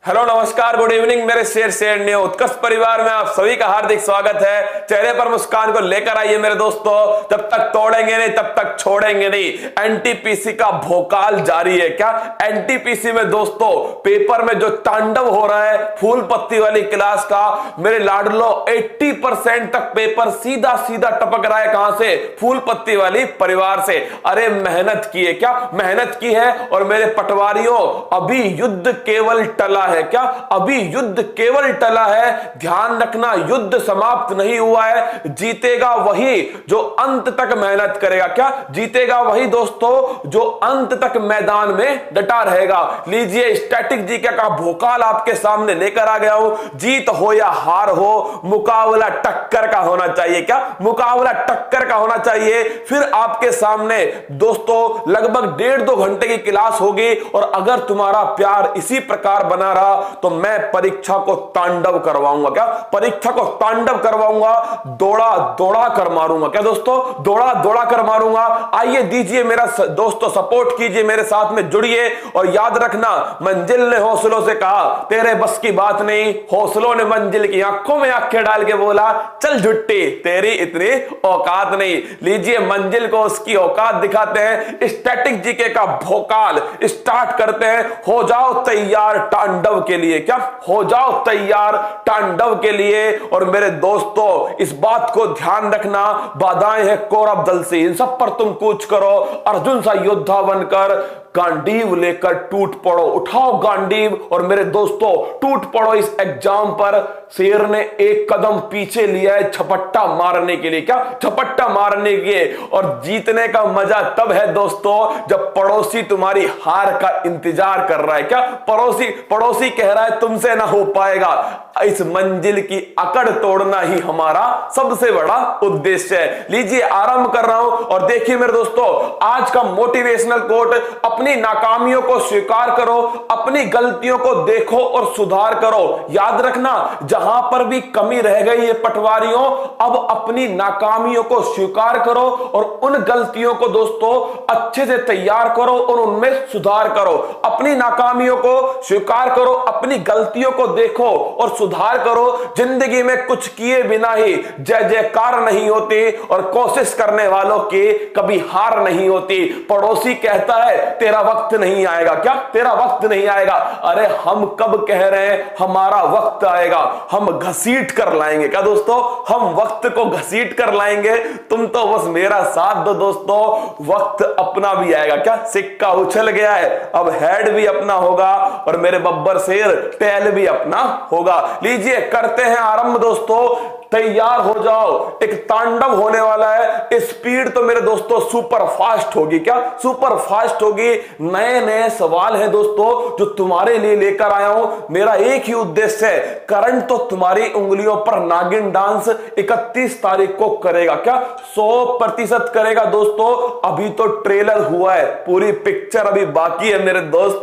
Hello नमस्कार good evening मेरे शेर उत्कर्ष परिवार में आप सभी का हार्दिक स्वागत है। चेहरे पर मुस्कान को लेकर आइए मेरे दोस्तों, जब तक तोड़ेंगे नहीं तब तक छोड़ेंगे नहीं। एनटीपीसी का भोकाल जारी है। क्या एनटीपीसी में दोस्तों पेपर में जो तांडव हो रहा है फूल पत्ती वाली क्लास का, मेरे लाडलो 80% तक पेपर सीधा सीधा टपक रहा है। कहां से? फूल पत्ती वाली परिवार से। अरे मेहनत की है, क्या मेहनत की है। और मेरे पटवारियों अभी युद्ध केवल टला है। क्या अभी युद्ध केवल टला है? ध्यान रखना, युद्ध समाप्त नहीं हुआ है। जीतेगा वही जो अंत तक मेहनत करेगा। क्या जीतेगा वही दोस्तों जो अंत तक मैदान में डटा रहेगा। लीजिए स्टैटिक जीके का भोकाल आपके सामने लेकर आ गया हूं। जीत हो या हार हो, मुकाबला टक्कर का होना चाहिए। क्या मुकाबला टक्कर का होना चाहिए। फिर आपके सामने दोस्तों लगभग 1.5-2 घंटे की क्लास होगी। और अगर तुम्हारा प्यार इसी प्रकार बना रहा तो मैं परीक्षा को तांडव करवाऊंगा। क्या परीक्षा को तांडव करवाऊंगा, दौड़ा दौड़ा कर मारूंगा। क्या दोस्तों? दौड़ा दौड़ा कर मारूंगा। आइए दीजिए मेरा दोस्तों सपोर्ट कीजिए, मेरे साथ में जुड़िए। और याद रखना, मंजिल ने हौसलों से कहा तेरे बस की बात नहीं, हौसलों ने मंजिल की आंखों में आंखें डाल के बोला चल झुट्टी तेरी इतनी औकात नहीं। लीजिए मंजिल को उसकी औकात दिखाते हैं। स्टैटिक जीके का भोकाल स्टार्ट करते हैं। हो जाओ तैयार तांडव के लिए। क्या हो जाओ तैयार तांडव के लिए। और मेरे दोस्तों इस बात को ध्यान रखना, बाधाएं हैं कौरव दल से, इन सब पर तुम कूच करो। अर्जुन सा योद्धा बनकर गांडीव लेकर टूट पड़ो। उठाओ गांडीव और मेरे दोस्तों टूट पड़ो इस एग्जाम पर। शेर ने एक कदम पीछे लिया है झपट्टा मारने के लिए। क्या झपट्टा मारने के लिए। और जीतने का मजा तब है दोस्तों जब पड़ोसी तुम्हारी हार का इंतजार कर रहा है। क्या पड़ोसी कह रहा है तुमसे ना हो पाएगा। इस मंजिल की अकड़ तोड़ना ही हमारा सबसे बड़ा उद्देश्य है। लीजिए आरंभ कर रहा हूं और देखिए मेरे दोस्तों आज का मोटिवेशनल कोट, अपनी नाकामियों को स्वीकार करो, अपनी गलतियों को देखो और सुधार करो। याद रखना, जहां पर भी कमी रह गई है पटवारियों, अब अपनी नाकामियों को स्वीकार करो और उन गलतियों को दोस्तों अच्छे से तैयार करो और उनमें सुधार करो। अपनी नाकामियों को स्वीकार करो, अपनी गलतियों को देखो और सुधार करो। जिंदगी में कुछ किए बिना ही जय जयकार नहीं होती और कोशिश करने वालों की कभी हार नहीं होती। पड़ोसी कहता है तेरा वक्त नहीं आएगा। क्या तेरा वक्त नहीं आएगा? अरे हम कब कह रहे हैं हमारा वक्त आएगा, हम घसीट कर लाएंगे। क्या दोस्तों? हम वक्त को घसीट कर लाएंगे। तुम तो बस मेरा साथ दो दोस्तों, वक्त अपना भी आएगा। क्या सिक्का उछल गया है, अब हेड भी अपना होगा और मेरे बब्बर शेर टेल भी अपना होगा। लीजिए करते हैं आरंभ दोस्तों, तैयार हो जाओ, एक तांडव होने वाला है। स्पीड तो मेरे दोस्तों सुपर फास्ट होगी। क्या सुपर फास्ट होगी। नए नए सवाल हैं दोस्तों जो तुम्हारे लिए लेकर आया हूं। मेरा एक ही उद्देश्य है, करंट तो तुम्हारी उंगलियों पर नागिन डांस 31 तारीख को करेगा। क्या 100% करेगा दोस्तों। अभी तो ट्रेलर हुआ है, पूरी पिक्चर अभी बाकी है मेरे दोस्त।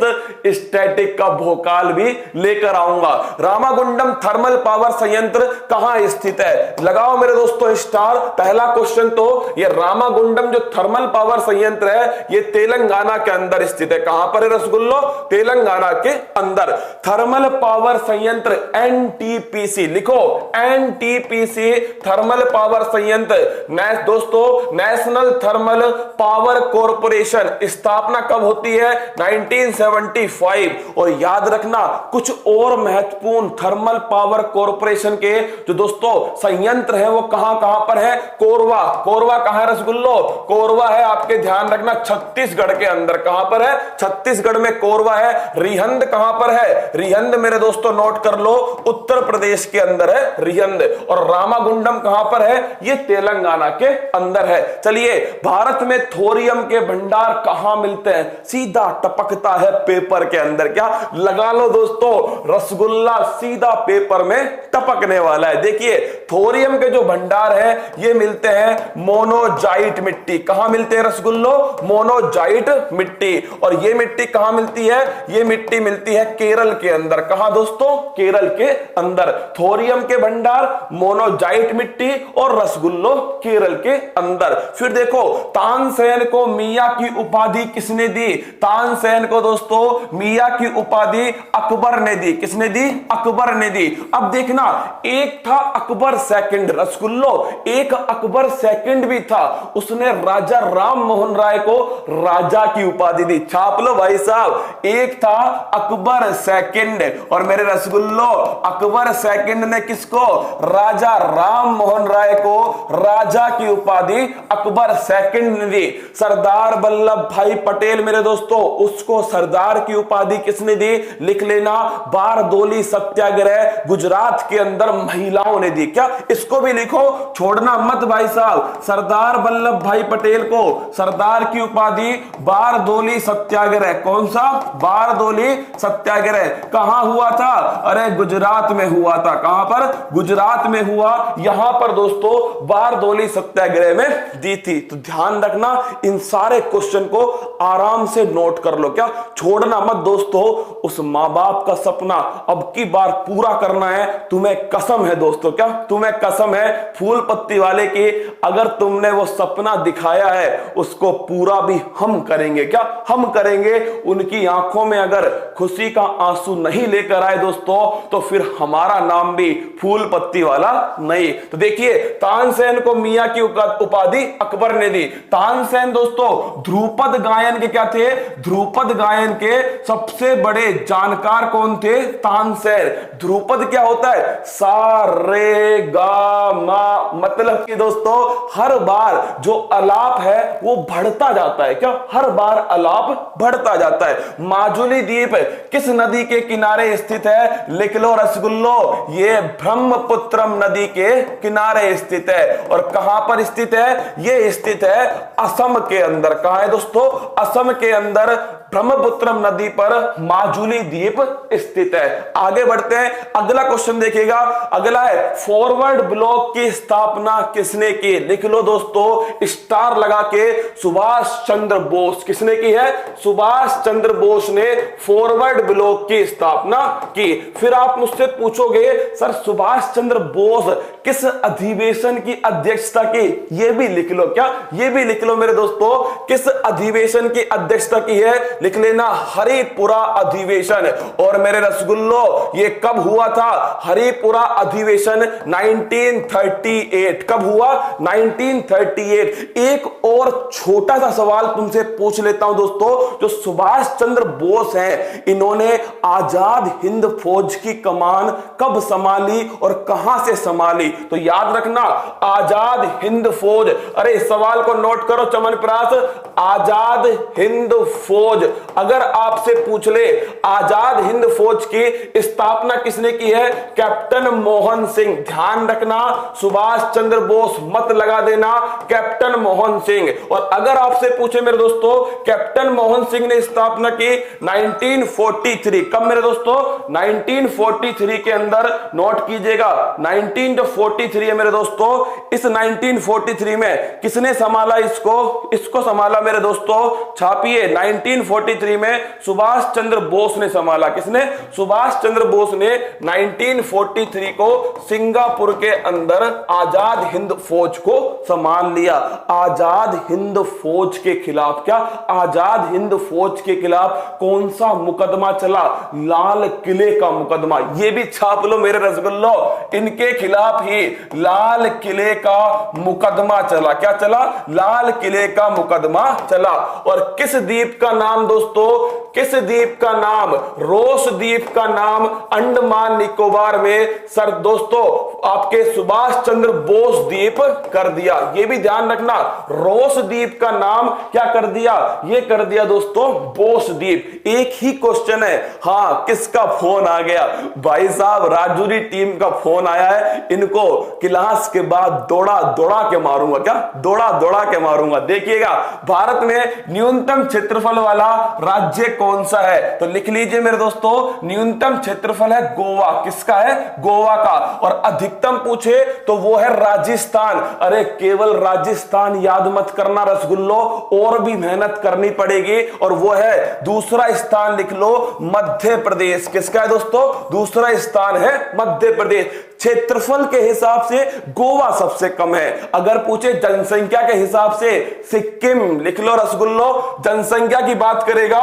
स्टैटिक का भोकाल भी लेकर आऊंगा। रामागुंडम थर्मल पावर संयंत्र कहां स्थित है? लगाओ मेरे दोस्तों स्टार। पहला क्वेश्चन तो ये रामागुंडम जो थर्मल पावर संयंत्र है ये तेलंगाना के अंदर स्थित है। कहां पर है रसगुल्लो? तेलंगाना के अंदर। थर्मल पावर संयंत्र एनटीपीसी लिखो, एनटीपीसी थर्मल पावर संयंत्र। दोस्तों नेशनल थर्मल पावर कॉर्पोरेशन स्थापना कब होती है? 1975। और याद रखना कुछ और महत्वपूर्ण थर्मल पावर कॉर्पोरेशन के जो दोस्तों संयंत्र है वो कहां कहां पर है? कोरबा। कोरबा कहां है रसगुल्लो? कोरबा है आपके ध्यान रखना छत्तीसगढ़ के अंदर। कहां पर है? छत्तीसगढ़ में कोरबा है। रिहंद कहां पर है? रिहंद मेरे दोस्तों नोट कर लो, उत्तर प्रदेश के अंदर है रिहंद। और रामागुंडम कहां पर है? ये तेलंगाना के अंदर है। चलिए भारत में थोरियम के भंडार कहां मिलते हैं? सीधा टपकता है पेपर के अंदर। क्या लगा लो दोस्तों, रसगुल्ला सीधा पेपर में टपकने वाला है। देखिए थोरियम के जो भंडार है ये मिलते हैं मोनोजाइट मिट्टी। कहां मिलते हैं रसगुल्लो? मोनोजाइट मिट्टी। और ये मिट्टी कहां मिलती है? ये मिट्टी मिलती है केरल के अंदर। कहां दोस्तों? केरल के अंदर। थोरियम के भंडार, मोनोजाइट मिट्टी और रसगुल्लो केरल के अंदर। फिर देखो तानसेन को मियां की उपाधि किसने दी? तानसेन को दोस्तों मियां की उपाधि अकबर ने दी। किसने दी? अकबर ने दी। अब देखना, एक था अकबर सेकंड रसगुल्लो, एक अकबर सेकंड भी था, उसने राजा राम मोहन राय को राजा की उपाधि दी। छाप लो भाई साहब, एक था अकबर सेकंड और मेरे रसगुल्लो अकबर सेकंड ने किसको? राजा राम मोहन राय को राजा की उपाधि अकबर सेकंड ने दी। सरदार वल्लभ भाई पटेल मेरे दोस्तों, उसको सरदार की उपाधि किसने दी? लिख लेना, बारदोली सत्याग्रह गुजरात के अंदर महिलाओं ने दी। क्या? इसको भी लिखो, छोड़ना मत भाई साहब। सरदार वल्लभ भाई पटेल को सरदार की उपाधि बारदोली सत्याग्रह। कौन सा? बारदोली सत्याग्रह। कहां हुआ था? अरे गुजरात में हुआ था। कहां पर? गुजरात में हुआ। यहां पर दोस्तों बारदोली सत्याग्रह में दी थी। तो ध्यान रखना, इन सारे क्वेश्चन को आराम से नोट कर लो। क्या? छोड़ना मत दोस्तों। उस मां बाप का सपना अब की बार पूरा करना है, तुम्हें कसम है दोस्तों। क्या? तुम्हें कसम है फूल पत्ती वाले की, अगर तुमने वो सपना दिखाया है उसको पूरा भी हम करेंगे। क्या? हम करेंगे। उनकी आंखों में अगर खुशी का आंसू नहीं लेकर आए दोस्तों, तो फिर हमारा नाम भी फूल पत्ती वाला नहीं। तो देखिए, तानसेन को मियां की उपाधि अकबर ने दी। तानसेन दोस्तों ध्रुपद गायन के क्या थे? ध्रुपद गायन के सबसे बड़े जानकार कौन थे? तानसेन। ध्रुपद क्या होता है? सा रे गा मा। मतलब कि दोस्तों हर बार जो आलाप है वो बढ़ता जाता है। क्या? हर बार आलाप बढ़ता जाता है। माजुली द्वीप किस नदी के किनारे स्थित है? लिख लो रसगुल्लो, ये ब्रह्मपुत्रम नदी के किनारे स्थित है। और कहां पर स्थित है? ये स्थित है असम के अंदर। कहां है दोस्तों? असम के अंदर ब्रह्मपुत्रम नदी पर माजुली द्वीप स्थित है। आगे बढ़ते हैं, अगला क्वेश्चन देखिएगा। अगला है फॉरवर्ड ब्लॉक की स्थापना किसने की? लिख लो दोस्तों स्टार लगा के, सुभाष चंद्र बोस। किसने की है? सुभाष चंद्र बोस ने फॉरवर्ड ब्लॉक की स्थापना की। फिर आप मुझसे पूछोगे सर सुभाष चंद्र बोस किस अधिवेशन की अध्यक्षता की? यह भी लिख लो। क्या? यह भी लिख लो मेरे दोस्तों, किस अधिवेशन की अध्यक्षता की है? लिख लेना हरिपुरा अधिवेशन। और मेरे रसगुल्लो ये कब हुआ था? हरिपुरा अधिवेशन 1938। कब हुआ? 1938। एक और छोटा सा सवाल तुमसे पूछ लेता हूं दोस्तों, जो सुभाष चंद्र बोस हैं, इन्होंने आजाद हिंद फौज की कमान कब संभाली और कहां से संभाली? तो याद रखना, आजाद हिंद फौज। अरे इस सवाल को नोट करो चमनप्रास, आजाद हिंद फौज। अगर आपसे पूछ ले आजाद हिंद फौज की स्थापना किसने की है? कैप्टन मोहन सिंह। ध्यान रखना, सुभाष चंद्र बोस मत लगा देना, कैप्टन मोहन सिंह। और अगर आपसे पूछे मेरे दोस्तों कैप्टन मोहन सिंह ने स्थापना की 1943। कब मेरे दोस्तों? 1943 के अंदर। नोट कीजिएगा 1943 है मेरे दोस्तों। इस 1943 में किसने संभाला इसको संभाला मेरे दोस्तों, छापिए। 1943 में सुभाष चंद्र बोस ने संभाला। किसने? सुभाष चंद्र बोस ने 1943 को सिंगापुर के अंदर आजाद हिंद फौज को संभाल लिया। आजाद हिंद फौज के खिलाफ, क्या? आजाद हिंद फौज के खिलाफ कौन सा मुकदमा चला? लाल किले का मुकदमा। यह भी छाप लो मेरे रसगुल्लो, इनके खिलाफ ही लाल किले का मुकदमा चला। क्या चला? लाल किले का मुकदमा चला। और किस द्वीप का नाम दोस्तों? किस द्वीप का नाम? रोस द्वीप का नाम अंडमान निकोबार में सर दोस्तों आपके सुभाष चंद्र बोस द्वीप कर दिया। यह भी ध्यान रखना, रोस द्वीप का नाम क्या कर दिया? यह कर दिया दोस्तों बोस द्वीप। एक ही क्वेश्चन है। हां, किसका फोन आ गया? भाई साहब राजूरी टीम का फोन आया है। इनको क्लास के बाद दौड़ा दौड़ा के मारूंगा। क्या? दौड़ा दौड़ा के मारूंगा। देखिएगा, भारत में न्यूनतम क्षेत्रफल वाला राज्य कौन सा है? तो लिख लीजिए मेरे दोस्तों, न्यूनतम क्षेत्रफल है गोवा। किसका है? गोवा का। और अधिकतम पूछे तो वो है राजस्थान। अरे केवल राजस्थान याद मत करना रसगुल्लो, और भी मेहनत करनी पड़ेगी, और वो है दूसरा स्थान लिख लो, मध्य प्रदेश। किसका है दोस्तों? दूसरा स्थान है मध्य प्रदेश। क्षेत्रफल के हिसाब से गोवा सबसे कम है। अगर पूछे जनसंख्या के हिसाब से सिक्किम लिख लो रसगुल्लो, जनसंख्या की बात करेगा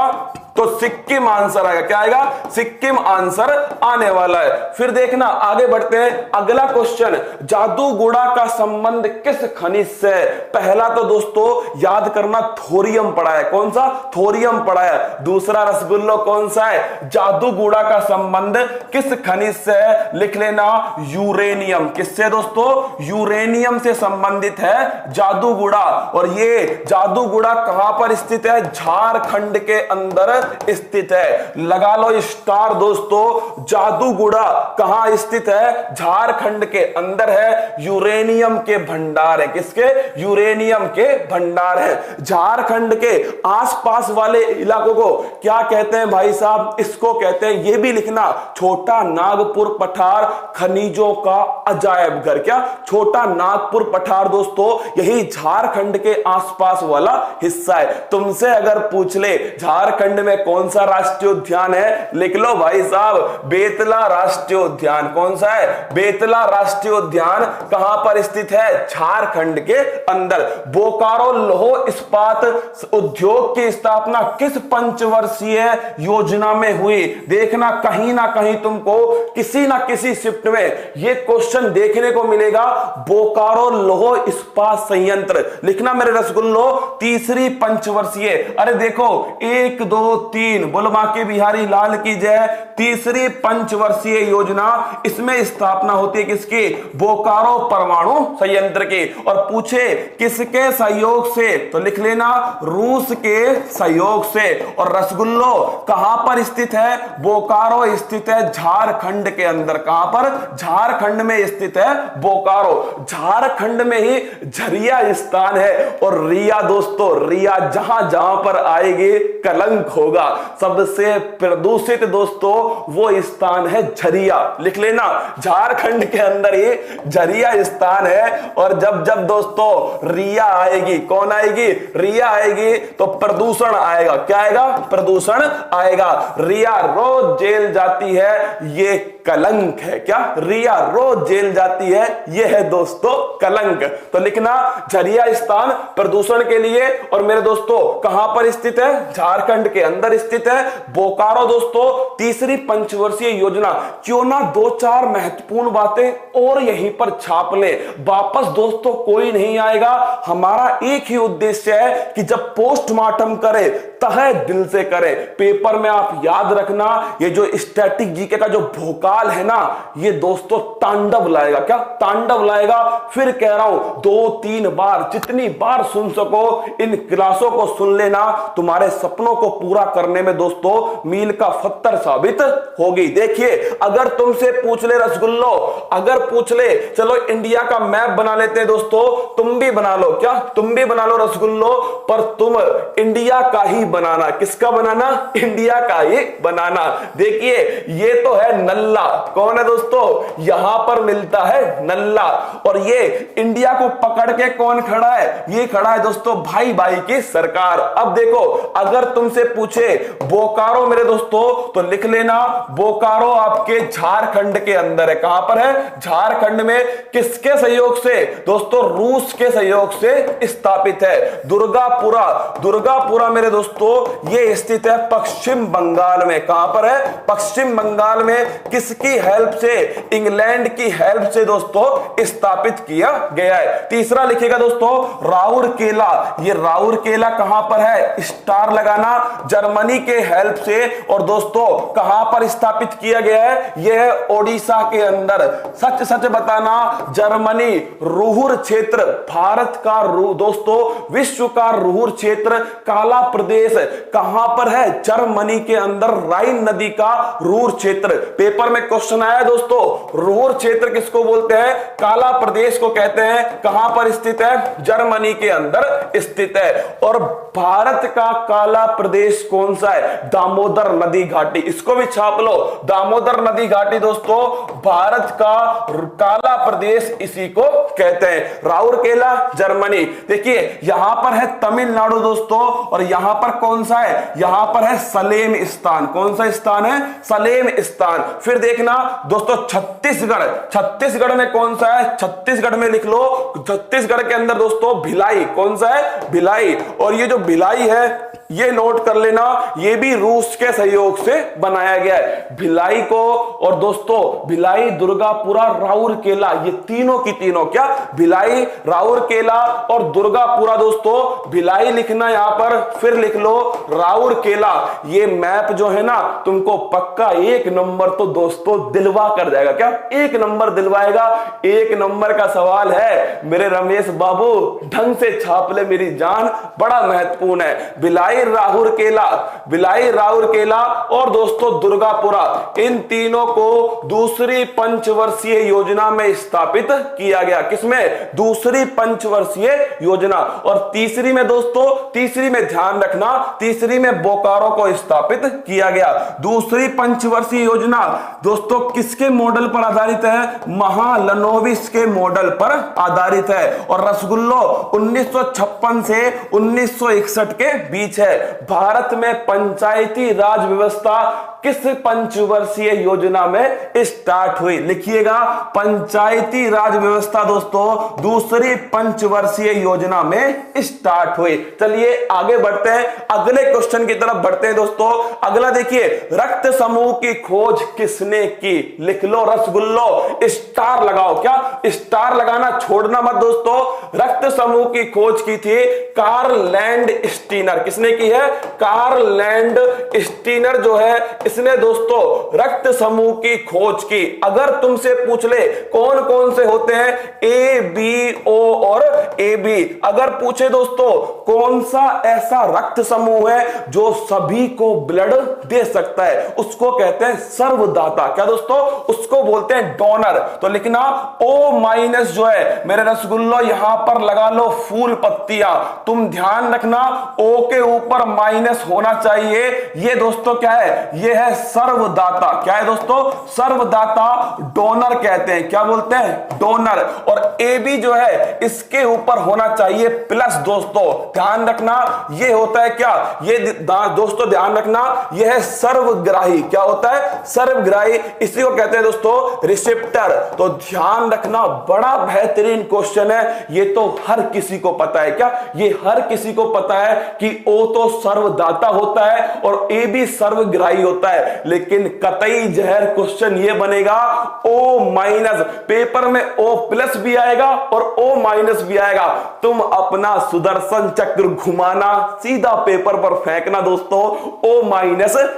तो सिक्किम आंसर आएगा। क्या आएगा? सिक्किम आंसर आने वाला है। फिर देखना आगे बढ़ते हैं। अगला क्वेश्चन, जादूगुड़ा का संबंध किस खनिज से? पहला तो दोस्तों याद करना, थोरियम पढ़ा है। कौन सा? थोरियम पढ़ा है। दूसरा रसगुल्लो कौन सा है? जादूगुड़ा का संबंध किस खनिज से है? लिख लेना, यूरेनियम। किससे दोस्तों? यूरेनियम से संबंधित है जादूगुड़ा। और ये जादूगुड़ा कहां पर स्थित है? झारखंड के अंदर स्थित है। लगा लो स्टार दोस्तों, जादूगुड़ा कहां स्थित है? झारखंड के अंदर है। यूरेनियम के भंडार है। किसके? यूरेनियम के भंडार है। झारखंड के आसपास वाले इलाकों को क्या कहते हैं भाई साहब? इसको कहते हैं, यह भी लिखना, छोटा नागपुर पठार खनिजों का अजायब घर। क्या? छोटा नागपुर पठार दोस्तों यही झारखंड के आसपास वाला हिस्सा है। तुमसे अगर पूछ ले झारखंड में कौन सा राष्ट्रीय उद्यान है, लिख लो भाई साहब, बेतला राष्ट्रीय उद्यान। कौन सा है? बेतला राष्ट्रीय उद्यान कहां पर स्थित है? झारखंड के अंदर। बोकारो लौह इस्पात उद्योग की स्थापना किस पंचवर्षीय योजना में हुई? देखना कहीं ना कहीं तुमको किसी ना किसी शिफ्ट में यह क्वेश्चन देखने को मिलेगा। बोकारो लौह इस्पात संयंत्र लिखना मेरे रसगुल्लो, तीसरी पंचवर्षीय। अरे देखो 1 2 3 बोलो बांके बिहारी लाल की जय। तीसरी पंचवर्षीय योजना, इसमें स्थापना होती है किसकी? बोकारो परमाणु संयंत्र की। और पूछे किसके सहयोग से? तो लिख लेना, रूस के सहयोग से। और रसगुल्लो कहां पर स्थित है? बोकारो स्थित है झारखंड के अंदर। कहां पर? झारखंड में स्थित है बोकारो। झारखंड में ही झरिया स्थान है। और रिया दोस्तों, रिया जहां जहां पर आएगी कलंक होगा। सबसे प्रदूषित दोस्तों वो स्थान है झरिया। लिख लेना, झारखंड के अंदर ही झरिया स्थान है। और जब जब दोस्तों रिया आएगी, कौन आएगी? रिया आएगी तो प्रदूषण आएगा। क्या आएगा? प्रदूषण आएगा। रिया रोज जेल जाती है, ये कलंक है। क्या? रिया रोज जेल जाती है, यह है दोस्तों कलंक। तो लिखना, झरिया स्थान प्रदूषण के लिए। और मेरे दोस्तों कहां पर स्थित है? झारखंड के अंदर स्थित है बोकारो दोस्तों, तीसरी पंचवर्षीय योजना। क्यों ना 2-4 महत्वपूर्ण बातें और यहीं पर छाप ले। वापस दोस्तों कोई नहीं आएगा। हमारा एक ही उद्देश्य है कि जब पोस्टमार्टम करे तहे दिल से करे। पेपर में आप याद रखना, ये जो स्टैटिक जीके का जो भोकाल है ना, ये दोस्तों तांडव लाएगा। क्या? तांडव लाएगा। फिर कह रहा हूं 2-3 बार, जितनी बार सुन सको इन क्लासों को सुन लेना। तुम्हारे सपनों को पूरा करने में दोस्तों मील का पत्थर साबित होगी। देखिए अगर तुमसे पूछ ले रसगुल्लो, अगर पूछ ले, चलो इंडिया का मैप बना लेते हैं दोस्तों, तुम भी बना लो। क्या? तुम भी बना लो रसगुल्लो, पर तुम इंडिया का ही बनाना। किसका बनाना? इंडिया का ही बनाना। देखिए ये तो है नल्ला। कौन है दोस्तों? यहां पर मिलता है नल्ला। और ये इंडिया को पकड़ के कौन खड़ा है? ये खड़ा है दोस्तों भाई भाई की सरकार। अब देखो अगर तुमसे पूछे बोकारो मेरे दोस्तों, तो लिख लेना, बोकारो आपके झारखंड के अंदर है। कहां पर है? झारखंड में। किसके सहयोग से? दोस्तों रूस के सहयोग से स्थापित है। दुर्गापुरा, दुर्गापुरा मेरे दोस्तों ये स्थित है पश्चिम बंगाल में। कहां पर है? पश्चिम बंगाल में। किसकी हेल्प से? इंग्लैंड की हेल्प से दोस्तों स्थापित किया गया है। तीसरा लिखेगा दोस्तों राउरकेला। ये राउरकेला कहां पर है? स्टार लगाना, जर्मनी के हेल्प से। और दोस्तों कहां पर स्थापित किया गया है? यह ओडिशा के अंदर। सच सच बताना, जर्मनी रुहुर क्षेत्र, भारत का दोस्तों विश्व का रुहुर क्षेत्र, काला प्रदेश कहां पर है? जर्मनी के अंदर, राइन नदी का रुहुर क्षेत्र। पेपर में क्वेश्चन आया दोस्तों, रुहुर क्षेत्र किसको बोलते हैं? काला प्रदेश को कहते हैं। कहां पर स्थित है? जर्मनी के अंदर स्थित है। और भारत का काला प्रदेश कौन कौन सा है? दामोदर नदी घाटी। इसको भी छाप लो, दामोदर नदी घाटी दोस्तों भारत का काला प्रदेश इसी को कहते हैं। राउरकेला जर्मनी। देखिए यहां पर है तमिलनाडु दोस्तों, और यहां पर कौन सा है? यहां पर है सलेम स्थान। कौन सा स्थान है? सलेम स्थान। फिर देखना दोस्तों छत्तीसगढ़। छत्तीसगढ़ में कौन सा है? छत्तीसगढ़ में लिख लो, छत्तीसगढ़ के अंदर दोस्तों भिलाई। कौन सा है? भिलाई। और ये जो भिलाई है ये नोट कर लेना, ये भी रूस के सहयोग से बनाया गया है भिलाई को। और दोस्तों भिलाई, दुर्गापुरा, राउरकेला, ये तीनों की तीनों क्या? भिलाई, राउरकेला और दुर्गापुरा। दोस्तों भिलाई लिखना यहां पर, फिर लिख लो राउरकेला। ये मैप जो है ना तुमको पक्का 1 नंबर तो दोस्तों दिलवा कर जाएगा। क्या 1 नंबर दिलवाएगा? 1 नंबर का सवाल है मेरे रमेश बाबू, ढंग से छाप ले मेरी जान, बड़ा महत्वपूर्ण है। भिलाई, राउरकेला, भिलाई, राउरकेला और दोस्तों दुर्गापुरा, इन तीनों को दूसरी पंचवर्षीय योजना में स्थापित किया गया। किसमें? दूसरी पंचवर्षीय योजना। और तीसरी में दोस्तों, तीसरी में ध्यान रखना, तीसरी में बोकारो को स्थापित किया गया। दूसरी पंचवर्षीय योजना दोस्तों किसके मॉडल पर आधारित है? महालनोबिस के मॉडल पर आधारित है। और रसगुल्लो 1956 से 1961 के बीच है। भारत में पंचायती राज व्यवस्था किस पंचवर्षीय योजना में स्टार्ट हुई? लिखिएगा पंचायती राज व्यवस्था दोस्तों दूसरी पंचवर्षीय योजना में स्टार्ट हुई। चलिए आगे बढ़ते हैं, अगले क्वेश्चन की तरफ बढ़ते हैं दोस्तों। अगला देखिए, रक्त समूह की खोज किसने की? लिख लो रसगुल्लो, स्टार लगाओ। क्या स्टार लगाना छोड़ना मत दोस्तों। रक्त समूह की खोज की थी कार्ल लैंड स्टीनर। किसने की है? कार्ल लैंड स्टीनर जो है इसने दोस्तों रक्त समूह की खोज की। अगर तुमसे पूछ ले कौन कौन से होते हैं? ए, बी, ओ और ए बी। अगर पूछे दोस्तों कौन सा ऐसा रक्त समूह है जो सभी को ब्लड दे सकता है, उसको कहते हैं सर्वदाता। क्या दोस्तों? उसको बोलते हैं डोनर। तो लिखना O- जो है मेरे रसगुल्लो, यहां पर लगा लो फूल पत्तियां। तुम ध्यान रखना O के ऊपर माइनस होना चाहिए। ये दोस्तों क्या है? ये है सर्वदाता। क्या है दोस्तों? सर्वदाता, डोनर कहते हैं। क्या बोलते हैं? डोनर। और ए बी जो है इसके ऊपर होना चाहिए प्लस दोस्तों। ध्यान रखना ये होता है क्या? ये दोस्तों ध्यान रखना ये है सर्वग्राही। क्या होता है? सर्वग्राही। इसी को कहते हैं दोस्तों रिसेप्टर। तो ध्यान रखना बड़ा बेहतरीन क्वेश्चन है, ये तो हर किसी को पता है। क्या ये हर किसी को पता है कि ओ तो सर्वदाता होता है और ए भी सर्वग्राही होता है, लेकिन कतई जहर क्वेश्चन ये बनेगा O-। पेपर में O+ भी आएगा और O- भी आएगा। तुम अपना सुदर्शन चक्र घुमाना, सीधा पेपर पर फेंकना दोस्तों, O-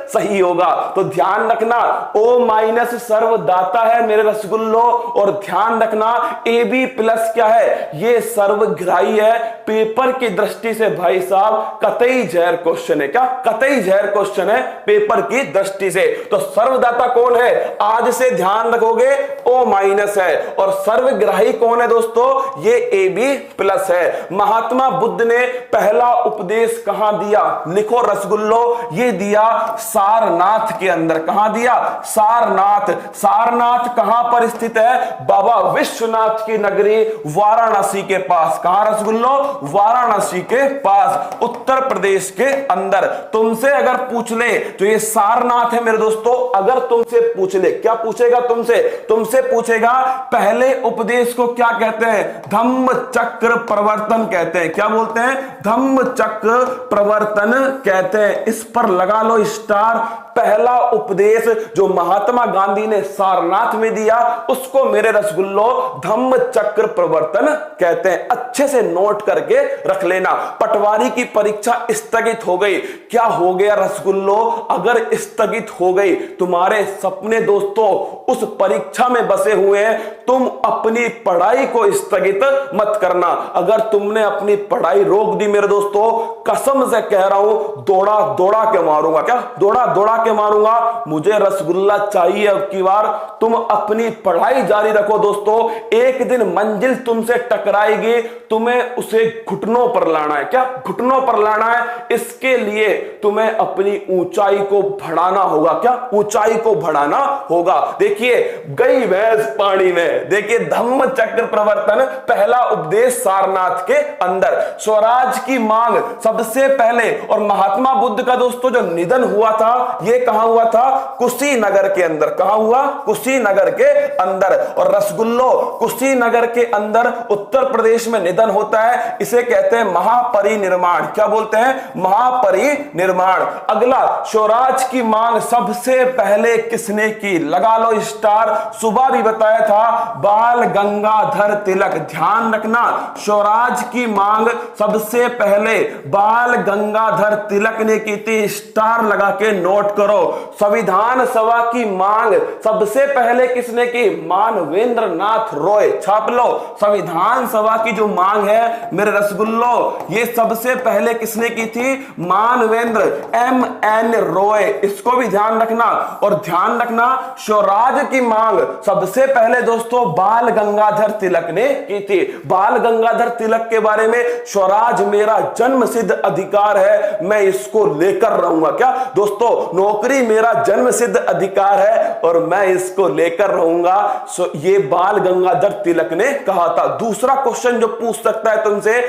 सही होगा। तो ध्यान रखना O- सर्वदाता है मेरे रसगुल्लो। और ध्यान रखना AB+ क्या है? ये सर्वग्राही है। पेपर की दृष्टि से भाई साहब कतई जहर क्वेश्चन है। क्या कतई जहर क्वेश्चन है पेपर की दृष्टि से। तो सर्वदाता कौन है? आज से ध्यान रखोगे O- है। और सर्वग्राही कौन है दोस्तों? ये AB+ है। महात्मा बुद्ध ने पहला उपदेश कहां दिया? लिखो रसगुल्लो, ये दिया सारनाथ के अंदर। कहां दिया? सारनाथ। सारनाथ कहां पर स्थित है? बाबा विश्वनाथ की नगरी वाराणसी के पास। कहां रसगुल्लो? वाराणसी के पास, उत्तर प्रदेश के अंदर। तुमसे अगर पूछ ले तो ये सारनाथ है मेरे दोस्तों। अगर तुमसे पूछ ले, क्या पूछेगा तुमसे? तुमसे पूछेगा पहले उपदेश को क्या कहते हैं? धम्म चक्र प्रवर्तन कहते हैं। क्या बोलते हैं? धम्म चक्र प्रवर्तन कहते हैं। इस पर लगा लो स्टार। पहला उपदेश जो महात्मा गांधी ने सारनाथ में दिया उसको मेरे रसगुल्लो धम्म चक्र प्रवर्तन कहते हैं। अच्छे से नोट करके रख लेना। पटवारी की परीक्षा स्थगित हो गई। क्या हो गया रसगुल्लो? अगर स्थगित हो गई, तुम्हारे सपने दोस्तों उस परीक्षा में बसे हुए हैं, तुम अपनी पढ़ाई को स्थगित मत करना। अगर तुमने अपनी पढ़ाई रोक दी मेरे दोस्तों, कसम से कह रहा हूं, दौड़ा दौड़ा के मारूंगा। क्या दौड़ा दौड़ा के मारूंगा? मुझे रसगुल्ला चाहिए अब की बार। तुम अपनी पढ़ाई जारी रखो दोस्तों, एक दिन मंजिल तुमसे टकराएगी, तुम्हें उसे घुटनों पर लाना है। क्या घुटनों पर लाना है? इसके लिए तुम्हें अपनी ऊंचाई को बढ़ाना होगा। क्या ऊंचाई को बढ़ाना होगा? देखिए, गई भैंस पानी में। देखिए, धम्म चक्र प्रवर्तन, पहला उपदेश सारनाथ के अंदर। स्वराज की मांग सबसे पहले, और महात्मा बुद्ध का दोस्तों जो निधन हुआ था, यह कहां हुआ था? कुशीनगर के अंदर। कहां हुआ? कुशीनगर के अंदर। और रसगुल्लो, कुशीनगर के अंदर उत्तर प्रदेश में निधन होता है। इसे कहते हैं महापरिनिर्वाण। क्या बोलते हैं? महापरिनिर्वाण। अगला, स्वराज की मांग सबसे पहले किसने की? लगा लो स्टार। सुबह भी बताया था, बाल गंगाधर तिलक। ध्यान रखना, स्वराज की मांग सबसे पहले बाल गंगाधर तिलक ने की थी। स्टार लगा के नोट करो। संविधान सभा की मांग सबसे पहले किसने की? मानवेंद्र नाथ रॉय। छाप लो, संविधान सभा की जो मांग है मेरे रसगुल्लो, ये सबसे पहले किसने की थी? मानवेंद्र M.N. रॉय। इसको भी ध्यान रखना। और ध्यान रखना, स्वराज की मांग सबसे पहले दोस्तों बाल गंगाधर तिलक ने की थी। बाल गंगाधर तिलक के बारे में, स्वराज मेरा जन्म सिद्ध अधिकार है, मैं इसको लेकर रहूंगा। क्या दोस्तों? नौकरी मेरा जन्म सिद्ध अधिकार है और मैं इसको लेकर रहूंगा। ये बाल गंगाधर तिलक ने कहा था। दूसरा क्वेश्चन जो पूछ सकता है तुमसे,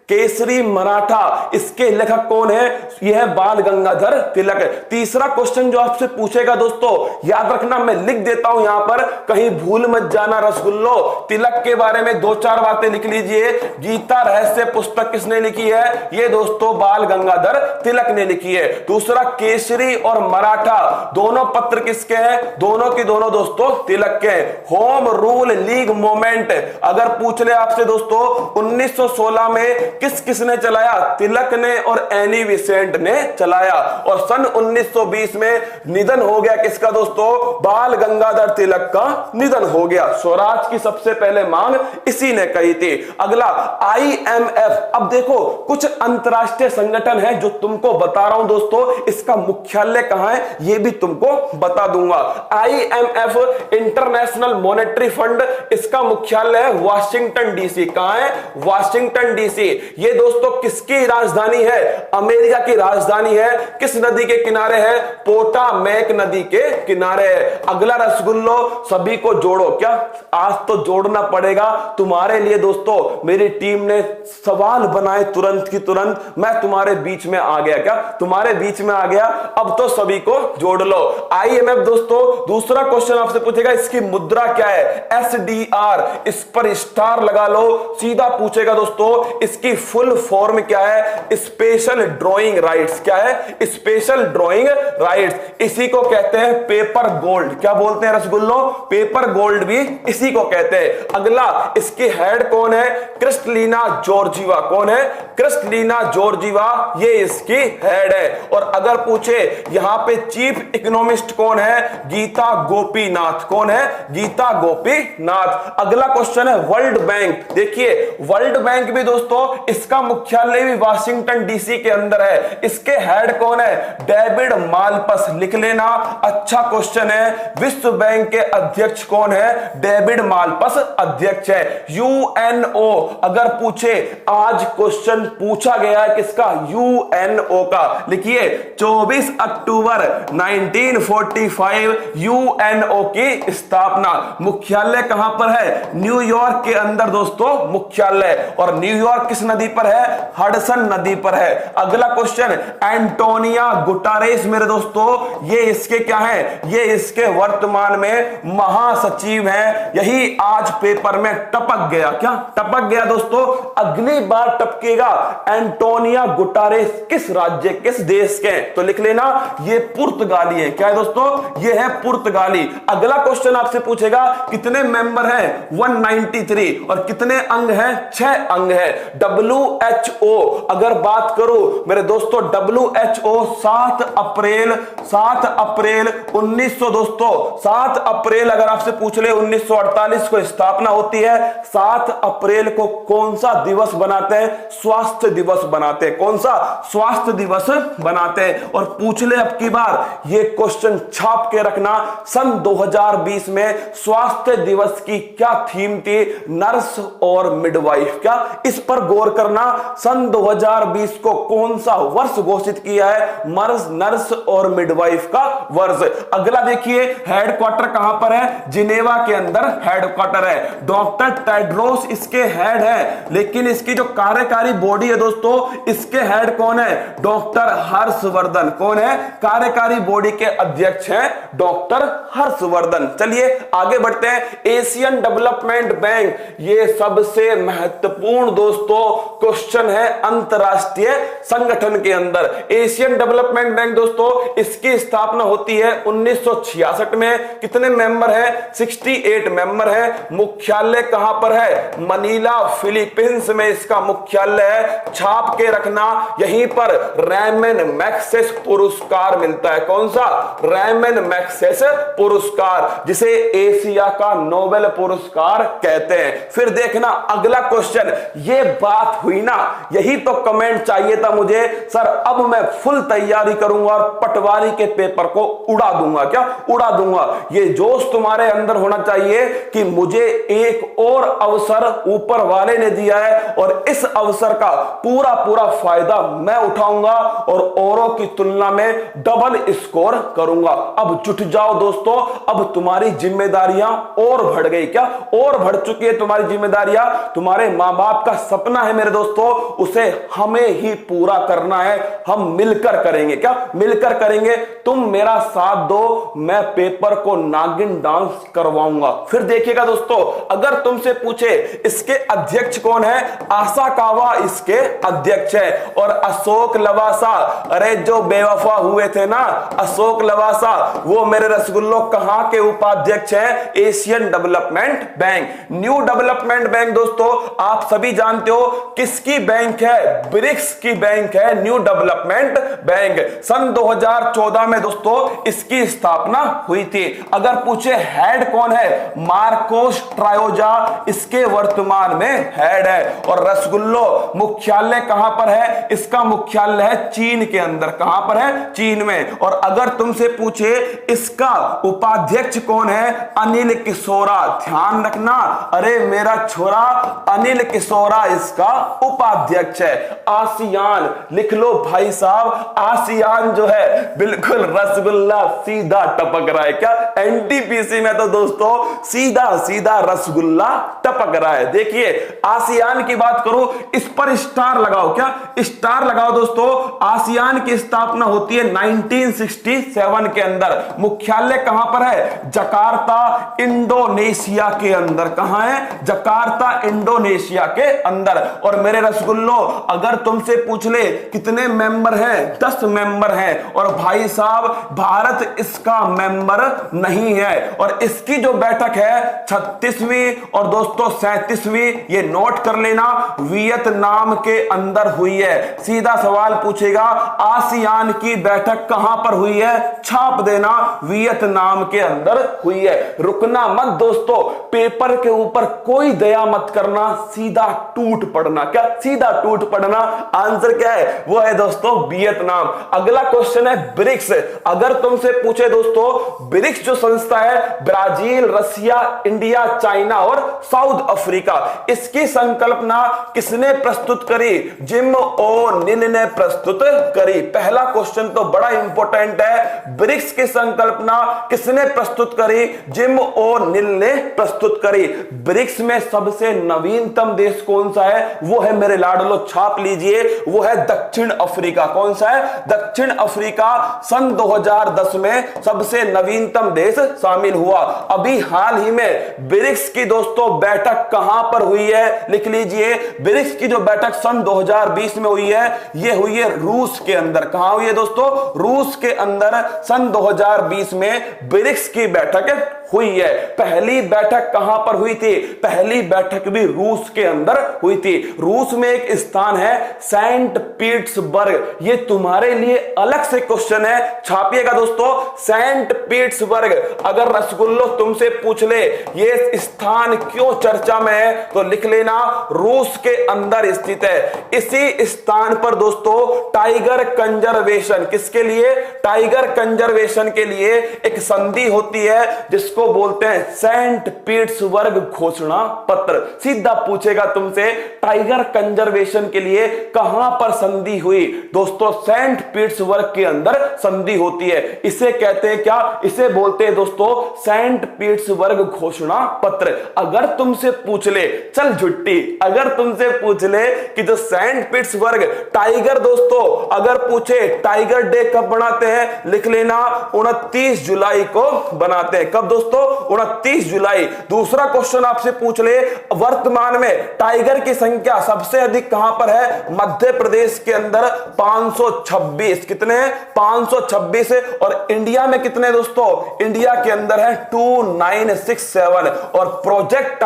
केसरी मराठा, इसके लेखक कौन है? यह है बाल गंगाधर तिलक। तीसरा क्वेश्चन जो आपसे पूछेगा दोस्तों, याद रखना, मैं लिख देता हूं यहां पर, कहीं भूल मत जाना रसगुल्लो। तिलक के बारे में दो चार बातें लिख लीजिए। गीता रहस्य पुस्तक किसने लिखी है? ये दोस्तों बाल गंगाधर तिलक ने लिखी है। दूसरा, केसरी और मराठा दोनों पत्र किसके हैं? दोनों की दोनों दोस्तों तिलक के हैं। होम रूल लीग मूवमेंट अगर पूछ ले आपसे दोस्तों, 1916 में किस किसने चलाया? तिलक ने और एनी बेसेंट ने चलाया। और सन 1920 में निधन हो गया किसका दोस्तों? बाल गंगाधर तिलक का निधन हो गया। स्वराज की सबसे पहले मांग इसी ने कही थी। अगला, IMF। अब देखो, कुछ अंतरराष्ट्रीय संगठन है जो तुमको बता रहा हूं दोस्तों, इसका मुख्यालय कहां है ये भी तुमको बता दूंगा। IMF, इंटरनेशनल मॉनेटरी फंड, इसका मुख्यालय है वाशिंगटन डीसी। कहां है? Washington DC. ये दोस्तों किसकी राजधानी है? अमेरिका की राजधानी है। किस नदी के किनारे है? पोटामेक नदी के किनारे है। अगला रसगुल्लो, सभी को जोड़ो। क्या आज तो जोड़ना पड़ेगा तुम्हारे लिए दोस्तों। मेरी टीम ने सवाल बनाए तुरंत की तुरंत, मैं तुम्हारे बीच में आ गया। क्या तुम्हारे बीच में आ गया? अब तो सभी को जोड़ लो। IMF दोस्तों, दूसरा क्वेश्चन आपसे पूछेगा, इसकी मुद्रा क्या है? SDR। इस पर स्टार लगा लो। सीधा पूछेगा दोस्तों, इसकी फुल फॉर्म क्या है? Special drawing rights. क्या है? Special drawing rights. इसी को कहते हैं पेपर गोल्ड। क्या बोलते हैं रसगुल्लो? पेपर गोल्ड भी इसी को कहते हैं। अगला, इसकी हेड कौन है? Kristalina Georgieva. कौन है? क्रिस्टलीना जॉर्जिवा, ये इसकी हेड है। और अगर पूछे यहां पे चीफ इकोनॉमिस्ट कौन है? गीता गोपीनाथ। कौन है? गीता गोपीनाथ। अगला क्वेश्चन है वर्ल्ड बैंक। देखिए, वर्ल्ड बैंक भी दोस्तों, इसका मुख्यालय भी वाशिंगटन डीसी के अंदर है। इसके हेड कौन है? डेविड मालपस। लिख लेना, अच्छा क्वेश्चन है। विश्व बैंक के अध्यक्ष कौन है? डेविड मालपस अध्यक्ष है। UNO अगर पूछे, आज क्वेश्चन पूछा गया है किसका? UNO का। लिखिए, 24 अक्टूबर 1945 UNO की स्थापना। मुख्यालय कहां पर है? न्यूयॉर्क के अंदर दोस्तों मुख्यालय। और न्यूयॉर्क किस नदी पर है? हडसन नदी पर है। अगला क्वेश्चन, एंटोनिया गुटारेस मेरे दोस्तों, ये इसके क्या है? ये इसके वर्तमान में महासचिव हैं। यही आज पेपर में टपक गया। क्या टपक गया दोस्तों? अगली बार टपकेगा एंटोनिया गुटारेस किस राज्य, किस देश के? तो लिख लेना, ये पुर्तगाली है। क्या है दोस्तों? ये है पुर्तगाली। अगला क्वेश्चन आपसे पूछेगा, कितने मेंबर हैं? 193। और कितने अंग हैं? 6 अंग है। WHO अगर बात करूं मेरे दोस्तों, WHO 7 अप्रैल 1900 दोस्तों 7 अप्रैल अगर आपसे पूछ ले 1948 को स्थापना होती है। 7 अप्रैल को कौन सा दिवस बनाते हैं? स्वास्थ्य दिवस बनाते हैं। कौन सा? स्वास्थ्य दिवस बनाते हैं। और पूछ ले अब की बार ये क्वेश्चन छाप के रखना, सन 2020 में स्वास्थ्य दिवस की क्या थीम थी? नर्स और मिडवाइफ। क्या इस पर गौर करना, सन 2020 को कौन सा वर्ष घोषित किया है? नर्स और मिडवाइफ का वर्ष। अगला देखिए, हेडक्वार्टर कहां पर है? जिनेवा के अंदर हेडक्वार्टर है। डॉक्टर टेड्रोस इसके हेड है, लेकिन इसकी जो कार्यकारी बॉडी है दोस्तों, इसके हेड कौन है? डॉक्टर हर्षवर्धन। कौन है? कार्यकारी बॉडी के अध्यक्ष हैं डॉक्टर हर्षवर्धन। चलिए आगे बढ़ते हैं। एशियन डेवलपमेंट बैंक, ये सबसे महत्वपूर्ण दोस्तों क्वेश्चन है अंतरराष्ट्रीय संगठन के अंदर। एशियन डेवलपमेंट बैंक दोस्तों, इसकी स्थापना होती है 1966 में। कितने मेंबर है? 68 मेंबर है। मुख्यालय कहां पर है? मनीला फिलीपींस में इसका मुख्यालय है। छाप के रखना, यहीं पर रैमन मैग्सेसे पुरस्कार मिलता है। कौन सा? रैमन मैग्सेसे पुरस्कार, जिसे एशिया का नोबेल पुरस्कार कहते हैं। फिर देखना अगला क्वेश्चन, ये बात हुई ना, यही तो कमेंट चाहिए था मुझे, सर अब मैं फुल तैयारी करूंगा और पटवारी के पेपर को उड़ा दूंगा। क्या उड़ा दूंगा? ये जोश तुम्हारे अंदर होना चाहिए कि मुझे एक और अवसर ऊपर वाले ने दिया है और इस अवसर का पूरा पूरा फायदा मैं उठाऊंगा और औरों की तुलना में डबल स्कोर करूंगा। अब जुट जाओ दोस्तों, अब तुम्हारी जिम्मेदारियां और बढ़ गई। क्या? और बढ़ चुकी है तुम्हारी जिम्मेदारियां। तुम्हारे मां बाप का सपना है मेरे दोस्तों, उसे हमें ही पूरा करना है। हम मिलकर करेंगे। क्या? मिलकर करेंगे। तुम मेरा साथ दो, मैं पेपर को नागिन डांस करवाऊंगा। फिर देखिएगा दोस्तों, अगर तुमसे पूछे इसके अध्यक्ष कौन है? आसाकावा इसके अध्यक्ष है। और अशोक लवासा, अरे जो बेवफा हुए थे ना अशोक लवासा, वो मेरे रसगुल्लो कहां के उपाध्यक्ष है? Asian development bank. New development bank दोस्तों, आप सभी जानते हो किसकी बैंक है? ब्रिक्स की बैंक है न्यू डेवलपमेंट बैंक। सन 2014 में दोस्तों इसकी स्थापना हुई थी। अगर पूछे हेड कौन है? मार्कोस ट्रायोजा इसके वर्तमान में हेड है। और रसगुल्लो मुख्यालय कहां पर है? इसका मुख्यालय है चीन के अंदर। कहां पर है? चीन में। और अगर तुमसे पूछे इसका उपाध्यक्ष कौन है? अनिल किशोरा। ध्यान रखना, अरे मेरा छोरा अनिल किशोरा इसका उपाध्यक्ष है। आसियान लिख लो भाई साहब, आसियान जो है बिल्कुल रसगुल्ला सीधा टपक रहा है। क्या? एनटीपीसी में तो दोस्तों सीधा सीधा रसगुल्ला टपक रहा है। देखिए आसियान की बात करो, इस पर स्टार लगाओ। क्या? स्टार लगाओ दोस्तों। आसियान की स्थापना होती है 1967 के अंदर। मुख्यालय कहां पर है? जकार्ता इंडोनेशिया के अंदर। कहां है? जकार्ता इंडोनेशिया के अंदर। और मेरे रसगुल्लो, अगर तुमसे पूछ ले कितने मेंबर हैं? 10 मेंबर हैं। और भाई साहब भारत इसका मेंबर नहीं है। और इसकी जो बैठक है 36वीं और दोस्तों 37वीं, ये नोट कर लेना, वियतनाम के अंदर हुई है। सीधा सवाल पूछेगा आसियान की बैठक कहां पर हुई है? छाप देना, वियतनाम के अंदर हुई है। रुकना मत दोस्तों, पेपर के ऊपर कोई दया मत करना, सीधा टूट पड़ना। क्या? सीधा टूट पड़ना। आंसर क्या है? वो है दोस्तों वियतनाम। अगला क्वेश्चन है ब्रिक्स। अगर तुमसे पूछे दोस्तों, ब्रिक्स जो संस्था है ब्राजील, रसिया, इंडिया, चाइना और साउथ अफ्रीका, इसकी संकल्पना किसने प्रस्तुत करी? जिम ओ निल ने प्रस्तुत करी। पहला क्वेश्चन तो बड़ा इंपॉर्टेंट है। ब्रिक्स की संकल्पना किसने प्रस्तुत करी? जिम ओ निल ने प्रस्तुत करी। ब्रिक्स में सबसे नवीनतम देश कौन सा है? वो है मेरे लाडलो, छाप लीजिए, वो है दक्षिण अफ्रीका। कौन सा है? दक्षिण अफ्रीका। सन 2010 में सबसे नवीनतम देश शामिल हुआ। अभी हाल ही में ब्रिक्स की दोस्तों बैठक कहां पर हुई है? लिख लीजिए, ब्रिक्स की जो बैठक सन 2020 में हुई है, ये हुई है रूस के अंदर। कहां हुई है दोस्तों? रूस के अंदर सन 2020 में ब्रिक्स की बैठक हुई है। पहली बैठक कहां पर हुई थी? पहली बैठक भी रूस के अंदर हुई थी। रूस में एक स्थान है सेंट पीटर्सबर्ग। ये तुम्हारे लिए अलग से क्वेश्चन है, छापिएगा दोस्तों, सेंट पीटर्सबर्ग। अगर रसगुल्लो तुमसे पूछ ले ये स्थान क्यों चर्चा में है तो लिख लेना रूस के अंदर स्थित है। इसी स्थान पर दोस्तों टाइगर कंजर्वेशन, किसके लिए? टाइगर कंजर्वेशन के लिए एक संधि होती है जिसको बोलते हैं सेंट पीटर्सबर्ग घोषणा पत्र। सीधा पूछेगा तुमसे टाइगर कंजर्वेशन के लिए कहां पर संधि हुई? दोस्तों सेंट पीटर्सबर्ग के अंदर संधि होती है। इसे कहते हैं क्या? इसे बोलते हैं दोस्तों सेंट पीटर्सबर्ग घोषणा पत्र। अगर तुमसे पूछ ले, चल झुट्टी, अगर तुमसे पूछ ले कि जो सेंट पीटर्सबर्ग टाइगर, दोस्तों अगर पूछे टाइगर डे कब बनाते हैं, लिख लेना 29 जुलाई को बनाते हैं। कब दोस्तों? 29 जुलाई। दूसरा क्वेश्चन आपसे पूछ ले वर्तमान में टाइगर की संख्या सबसे अधिक कहां पर है? मध्य प्रदेश के अंदर 526। कितने हैं? 526। और इंडिया में कितने दोस्तों? इंडिया के अंदर है 2967। और प्रोजेक्ट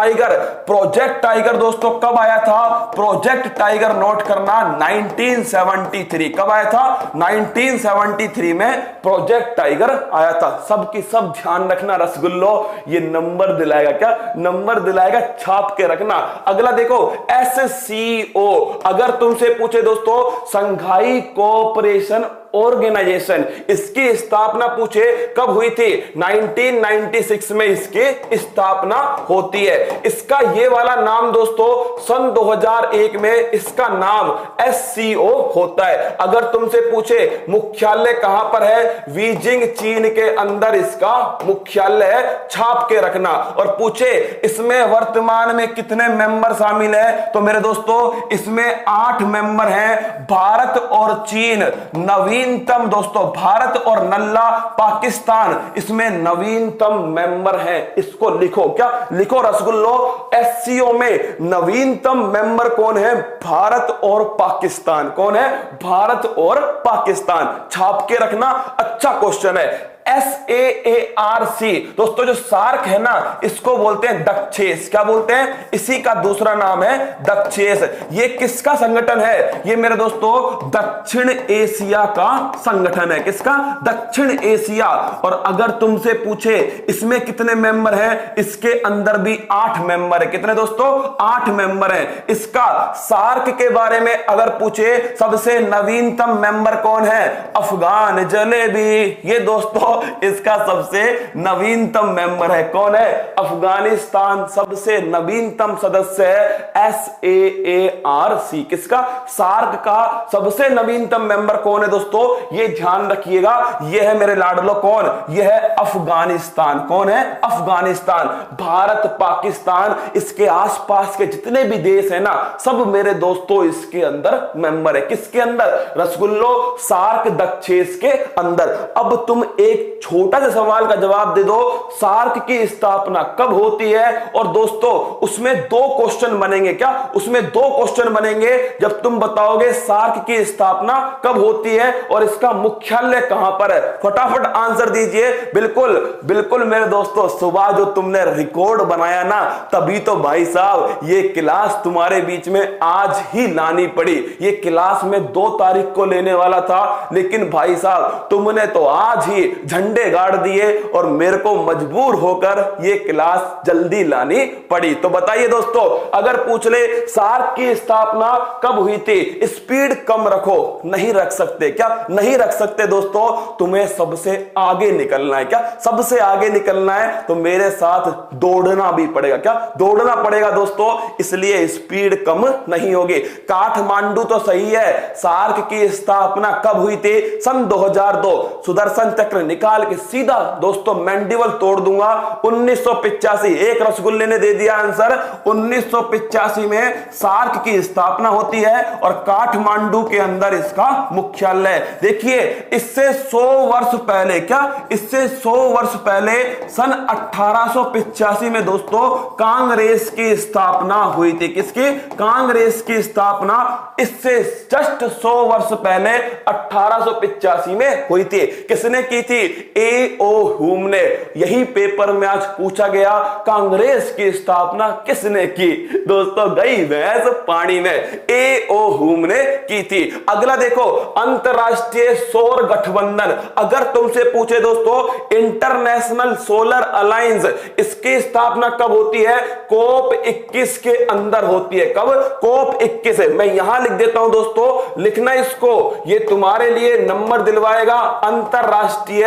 टाइगर दोस्तों कब आया था? प्रोजेक्ट टाइगर नोट करना 1973। कब आया था? 1973 में प्रोजेक्ट टाइगर आया था। सबकी सब ध्यान रखना रसगुल्लो, ये नंबर दिलाएगा। क्या नंबर दिलाएगा? छाप के रखना। अगला देखो SCO। अगर तुमसे पूछे दोस्तों संघाई कोऑपरेशन ऑर्गेनाइजेशन, इसकी स्थापना पूछे कब हुई थी? 1996 में इसकी स्थापना होती है। इसका ये वाला नाम दोस्तों सन 2001 में इसका नाम SCO होता है। अगर तुमसे पूछे मुख्यालय कहां पर है? बीजिंग चीन के अंदर इसका मुख्यालय है, छाप के रखना। और पूछे इसमें वर्तमान में कितने मेंबर शामिल है तो मेरे दोस्तों इसमें 8 मेंबर हैं। भारत और चीन नवीनतम, दोस्तों भारत और नल्ला पाकिस्तान इसमें नवीनतम मेंबर हैं। इसको लिखो, क्या लिखो रसगुल्लो? SCO में नवीनतम मेंबर कौन है? भारत और पाकिस्तान। कौन है? भारत और पाकिस्तान। छाप के रखना, अच्छा क्वेश्चन है। SAARC दोस्तों जो सार्क है ना इसको बोलते हैं दक्षेस। क्या बोलते हैं? इसी का दूसरा नाम है दक्षेस। ये किसका संगठन है? ये मेरे दोस्तों दक्षिण एशिया का संगठन है। किसका? दक्षिण एशिया। और अगर तुमसे पूछे इसमें कितने मेंबर हैं, इसके अंदर भी 8 मेंबर है। कितने दोस्तों? 8 मेंबर हैं। इसका सार्क के बारे में अगर पूछे सबसे नवीनतम मेंबर कौन है? अफगान जलेबी। ये दोस्तों इसका सबसे नवीनतम मेंबर है। कौन है? अफगानिस्तान सबसे नवीनतम सदस्य है SAARC। किसका? सार्क का सबसे नवीनतम मेंबर कौन है दोस्तों? ये ध्यान रखिएगा, ये है मेरे लाडलो कौन? ये है अफगानिस्तान। कौन है? अफगानिस्तान। भारत पाकिस्तान इसके आसपास के जितने भी देश है ना सब मेरे दोस्तों इसके अंदर मेंबर है। किसके अंदर? रसगुल्लो सार्क दक्षेस के अंदर। अब तुम एक छोटा सा सवाल का जवाब दे दो, सार्क की स्थापना कब होती है? और दोस्तों उसमें 2 क्वेश्चन बनेंगे। क्या? उसमें 2 क्वेश्चन बनेंगे जब तुम बताओगे सार्क की स्थापना कब होती है और इसका मुख्यालय कहां पर है। फटाफट आंसर दीजिए। बिल्कुल बिल्कुल मेरे दोस्तों, सुबह जो तुमने रिकॉर्ड बनाया ना तभी तो भाई साहब ये क्लास तुम्हारे बीच में आज ही लानी पड़ी। ये क्लास में 2 तारीख को लेने वाला था लेकिन भाई साहब तुमने तो आज ही झंडे गाड़ दिए और मेरे को मजबूर होकर ये क्लास जल्दी लानी पड़ी। तो बताइए दोस्तों अगर पूछ ले सार्क की स्थापना कब हुई थी? स्पीड कम रखो, नहीं रख सकते। क्या नहीं रख सकते दोस्तों? तुम्हें सबसे आगे निकलना है। क्या सबसे आगे निकलना है तो मेरे साथ दौड़ना भी पड़ेगा। क्या दौड़ना पड़ेगा दोस्तों, इसलिए स्पीड कम नहीं होगी। काठमांडू तो सही है। सार्क की स्थापना कब हुई थी? सन 2002। सुदर्शन चक्र निकाल के सीधा दोस्तों मैंडिबल तोड़ दूंगा। 1985। एक रसगुल्ले ने दे दिया आंसर। 1985 में सार्क की स्थापना होती है और काठमांडू के अंदर इसका मुख्यालय। देखिए इससे 100 वर्ष पहले, क्या इससे 100 वर्ष पहले सन 1885 में दोस्तों कांग्रेस की स्थापना हुई थी। किसकी? कांग्रेस की स्थापना इससे जस्ट 100 वर्ष पहले 1885 में हुई थी। किसने की थी? ए ओ ह्यूम ने। यही पेपर में आज पूछा गया कांग्रेस की स्थापना किसने की? दोस्तों गई भैंस पानी में, ए ओ ह्यूम ने की थी। अगला देखो, अंतरराष्ट्रीय सौर गठबंधन। अगर तुमसे पूछे दोस्तों इंटरनेशनल सोलर अलायंस, इसकी स्थापना कब होती है? कोप 21 के अंदर होती है। कब? कोप 21 है। मैं यहां लिख देता हूं दोस्तों, लिखना इसको, ये तुम्हारे लिए नंबर दिलवाएगा। अंतरराष्ट्रीय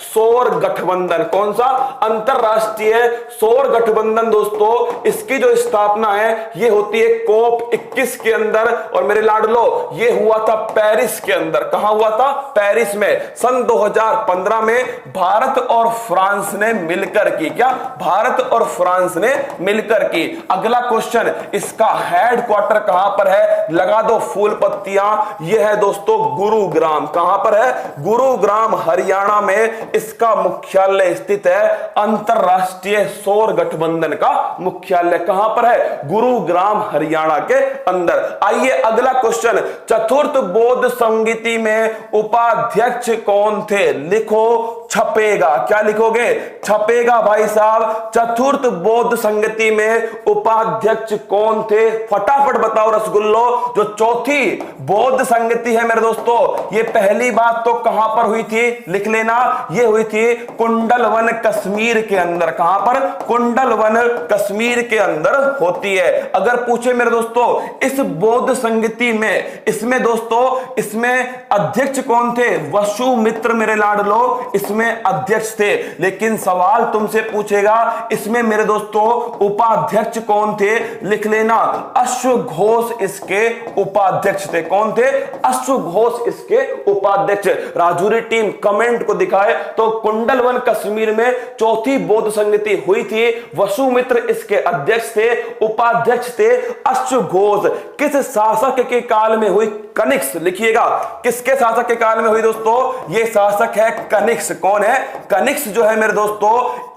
सौर गठबंधन, कौन सा? अंतरराष्ट्रीय सौर गठबंधन दोस्तों, इसकी जो स्थापना है ये होती है कोप 21 के अंदर। और मेरे लाडलो ये हुआ था पेरिस के अंदर। कहां हुआ था? पेरिस में। सन 2015 में भारत और फ्रांस ने मिलकर की। क्या? भारत और फ्रांस ने मिलकर की। अगला क्वेश्चन, इसका हेडक्वार्टर कहां पर है? लगा दो फूल पत्तियां। यह है दोस्तों गुरुग्राम। कहां पर है? गुरुग्राम हरियाणा में इसका मुख्यालय स्थित है। अंतरराष्ट्रीय सौर गठबंधन का मुख्यालय कहां पर है? गुरुग्राम हरियाणा के अंदर। आइए अगला क्वेश्चन, चतुर्थ बौद्ध संगीति में उपाध्यक्ष कौन थे? लिखो छपेगा। क्या लिखोगे? छपेगा भाई साहब। चतुर्थ बौद्ध संगति में उपाध्यक्ष कौन थे? फटाफट बताओ रसगुल्लो। जो चौथी बौद्ध संगति है मेरे दोस्तों, ये पहली बात तो कहां पर हुई थी? लिख लेना, ये हुई थी कुंडलवन कश्मीर के अंदर। कहां पर? कुंडलवन कश्मीर के अंदर होती है। अगर पूछे मेरे दोस्तों इस बौद्ध संगति में, इसमें दोस्तों इसमें अध्यक्ष कौन थे? वसुमित्र मेरे लाडलो इसमें अध्यक्ष थे। लेकिन सवाल तुमसे पूछेगा इसमें मेरे दोस्तों उपाध्यक्ष कौन थे? लिख लेना, अश्वघोष इसके उपाध्यक्ष थे। कौन थे? अश्वघोष इसके उपाध्यक्ष। राजूरी टीम कमेंट को दिखाए तो कुंडलवन कश्मीर में चौथी बौद्ध संगति हुई थी। वसुमित्र इसके अध्यक्ष थे, उपाध्यक्ष थे अश्वघोष। किस शासक के काल में हुई? कनिष्क। लिखिएगा, किसके शासक के काल में हुई दोस्तों? ये शासक है कनिष्क। कौन है? कनिष्क जो है मेरे दोस्तों,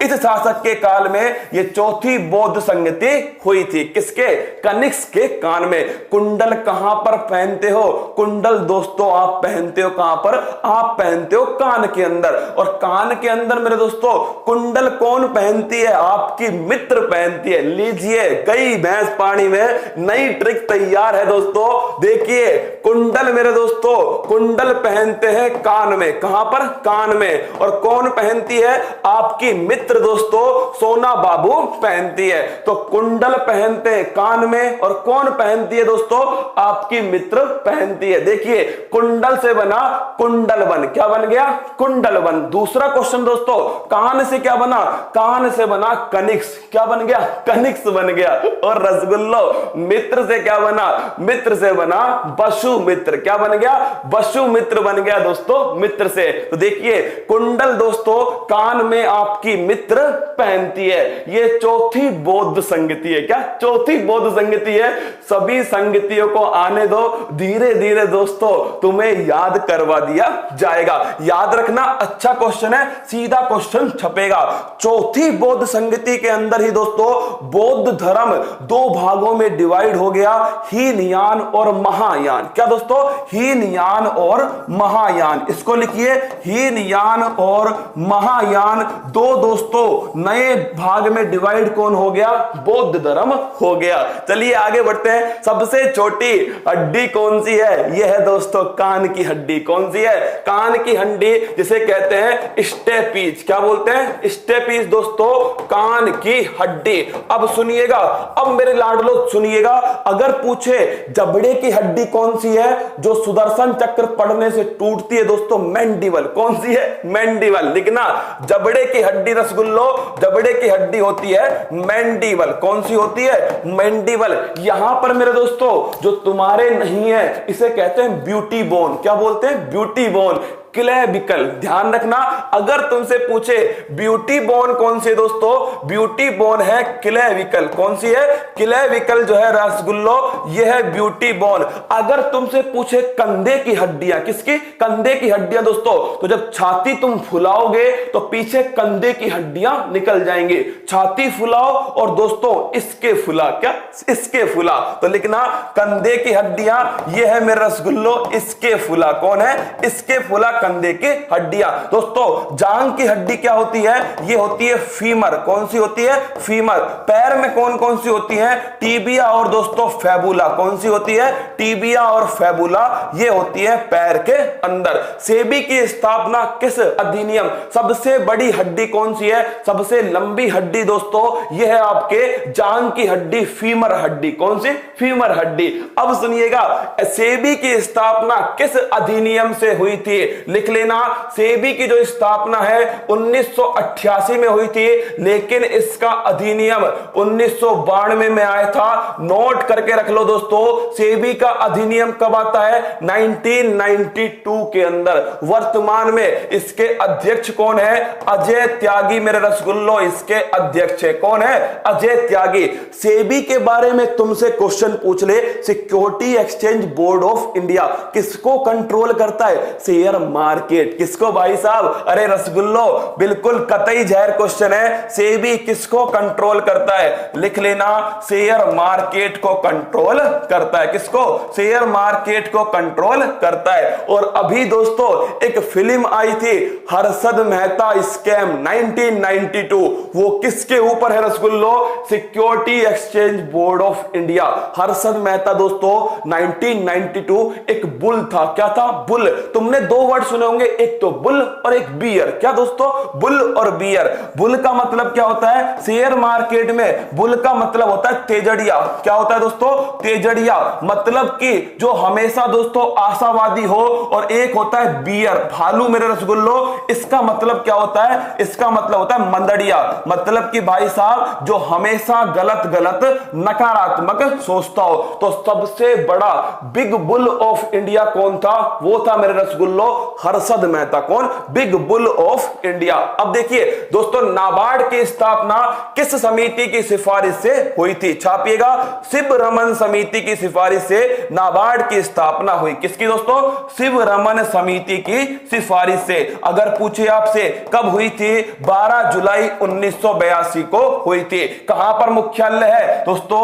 इस शासक के काल में ये चौथी बौद्ध संगति हुई थी। किसके? कनिष्क के काल में। कुंडल कहां पर पहनते हो? कुंडल दोस्तों आप पहनते हो कहां पर? आप पहनते हो कान के अंदर। और कान के अंदर मेरे दोस्तों कुंडल कौन पहनती है? आपकी मित्र पहनती है। लीजिए, गई भैंस पानी में, नई ट्रिक तैयार है दोस्तों। देखिए कुंडल मेरे दोस्तों, कुंडल पहनते हैं कान में। कहां पर? कान में। और कौन पहनती है? आपकी मित्र दोस्तों सोना बाबू पहनती है। तो कुंडल पहनते हैं कान में, और कौन पहनती है दोस्तों? आपकी मित्र पहनती है। देखिए कुंडल से बना कुंडलवन। क्या बन गया? कुंडलवन। दूसरा क्वेश्चन दोस्तों, कान से क्या बना? कान से बना कनिष्क। क्या बन गया? कनिष्क बन गया। और रसगुल्लो मित्र से क्या बना? मित्र से बना वसुमित्र। क्या बन गया? वसुमित्र बन गया दोस्तों मित्र से। तो देखिए कुंडल दोस्तों कान में आपकी मित्र पहनती है। ये चौथी बौद्ध संगति है। क्या? चौथी बौद्ध संगति है। सभी संगतियों को आने दो, धीरे धीरे दोस्तों तुम्हें याद करवा दिया जाएगा। याद रखना, अच्छा क्वेश्चन है, सीधा क्वेश्चन छपेगा। चौथी बौद्ध संगति के अंदर ही दोस्तों बौद्ध धर्म दो भागों में डिवाइड हो गया, हीनयान और महायान। क्या दोस्तों? हीनयान और महायान। इसको लिखिए, हीनयान और महायान दो दोस्तों नए भाग में डिवाइड कौन हो गया? बौद्ध धर्म हो गया। चलिए आगे बढ़ते हैं। सबसे छोटी हड्डी कौन सी है? यह है दोस्तों कान की हड्डी। कौन सी है? कान की हड्डी, जिसे कहते हैं स्टेपीज। क्या बोलते हैं? स्टेपीज दोस्तों कान की हड्डी। अब सुनिएगा, अब मेरे लाडलो सुनिएगा, अगर पूछे जबड़े की हड्डी कौन सी है जो सुदर्शन चक्र पड़ने से टूटती है दोस्तों? मैंडिबल। कौन सी है? मैंडिबल। लिखना, जबड़े की हड्डी रसगुल्लो, जबड़े की हड्डी होती है मैंडिबल। कौन सी होती है? मैंडिबल। यहां पर मेरे दोस्तों जो तुम्हारे नहीं है इसे कहते हैं ब्यूटी बोन। क्या बोलते हैं? Beauty bone. क्लेविकल। ध्यान रखना, अगर तुमसे पूछे ब्यूटी बोन कौन सी है दोस्तों? ब्यूटी बोन है क्लेविकल। कौन सी है? क्लेविकल जो है रसगुल्लो, यह है ब्यूटी बोन। अगर तुमसे पूछे कंधे की हड्डियां, किसकी? कंधे की हड्डियां दोस्तों, तो जब छाती तुम फुलाओगे तो पीछे कंधे की हड्डियां निकल जाएंगी। छाती फुलाओ और दोस्तों इसके फुला। क्या? इसके फुला। तो लिखना कंधे की हड्डियां, यह है मेरा रसगुल्लो इसके फुला। कौन है? इसके फुला कंधे की हड्डियां। दोस्तों जांग की हड्डी क्या होती है? ये होती है फीमर। कौन सी होती है? फीमर। पैर में कौन कौन सी होती है? टीबिया और दोस्तों फैबुला। कौन सी होती है? टीबिया और फैबुला, ये होती है पैर के अंदर। सेबी की स्थापना किस अधिनियम? सबसे बड़ी हड्डी कौन सी है? सबसे लंबी हड्डी दोस्तों ये है आपके जांग की हड्डी, फीमर हड्डी। कौन सी? फीमर हड्डी। अब सुनिएगा, सेबी की स्थापना किस अधिनियम से हुई थी? लिख लेना, सेबी की जो स्थापना है 1988 में हुई थी, लेकिन इसका अधिनियम 1992 में आया था। नोट करके रख लो दोस्तों, सेबी का अधिनियम कब आता है? 1992 के अंदर। वर्तमान में इसके अध्यक्ष कौन है? अजय त्यागी मेरे रसगुल्लो, इसके अध्यक्ष है। कौन है? अजय त्यागी। सेबी के बारे में तुमसे क्वेश्चन पूछ ले, security exchange board of India किसको कंट्रोल करता है? Share market. किसको भाई साहब? अरे रसगुल्लो, बिल्कुल कतई जहर क्वेश्चन है। सेबी किसको कंट्रोल करता है? लिख लेना, शेयर मार्केट को कंट्रोल करता है। किसको? शेयर मार्केट को कंट्रोल करता है। और अभी दोस्तों एक फिल्म आई थी हर्षद मेहता स्कैम 1992, वो किसके ऊपर है रसगुल्लो? Security exchange board of India. Harshad Mehta दोस्तों 1992 एक बुल था। क्या था? बुल। तुमने दो वर्ड सुने होंगे, एक तो बुल और एक बियर। क्या दोस्तों? बुल और बियर। बुल का मतलब क्या होता है? शेयर मार्केट में बुल का मतलब होता है तेजड़िया। क्या होता है दोस्तों? तेजड़िया। मतलब कि जो हमेशा दोस्तों आशावादी हो। और एक होता है बियर, भालू मेरे रसगुल्लो। इसका मतलब क्या होता है? इसका मतलब होता है मंदड़िया। मतलब कि भाई साहब जो हमेशा गलत गलत नकारात्मक सोचता हो। तो सबसे बड़ा बिग बुल ऑफ इंडिया कौन था? वो था मेरे रसगुल्लो हर्षद मेहता। कौन? Big bull of India. अब देखिए दोस्तों, नाबार्ड की स्थापना किस समिति की सिफारिश से हुई थी? छापिएगा, शिव रमन समिति की सिफारिश से नाबार्ड की स्थापना हुई। किसकी दोस्तों? शिव रमन समिति की सिफारिश से। अगर पूछे आपसे कब हुई थी? 12 जुलाई 1982 को हुई थी। कहां पर मुख्यालय है दोस्तों?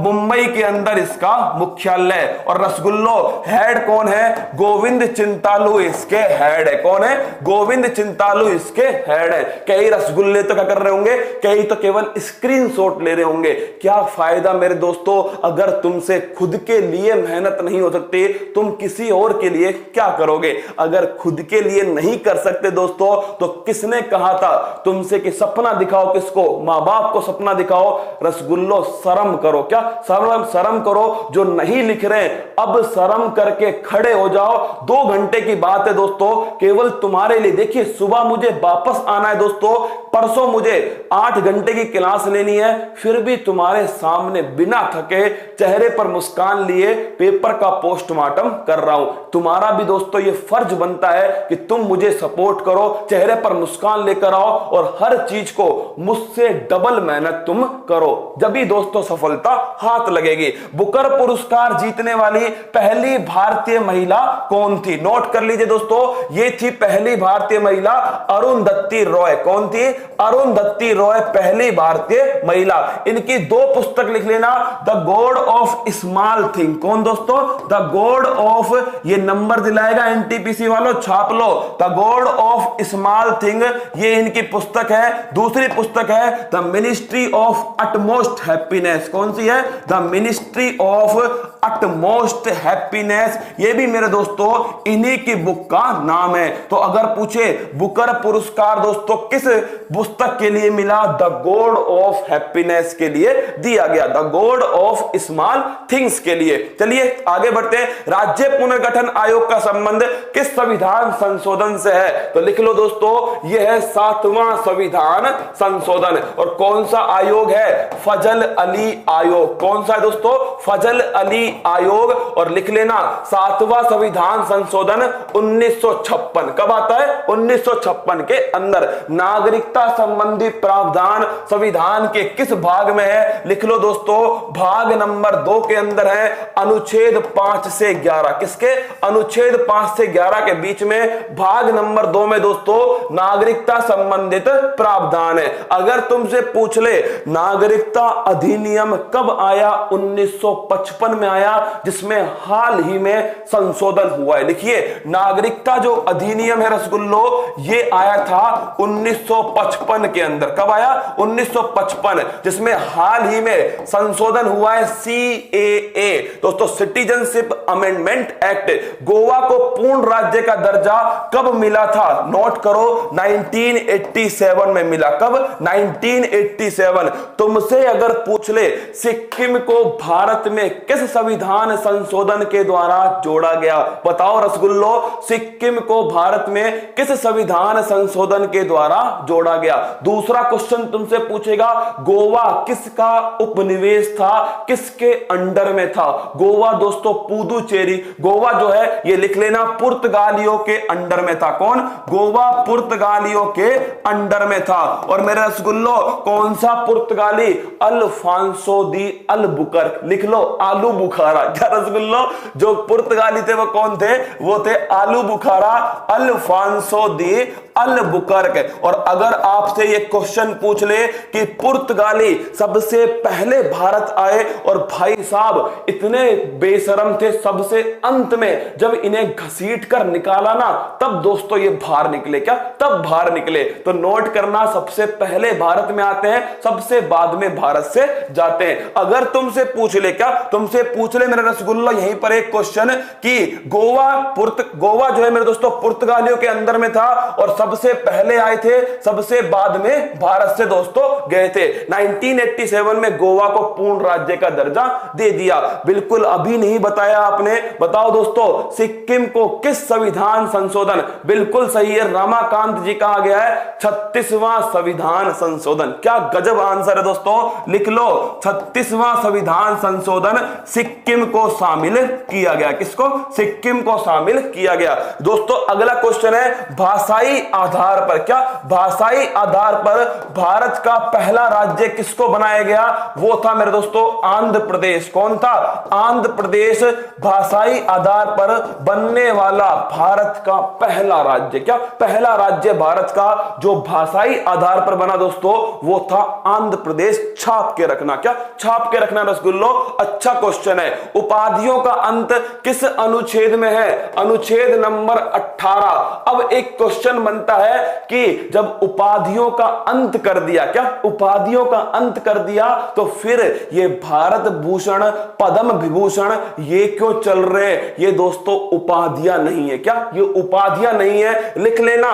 मुंबई के अंदर इसका मुख्यालय। और रसगुल्लो हेड कौन है? गोविंद चिंतालू इसके हेड है। कौन है? गोविंद चिंतालू इसके हेड है। कई रसगुल्ले तो क्या कर रहे होंगे? कई तो केवल स्क्रीनशॉट ले रहे होंगे। क्या फायदा मेरे दोस्तों, अगर तुमसे खुद के लिए मेहनत नहीं हो सकती, तुम किसी और के लिए क्या करोगे? अगर खुद के लिए नहीं कर सकते दोस्तों, तो किसने कहा था तुमसे कि सपना दिखाओ? किसको? मां बाप को सपना दिखाओ। रसगुल्लो शर्म करो। क्या? शर्म करो। जो नहीं लिख रहे अब शर्म करके खड़े हो जाओ। 2 घंटे की बात है दोस्तों, केवल तुम्हारे लिए। देखिए सुबह मुझे वापस आना है दोस्तों, परसों मुझे 8 घंटे की क्लास लेनी है, फिर भी तुम्हारे सामने बिना थके चेहरे पर मुस्कान लिए पेपर का पोस्टमार्टम कर रहा हूं। तुम्हारा भी दोस्तों ये फर्ज बनता है कि तुम मुझे सपोर्ट करो, चेहरे पर मुस्कान लेकर आओ और हर चीज को मुझसे डबल मेहनत तुम करो, जब भी दोस्तों सफलता हाथ लगेगी। बुकर पुरस्कार जीतने वाली पहली भारतीय महिला कौन थी? नोट कर लीजिए दोस्तों, ये थी पहली भारतीय महिला अरुंधति रॉय। कौन थी? अरुंधति रॉय पहली भारतीय महिला। इनकी 2 पुस्तक लिख लेना, the god of small thing. कौन दोस्तों? द गॉड ऑफ, ये नंबर दिलाएगा एनटीपीसी वालों, छाप लो, the god of small thing, ये इनकी पुस्तक है। दूसरी पुस्तक है the ministry of utmost happiness. कौन सी है? The ministry of utmost happiness. ये भी मेरे दोस्तों इन्हीं की बुक का नाम है। तो अगर पूछे बुकर पुरस्कार दोस्तों किस पुस्तक के लिए मिला? द गॉड ऑफ हैप्पीनेस के लिए दिया गया, the god of small things के लिए। चलिए आगे बढ़ते हैं। राज्य पुनर्गठन आयोग का संबंध किस संविधान संशोधन से है? तो लिख लो दोस्तों, यह है 7वां संविधान संशोधन। और कौन सा आयोग है? फजल अली आयोग। कौन सा है दोस्तों? फजल अली आयोग। और लिख लेना 7वां संविधान संशोधन 1956। कब आता है? 1956 के अंदर। नागरिकता संबंधी प्रावधान संविधान के किस भाग में है? लिख लो दोस्तों, भाग नंबर 2 के अंदर है, अनुच्छेद 5 से 11। किसके? अनुच्छेद 5 से 11 के बीच में भाग नंबर 2 में दोस्तों नागरिकता संबंधित प्रावधान है। अगर तुमसे पूछ ले नागरिकता अधिनियम कब आया? 1955 में आया। बनाया जिसमें हाल ही में संशोधन हुआ है। लिखिए, नागरिकता जो अधिनियम है रसगुल्लो, ये आया था 1955 के अंदर। कब आया? 1955, जिसमें हाल ही में संशोधन हुआ है CAA दोस्तों, सिटीजनशिप अमेंडमेंट एक्ट। गोवा को पूर्ण राज्य का दर्जा कब मिला था? नोट करो, 1987 में मिला। कब? 1987। तुमसे अगर पूछ ले सिक्किम को भारत में किस संविधान संशोधन के द्वारा जोड़ा गया, बताओ रसगुल्लो, सिक्किम को भारत में किस संविधान संशोधन के द्वारा जोड़ा गया? दूसरा क्वेश्चन तुमसे पूछेगा, गोवा किसका उपनिवेश था, किसके अंडर में था? गोवा दोस्तों पुदुचेरी, गोवा जो है ये लिख लेना, पुर्तगालियों के अंडर में था। कौन? गोवा पुर्तगालियों के अंडर में था। और मेरे रसगुल्लो, कौन सा पुर्तगाली? Alfonso de Albuquerque. लिख लो, आलू बुखारा। क्या रसगुल्लो, जो पुर्तगाली थे वो कौन थे? वो थे आलू बुखारा, अल्फांसो दी अल्बुकर्क। और अगर आपसे ये क्वेश्चन पूछ ले कि पुर्तगाली सबसे पहले भारत आए और भाई साहब इतने बेशरम थे, सबसे अंत में जब इन्हें घसीट कर निकाला ना, तब दोस्तों ये बाहर निकले। क्या? तब बाहर निकले। तो नोट करना, सबसे पहले भारत में आते हैं, सबसे बाद में भारत से जाते हैं। अगर तुमसे पूछ ले, क्या तुमसे पूछ ले मेरे रसगुल्ला यहीं पर एक क्वेश्चन कि गोवा जो है मेरे दोस्तों पुर्तगालियों के अंदर में था और सबसे पहले आए थे, सबसे बाद में भारत से दोस्तों गए थे। 1987 में गोवा को पूर्ण राज्य का दर्जा दे दिया। बिल्कुल अभी नहीं बताया आपने। बताओ दोस्तों, सिक्किम को किस संविधान संशोधन? बिल्कुल सही है, रमाकांत जी कहा गया है 36वां संविधान संशोधन। क्या गजब आंसर है दोस्तों, लिख लो, 36वां संविधान संशोधन सिक्किम को शामिल किया गया। किसको? सिक्किम को शामिल किया गया। दोस्तों अगला क्वेश्चन है, भाषाई आधार पर, क्या भाषाई आधार पर भारत का पहला राज्य किसको बनाया गया? वो था मेरे दोस्तों आंध्र प्रदेश। कौन था? आंध्र प्रदेश भाषाई आधार पर बनने वाला भारत का पहला राज्य। क्या? पहला राज्य भारत का जो भाषाई आधार पर बना दोस्तों, वो था आंध्र प्रदेश। छाप के रखना, क्या छाप के रखना रसगुल्लो, अच्छा क्वेश्चन है। उपाधियों का अंत किस अनुच्छेद में है? अनुच्छेद नंबर 18। अब एक क्वेश्चन बनता है कि जब उपाधियों का अंत कर दिया, क्या उपाधियों का अंत कर दिया, तो फिर ये भारत भूषण, पद्म विभूषण ये क्यों चल रहे हैं? ये दोस्तों उपाधियां नहीं है। क्या ये उपाधियां नहीं है? लिख लेना।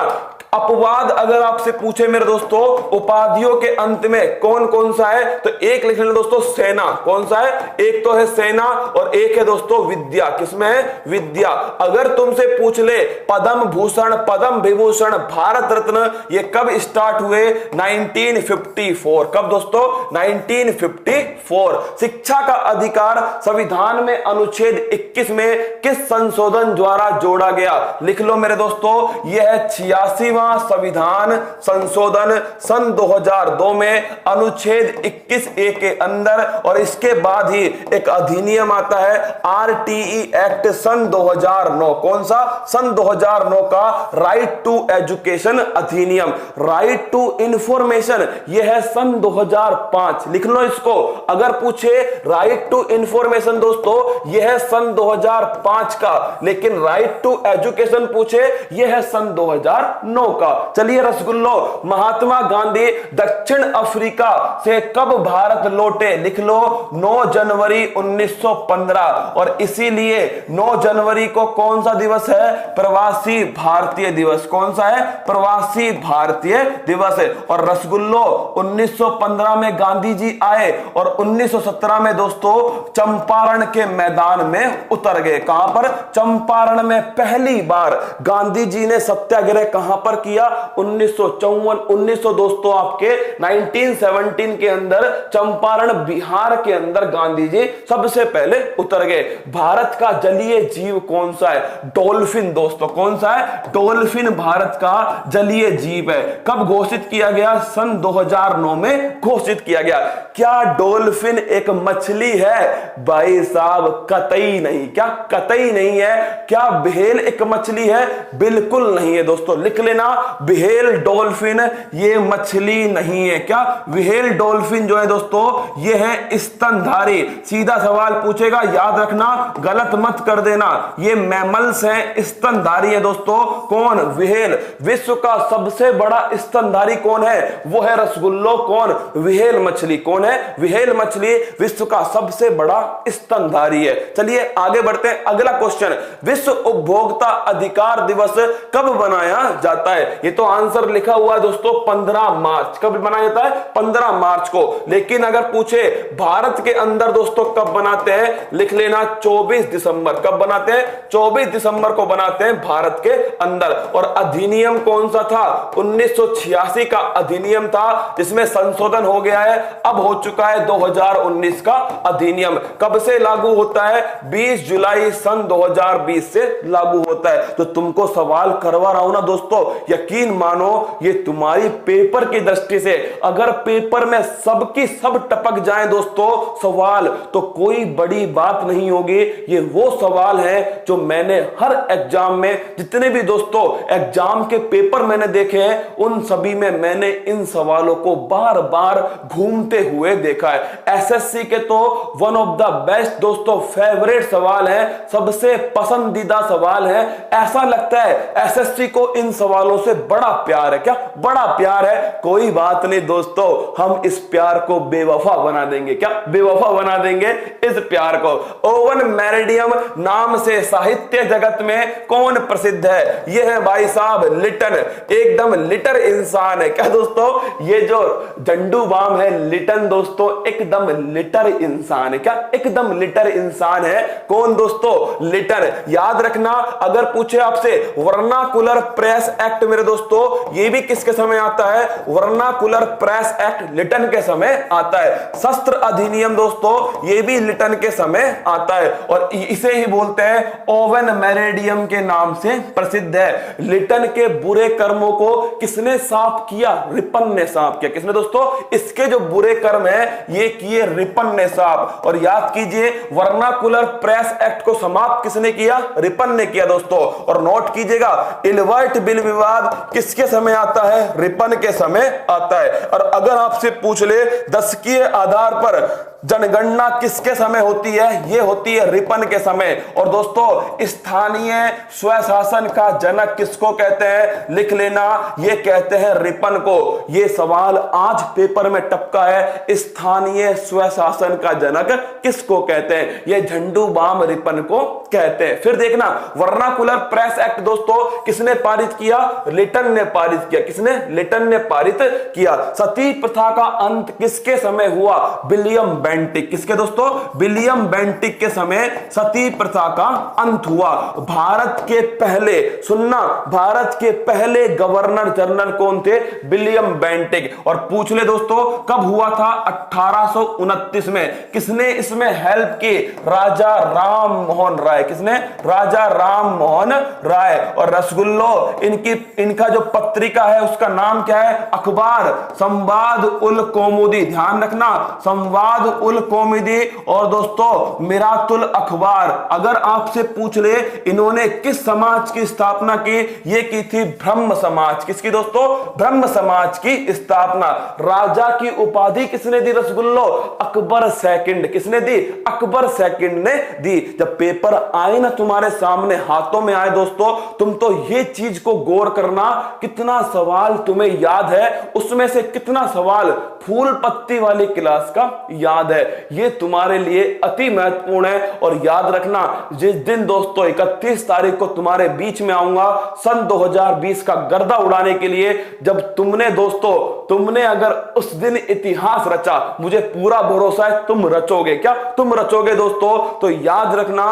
अपवाद अगर आपसे पूछे मेरे दोस्तों, उपाधियों के अंत में कौन कौन सा है, तो एक लिख लेना दोस्तों, सेना। कौन सा है? एक तो है सेना और एक है दोस्तों विद्या। किसमें है? विद्या। अगर तुमसे पूछ ले पद्म भूषण, पद्म विभूषण, भारत रत्न ये कब स्टार्ट हुए? 1954। कब दोस्तों? 1954। शिक्षा का अधिकार संविधान में अनुच्छेद 21 में किस संशोधन द्वारा जोड़ा गया? लिख लो मेरे दोस्तों, यह है 86वां संविधान संशोधन सन 2002 में अनुच्छेद 21A के अंदर। और इसके बाद ही एक अधिनियम आता है RTE एक्ट सन 2009। कौन सा? सन 2009 का राइट टू एजुकेशन अधिनियम। राइट टू इंफॉर्मेशन यह है सन 2005। लिख लो इसको। अगर पूछे राइट टू इंफॉर्मेशन दोस्तों यह है सन 2005 का, लेकिन राइट टू एजुकेशन पूछे यह है सन 2009 का। चलिए रसगुल्लो, महात्मा गांधी दक्षिण अफ्रीका से कब भारत लौटे? लिख लो, 9 जनवरी 1915। और इसीलिए 9 जनवरी को कौन सा दिवस है? प्रवासी भारतीय दिवस। कौन सा है? प्रवासी भारतीय दिवस है। और रसगुल्लो 1915 में गांधी जी आए और 1917 में दोस्तों चंपारण के मैदान में उतर गए। कहां पर? चंपारण में पहली बार गांधी जी ने सत्याग्रह कहां पर किया? 1954 दोस्तों आपके 1917 के अंदर चंपारण बिहार के अंदर गांधी जी सबसे पहले उतर गए। भारत का जलीय जीव कौन सा है? डॉल्फिन दोस्तों। कौन सा है? डॉल्फिन भारत का जलीय जीव है। कब घोषित किया गया? सन 2009 में घोषित किया गया। क्या डॉल्फिन एक मछली है? भाई साहब कतई नहीं। क्या कतई नहीं है? क्या व्हेल एक मछली है? बिल्कुल नहीं है दोस्तों। लिख लेना, व्हेल डॉल्फिन ये मछली नहीं है। क्या व्हेल डॉल्फिन जो है दोस्तों ये है स्तनधारी। सीधा सवाल पूछेगा, याद रखना, गलत मत कर देना। ये मैमल्स हैं, स्तनधारी है दोस्तों। कौन? व्हेल। विश्व का सबसे बड़ा स्तनधारी कौन है? वो है रसगुल्लो। कौन? व्हेल मछली। कौन है? व्हेल मछली विश्व का सबसे बड़ा स्तनधारी है। चलिए आगे बढ़ते हैं। अगला क्वेश्चन, विश्व उपभोक्ता अधिकार दिवस कब बनाया जाता है? ये तो आंसर लिखा हुआ है दोस्तों 15 मार्च। कब बनाया जाता है? 15 मार्च को। लेकिन अगर पूछे भारत के अंदर दोस्तों कब बनाते हैं, लिख लेना 24 दिसंबर। कब बनाते हैं? 24 दिसंबर को बनाते हैं भारत के अंदर। और अधिनियम कौन सा था? 1986 का अधिनियम था, जिसमें संशोधन हो गया है। अब हो चुका है 2019 का अधिनियम। कब से लागू होता है? 20 जुलाई सन 2020 से लागू होता है। तो तुमको सवाल करवा रहा हूं ना दोस्तों, यकीन मानो ये तुम्हारी पेपर की दृष्टि से, अगर पेपर में सबकी सब टपक जाए दोस्तों सवाल, तो कोई बड़ी बात नहीं होगी। ये वो सवाल है जो मैंने हर एग्जाम में, जितने भी दोस्तों एग्जाम के पेपर मैंने देखे हैं, उन सभी में मैंने इन सवालों को बार बार घूमते हुए देखा है। एसएससी के तो वन ऑफ द बेस्ट दोस्तों फेवरेट सवाल है, सबसे पसंदीदा सवाल है। ऐसा लगता है एसएससी को इन सवालों से बड़ा प्यार है। क्या बड़ा प्यार है? कोई बात नहीं दोस्तों, हम इस प्यार को बेवफा बना देंगे। क्या बेवफा बना देंगे इस प्यार को। ओवन मेरिडियम नाम से साहित्य जगत में कौन प्रसिद्ध है? यह है भाई साहब लिटन। एकदम लिटर इंसान है। क्या दोस्तों? ये जो झंडू बाम है लिटन दोस्तों एकदम लिटर इंसान है। क्या? एकदम लिटर इंसान है। कौन दोस्तों? लिटन। याद रखना, अगर पूछे आपसे वर्नाकुलर प्रेस एक्ट मेरे दोस्तों, ये भी किसके समय आता है? वर्नाकुलर प्रेस एक्ट लिटन के समय आता है। शस्त्र अधिनियम दोस्तों ये भी लिटन के समय आता है, और इसे ही बोलते हैं ओवन मेरिडियम के नाम से प्रसिद्ध है। लिटन के बुरे कर्मों को किसने साफ किया? रिपन ने साफ किया। किसने दोस्तों? इसके जो बुरे कर्म है ये किए रिपन ने साफ। और याद कीजिए वर्नाकुलर प्रेस एक्ट को समाप्त किसने किया? रिपन ने किया दोस्तों। और नोट कीजिएगा इलवर्ट बिल विवाद किसके समय आता है? रिपन के समय आता है। और अगर आपसे पूछ ले दशकीय आधार पर जनगणना किसके समय होती है? ये होती है रिपन के समय। और दोस्तों स्थानीय स्वशासन का जनक किसको कहते हैं? लिख लेना, ये कहते हैं रिपन को। ये सवाल आज पेपर में टपका है, स्थानीय स्वशासन का जनक किसको कहते हैं? ये झंडू बाम रिपन को कहते हैं। फिर देखना वर्नाकुलर प्रेस एक्ट दोस्तों किसने पारित किया? लिटन ने पारित किया। किसने? लिटन ने पारित किया। सती प्रथा का अंत किसके समय हुआ? William Bentinck. किसके दोस्तों? विलियम बेंटिक के समय सती प्रथा का अंत हुआ। भारत के पहले, सुनना, भारत के पहले गवर्नर जनरल कौन थे? William Bentinck. और पूछ ले दोस्तों कब हुआ था? 1829 में। किसने इसमें हेल्प की? राजा राम मोहन राय। किसने? राजा राम मोहन राय। और रसगुल्लो इनका जो पत्रिका है उसका नाम क्या है? अखबार संवाद उल कौमुदी। ध्यान रखना, संवाद उल कौमुदी और दोस्तों मिरातुल अखबार। अगर आपसे पूछ ले इन्होंने किस समाज की स्थापना की? ये की थी ब्रह्म समाज। किसकी दोस्तों? ब्रह्म समाज की स्थापना। राजा की उपाधि किसने दी? रसगुल्लो अकबर सेकंड। किसने दी? अकबर सेकंड ने दी। जब पेपर आए ना तुम्हारे सामने हाथों में आए दोस्तों, तुम तो ये चीज को गौर करना, कितना सवाल तुम्हें याद है, उसमें से कितना सवाल फूल पत्ती वाली क्लास का याद है। ये तुम्हारे लिए अति महत्वपूर्ण है। और याद रखना जिस दिन दोस्तों 31 तारीख को तुम्हारे बीच में आऊंगा सन 2020 का गर्दा उड़ाने के लिए, जब तुमने दोस्तों अगर उस दिन इतिहास रचा, मुझे पूरा भरोसा है तुम रचोगे। क्या तुम रचोगे दोस्तों? तो याद रखना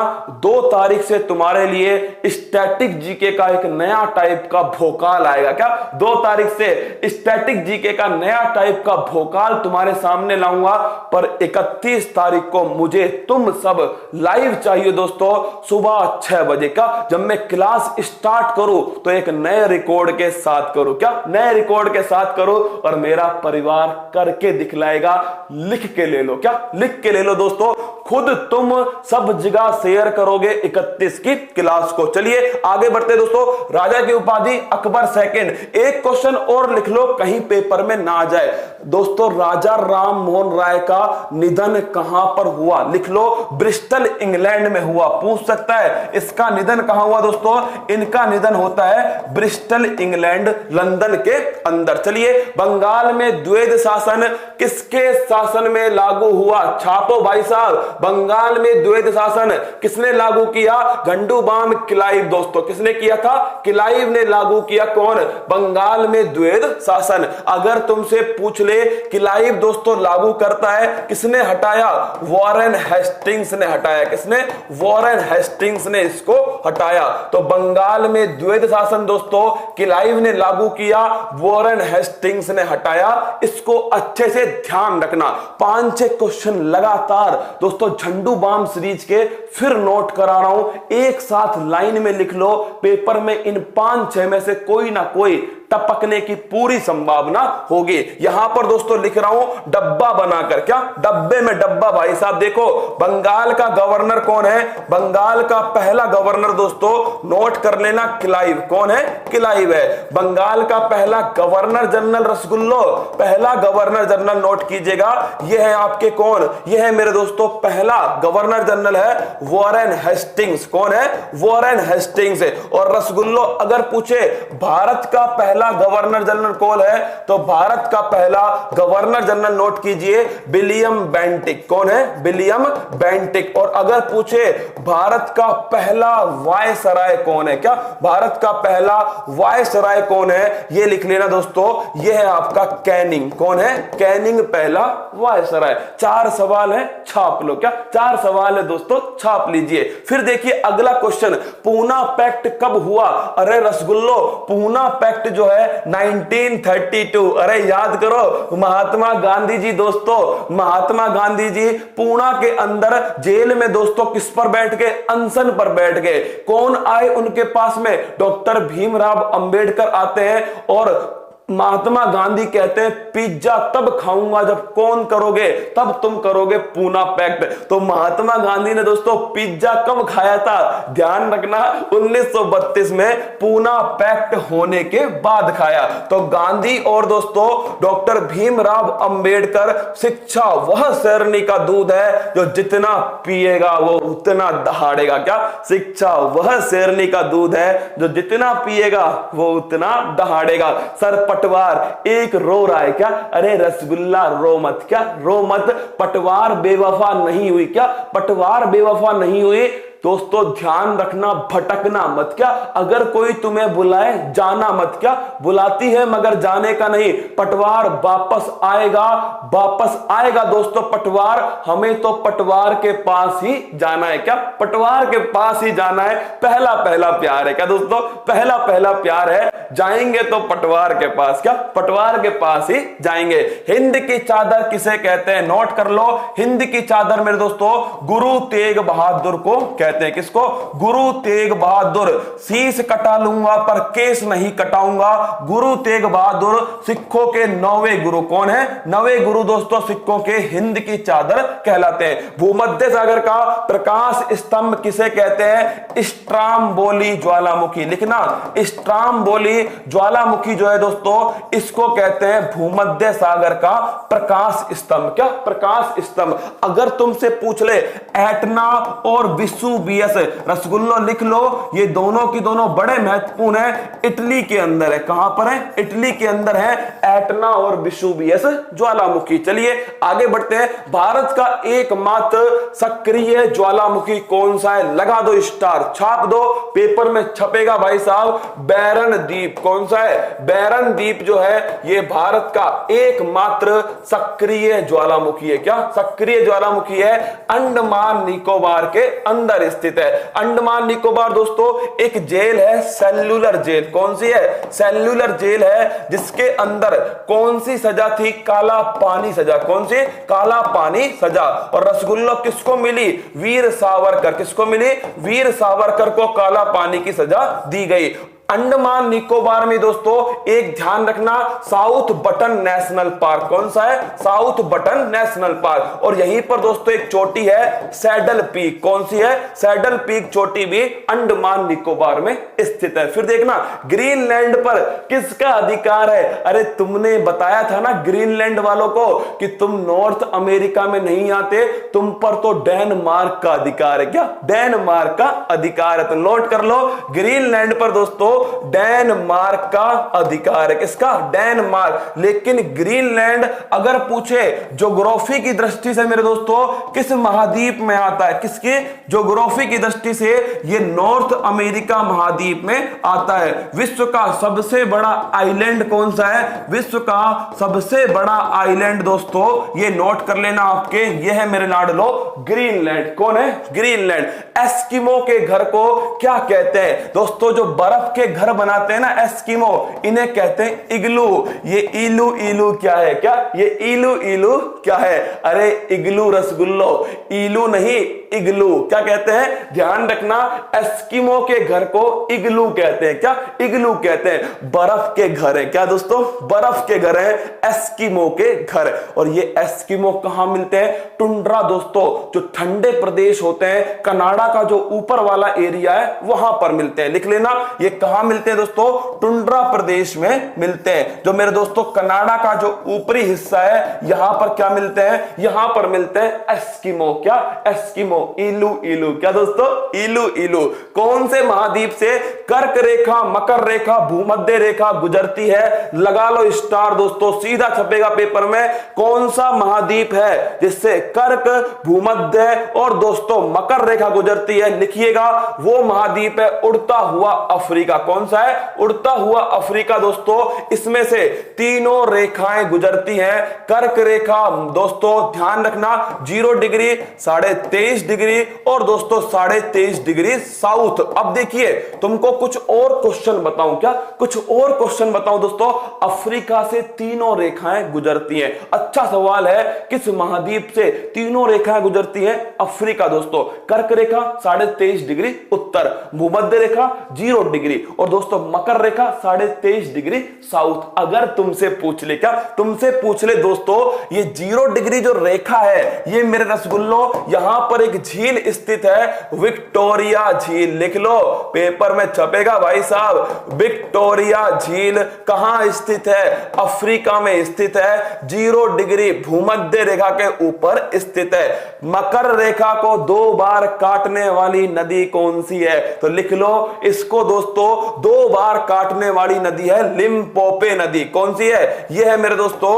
2 तारीख से तुम्हारे लिए स्टैटिक जीके का एक नया टाइप का भोकाल आएगा। क्या 2 तारीख से स्टैटिक जीके का नया टाइप का भोकाल तुम्हारे सामने लाऊंगा। पर 31 तारीख को मुझे तुम सब लाइव चाहिए दोस्तों, सुबह 6 बजे का। जब मैं क्लास स्टार्ट करूं तो एक नए रिकॉर्ड के साथ करूं। क्या नए रिकॉर्ड के साथ करूं? और मेरा परिवार करके दिखलाएगा। लिख के ले लो। क्या लिख के ले लो दोस्तों, खुद तुम सब जगह शेयर करोगे 31 की क्लास को। चलिए आगे बढ़ते दोस्तों। राजा की उपाधि अकबर सेकंड। एक क्वेश्चन और लिख लो, कहीं पेपर में ना आ जाए दोस्तों। राजा राम मोहन राय का निधन कहां पर हुआ? लिख लो, ब्रिस्टल इंग्लैंड में हुआ। पूछ सकता है इसका निधन कहां हुआ दोस्तों? इनका निधन होता है ब्रिस्टल इंग्लैंड, लंदन के अंदर। चलिए, बंगाल में द्वैध शासन किसके शासन में लागू हुआ? छापो भाई साहब, बंगाल में द्वैध शासन किसने लागू किया? झंडू-बाम क्लाइव दोस्तों। किसने किया था? क्लाइव ने लागू किया। कौन? बंगाल में द्वैध शासन। अगर तुमसे पूछ ले क्लाइव दोस्तों लागू करता है, किसने हटाया? वॉरेन हेस्टिंग्स ने हटाया। किसने? वॉरेन हेस्टिंग्स ने इसको हटाया। तो बंगाल में द्वैध शासन दोस्तों क्लाइव ने लागू किया, वॉरेन हेस्टिंग्स ने हटाया। इसको अच्छे से ध्यान रखना। 5-6 क्वेश्चन लगातार दोस्तों झंडू-बाम सीरीज के फिर नोट करा रहा हूं, एक साथ लाइन में लिख लो। पेपर में इन 5-6 में से कोई ना कोई टपकने की पूरी संभावना होगी। यहां पर दोस्तों लिख रहा हूं डब्बा बनाकर। क्या? डब्बे में डब्बा भाई साहब। देखो, बंगाल का गवर्नर कौन है? बंगाल का पहला गवर्नर दोस्तों नोट कर लेना, क्लाइव। कौन है? क्लाइव है। बंगाल का पहला गवर्नर जनरल रसगुल्लो, पहला गवर्नर जनरल नोट कीजिएगा। यह है आपके कौन? यह है मेरे दोस्तों पहला गवर्नर जनरल है वॉरेन हेस्टिंग्स। कौन है? वॉरेन हेस्टिंग्स है। और रसगुल्लो अगर पूछे भारत का पहला गवर्नर जनरल कौन है, तो भारत का पहला गवर्नर जनरल नोट कीजिए विलियम बेंटिक। कौन है? William Bentinck. और अगर पूछे भारत का पहला वायसराय कौन है? क्या? भारत का पहला वायसराय कौन है? यह लिख लेना दोस्तों, यह है आपका कैनिंग। कौन है? कैनिंग पहला वायसराय। 4 सवाल है, छाप लो। क्या? 4 सवाल है दोस्तों, छाप लीजिए। फिर देखिए अगला क्वेश्चन, पूना पैक्ट कब हुआ? अरे रसगुल्लो, पूना पैक्ट जो है 1932। अरे याद करो, महात्मा गांधी जी दोस्तों, महात्मा गांधी जी पूना के अंदर जेल में दोस्तों किस पर बैठ गए? अनशन पर बैठ गए। कौन आए उनके पास में? डॉक्टर भीमराव अंबेडकर आते हैं और महात्मा गांधी कहते हैं पिज्जा तब खाऊंगा जब कौन करोगे? तब तुम करोगे पूना पैक्ट। तो महात्मा गांधी ने दोस्तों पिज्जा कब खाया था? ध्यान रखना, 1932 में पूना पैक्ट होने के बाद खाया। तो गांधी और दोस्तों डॉक्टर भीमराव अंबेडकर, शिक्षा वह शेरनी का दूध है जो जितना पिएगा वो उतना दहाड़ेगा। क्या? शिक्षा वह शेरनी का दूध है जो जितना पिएगा वो उतना दहाड़ेगा। सर पटवार एक रो रहा है। क्या? अरे रसगुल्ला रो मत। क्या? रो मत। पटवार बेवफा नहीं हुई। क्या? पटवार बेवफा नहीं हुई। दोस्तों ध्यान रखना, भटकना मत। क्या? अगर कोई तुम्हें बुलाए जाना मत। क्या? बुलाती है मगर जाने का नहीं। पटवार वापस आएगा, वापस आएगा दोस्तों पटवार। हमें तो पटवार के पास ही जाना है। क्या? पटवार के पास ही जाना है। पहला पहला प्यार है। क्या दोस्तों? पहला पहला प्यार है। जाएंगे तो पटवार के पास। क्या? पटवार के पास ही जाएंगे। हिंद की चादर किसे कहते हैं? नोट कर लो, हिंद की चादर मेरे दोस्तों गुरु तेग बहादुर को कहते हैं। किसको? गुरु तेग बहादुर। शीश कटा लूंगा पर केस नहीं कटाऊंगा। गुरु तेग बहादुर सिखों के 9वें गुरु। कौन है? 9वें गुरु दोस्तों सिखों के हिंद की चादर कहलाते हैं। भूमध्य सागर का प्रकाश स्तंभ किसे कहते हैं? स्ट्राम्बोली ज्वालामुखी। लिखना, स्ट्राम्बोली ज्वालामुखी जो है दोस्तों इसको कहते हैं भूमध्य सागर का प्रकाश स्तंभ। क्या? प्रकाश स्तंभ। अगर तुमसे पूछ ले एटना और विसुवियस, रसगुल्लो लिख लो, ये दोनों की दोनों बड़े महत्वपूर्ण है। इटली के अंदर है। कहां पर है? इटली के अंदर है एटना और विसुवियस ज्वालामुखी। चलिए आगे बढ़ते हैं। भारत का एकमात्र सक्रिय ज्वालामुखी कौन सा है? लगा दो स्टार, छाप दो, पेपर में छपेगा भाई साहब। बैरन द्वीप। कौन सा है? बैरन द्वीप जो है ये भारत का एकमात्र सक्रिय ज्वालामुखी है। क्या? सक्रिय ज्वालामुखी है। अंडमान निकोबार के अंदर स्थित है। अंडमान निकोबार दोस्तों एक जेल है, सेल्युलर जेल। कौन सी है? सेल्युलर जेल है, जिसके अंदर कौन सी सजा थी? काला पानी सजा। कौन सी? काला पानी सजा। और रसगुल्लो किसको मिली? वीर सावरकर। किसको मिली? वीर सावरकर को काला पानी की सजा दी गई। अंडमान निकोबार में दोस्तों एक ध्यान रखना, साउथ बटन नेशनल पार्क। कौन सा है? South button national park. और यहीं पर दोस्तों एक चोटी है सैडल पीक। कौन सी है? सैडल पीक चोटी भी अंडमान निकोबार में स्थित है। फिर देखना ग्रीनलैंड पर किसका अधिकार है? अरे तुमने बताया था ना ग्रीनलैंड वालों को कि तुम नॉर्थ अमेरिका में नहीं आते, तुम पर तो डेनमार्क का अधिकार है। क्या? डेनमार्क का अधिकार है। तो नोट कर लो, ग्रीनलैंड पर दोस्तों डेनमार्क का अधिकार है। किसका? डेनमार्क। लेकिन ग्रीनलैंड अगर पूछे ज्योग्राफी की दृष्टि से मेरे दोस्तों किस महाद्वीप में आता है? किसकी ज्योग्राफी की दृष्टि से ये नॉर्थ अमेरिका महाद्वीप में आता है। विश्व का सबसे बड़ा आइलैंड कौन सा है? विश्व का सबसे बड़ा आइलैंड दोस्तों ये नोट कर लेना आपके, ये है मेरे लाडलो ग्रीनलैंड। कौन है? ग्रीनलैंड। एस्किमो के घर को क्या कहते हैं? दोस्तों जो बर्फ के घर बनाते हैं ना एस्किमो, इन्हें कहते हैं इग्लू। ये इलू इलू क्या है? क्या ये इलू इलू क्या है? अरे इग्लू रसगुल्लो, इलू नहीं इग्लू। क्या कहते हैं? ध्यान रखना, एस्किमो के घर को इग्लू कहते हैं। क्या? इग्लू कहते हैं। बर्फ के घर है। क्या दोस्तों? बर्फ के घर है एस्किमो के घर। और ये एस्किमो कहां मिलते हैं? टुंड्रा दोस्तों, जो ठंडे प्रदेश होते हैं, कनाडा का जो ऊपर वाला एरिया है वहां पर मिलते हैं। लिख लेना, ये कहां मिलते हैं दोस्तों? टुंड्रा प्रदेश में मिलते हैं। जो मेरे दोस्तों कनाडा का जो ऊपरी हिस्सा है यहां पर क्या मिलते हैं? यहां पर मिलते हैं एस्किमो। क्या? एस्किमो, इलू इलू। क्या दोस्तों? इलू इलू। कौन से महाद्वीप से कर्क रेखा, मकर रेखा, भूमध्य रेखा गुजरती है? लगा लो स्टार दोस्तों, सीधा छपेगा पेपर में। कौन सा महाद्वीप है जिससे कर्क, भूमध्य और दोस्तों मकर रेखा गुजरती है? लिखिएगा, वो महाद्वीप है उड़ता हुआ अफ्रीका। कौन सा है? उड़ता हुआ अफ्रीका दोस्तों। इसमें से तीनों रेखाएं गुजरती हैं। कर्क रेखा दोस्तों ध्यान रखना 0 डिग्री, 23.5 डिग्री और दोस्तों 23.5 डिग्री साउथ। अब देखिए तुमको कुछ और क्वेश्चन बताऊं। क्या? कुछ और क्वेश्चन बताऊं दोस्तों। अफ्रीका से तीनों रेखाएं गुजरती हैं। अच्छा सवाल है, किस महाद्वीप से तीनों रेखाएं गुजरती हैं? अफ्रीका दोस्तों। कर्क रेखा 23.5 डिग्री उत्तर, भूमध्य रेखा 0 डिग्री और दोस्तों मकर रेखा 23.5 डिग्री साउथ। अगर तुमसे पूछ ले, क्या तुमसे पूछ ले दोस्तों, ये 0 डिग्री जो रेखा है ये मेरे रसगुल्लो यहां पर एक झील स्थित है, विक्टोरिया झील। लिख लो, पेपर में छपेगा भाई साहब। विक्टोरिया झील कहां स्थित है? अफ्रीका में स्थित है, 0 डिग्री भूमध्य रेखा के ऊपर स्थित है। मकर रेखा को 2 बार काटने वाली नदी कौन सी है? तो लिख लो इसको दोस्तों, 2 बार काटने वाली नदी है लिम्पोपो नदी। कौन सी है? यह है मेरे दोस्तों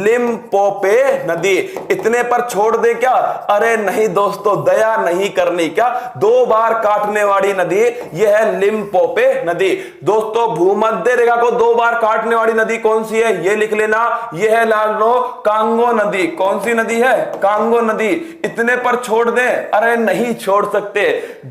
लिम्पोपो नदी। इतने पर छोड़ दे क्या? अरे नहीं दोस्तों, दया नहीं करनी। क्या? 2 बार काटने वाली नदी यह है लिम्पोपो नदी। दोस्तों भूमध्य रेखा को 2 बार काटने वाली नदी कौन सी है? यह लिख लेना, यह है लाडलो कांगो नदी। कौन सी नदी है? कांगो नदी। इतने पर छोड़ दें? अरे नहीं छोड़ सकते।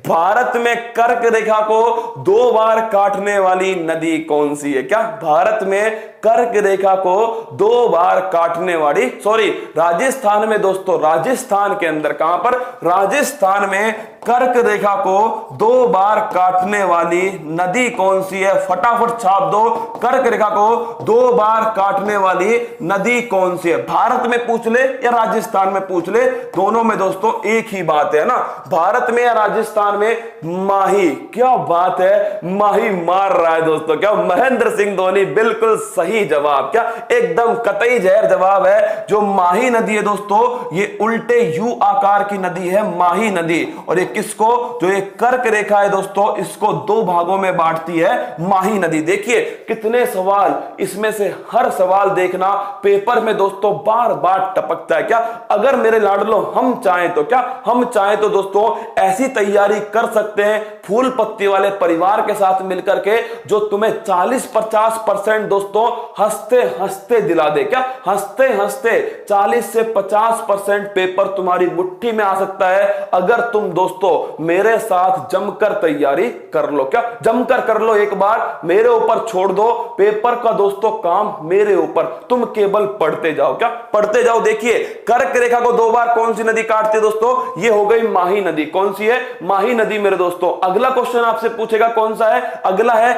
भारत में कर्क रेखा को 2 बार काटने वाली नदी कौन सी है? क्या? भारत में कर्क रेखा को 2 बार काटने वाली, सॉरी राजस्थान में दोस्तों, राजस्थान के अंदर, कहां पर? राजस्थान में कर्क रेखा को 2 बार काटने वाली नदी कौन सी है? फटाफट छाप दो, कर्क रेखा को 2 बार काटने वाली नदी कौन सी है? भारत में पूछ ले या राजस्थान में पूछ ले, दोनों में दोस्तों एक ही बात है ना। भारत में या राजस्थान में? माही। क्या बात है, माही मार रहा है दोस्तों। क्या? महेंद्र सिंह धोनी, बिल्कुल सही जवाब। क्या? एकदम कतई जहर जवाब है। जो माही नदी है दोस्तों ये उल्टे यू आकार की नदी है, माही नदी। और ये किसको, जो ये कर्क रेखा है दोस्तों, इसको 2 भागों में बांटती है माही नदी। देखिए कितने सवाल, इसमें से हर सवाल देखना पेपर में दोस्तों बार बार टपकता है। क्या? अगर मेरे लाडलो हम चाहें तो, क्या हम चाहें तो दोस्तों ऐसी तैयारी कर सकते हैं फूल पत्ती वाले परिवार के साथ मिलकर के, जो तुम्हें 40-50% दोस्तों हंसते हंसते दिला दे। क्या? हंसते हंसते 40 से 50% पेपर तुम्हारी मुट्ठी में आ सकता है अगर तुम दोस्तों मेरे साथ जमकर तैयारी कर लो। क्या? जमकर कर लो, एक बार मेरे ऊपर छोड़ दो पेपर का दोस्तों काम मेरे ऊपर, तुम केवल पढ़ते जाओ। क्या? पढ़ते जाओ। देखिए कर्क रेखा को 2 बार कौन सी नदी काटती है दोस्तों? ये हो गई माही नदी। कौन सी है? माही नदी मेरे दोस्तों। अगला क्वेश्चन आपसे पूछेगा कौन सा है? अगला है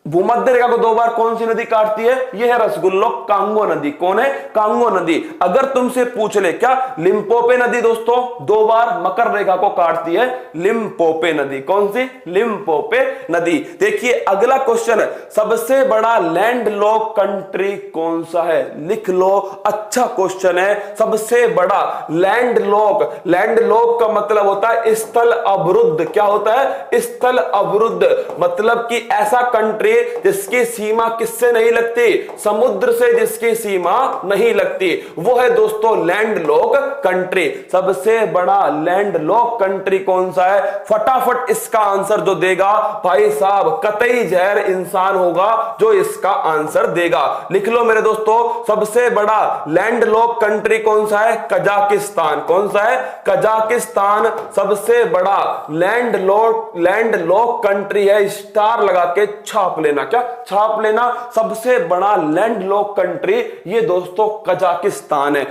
भूमध्य रेखा को 2 बार कौन सी नदी काटती है? यह है रसगुल्लो कांगो नदी। कौन है? कांगो नदी। अगर तुमसे पूछ ले क्या लिम्पोपे नदी दोस्तों 2 बार मकर रेखा को काटती है? लिम्पोपे नदी। कौन सी? लिम्पोपे नदी। देखिए अगला क्वेश्चन, सबसे बड़ा लैंडलॉक कंट्री कौन सा है? लिख लो, अच्छा क्वेश्चन है। सबसे बड़ा लैंडलॉक, लैंडलॉक का मतलब होता है स्थल अवरुद्ध। क्या होता है? स्थल अवरुद्ध, मतलब कि ऐसा कंट्री जिसकी सीमा किससे नहीं लगती? समुद्र से जिसकी सीमा नहीं लगती, वो है दोस्तों लैंडलॉक कंट्री। सबसे बड़ा लैंडलॉक कंट्री कौन सा है? फटाफट इसका आंसर जो देगा भाई साहब कतई जहर इंसान होगा जो इसका आंसर देगा। लिख लो मेरे दोस्तों, सबसे बड़ा लैंडलॉक कंट्री कौन सा है? कजाकिस्तान। कौन सा है? कजाकिस्तान सबसे बड़ा लैंडलॉक कंट्री है। स्टार लगा के छाप लेना। क्या छाप लेना? सबसे बड़ा लैंडलॉक कंट्री ये दोस्तों कजाकिस्तान है।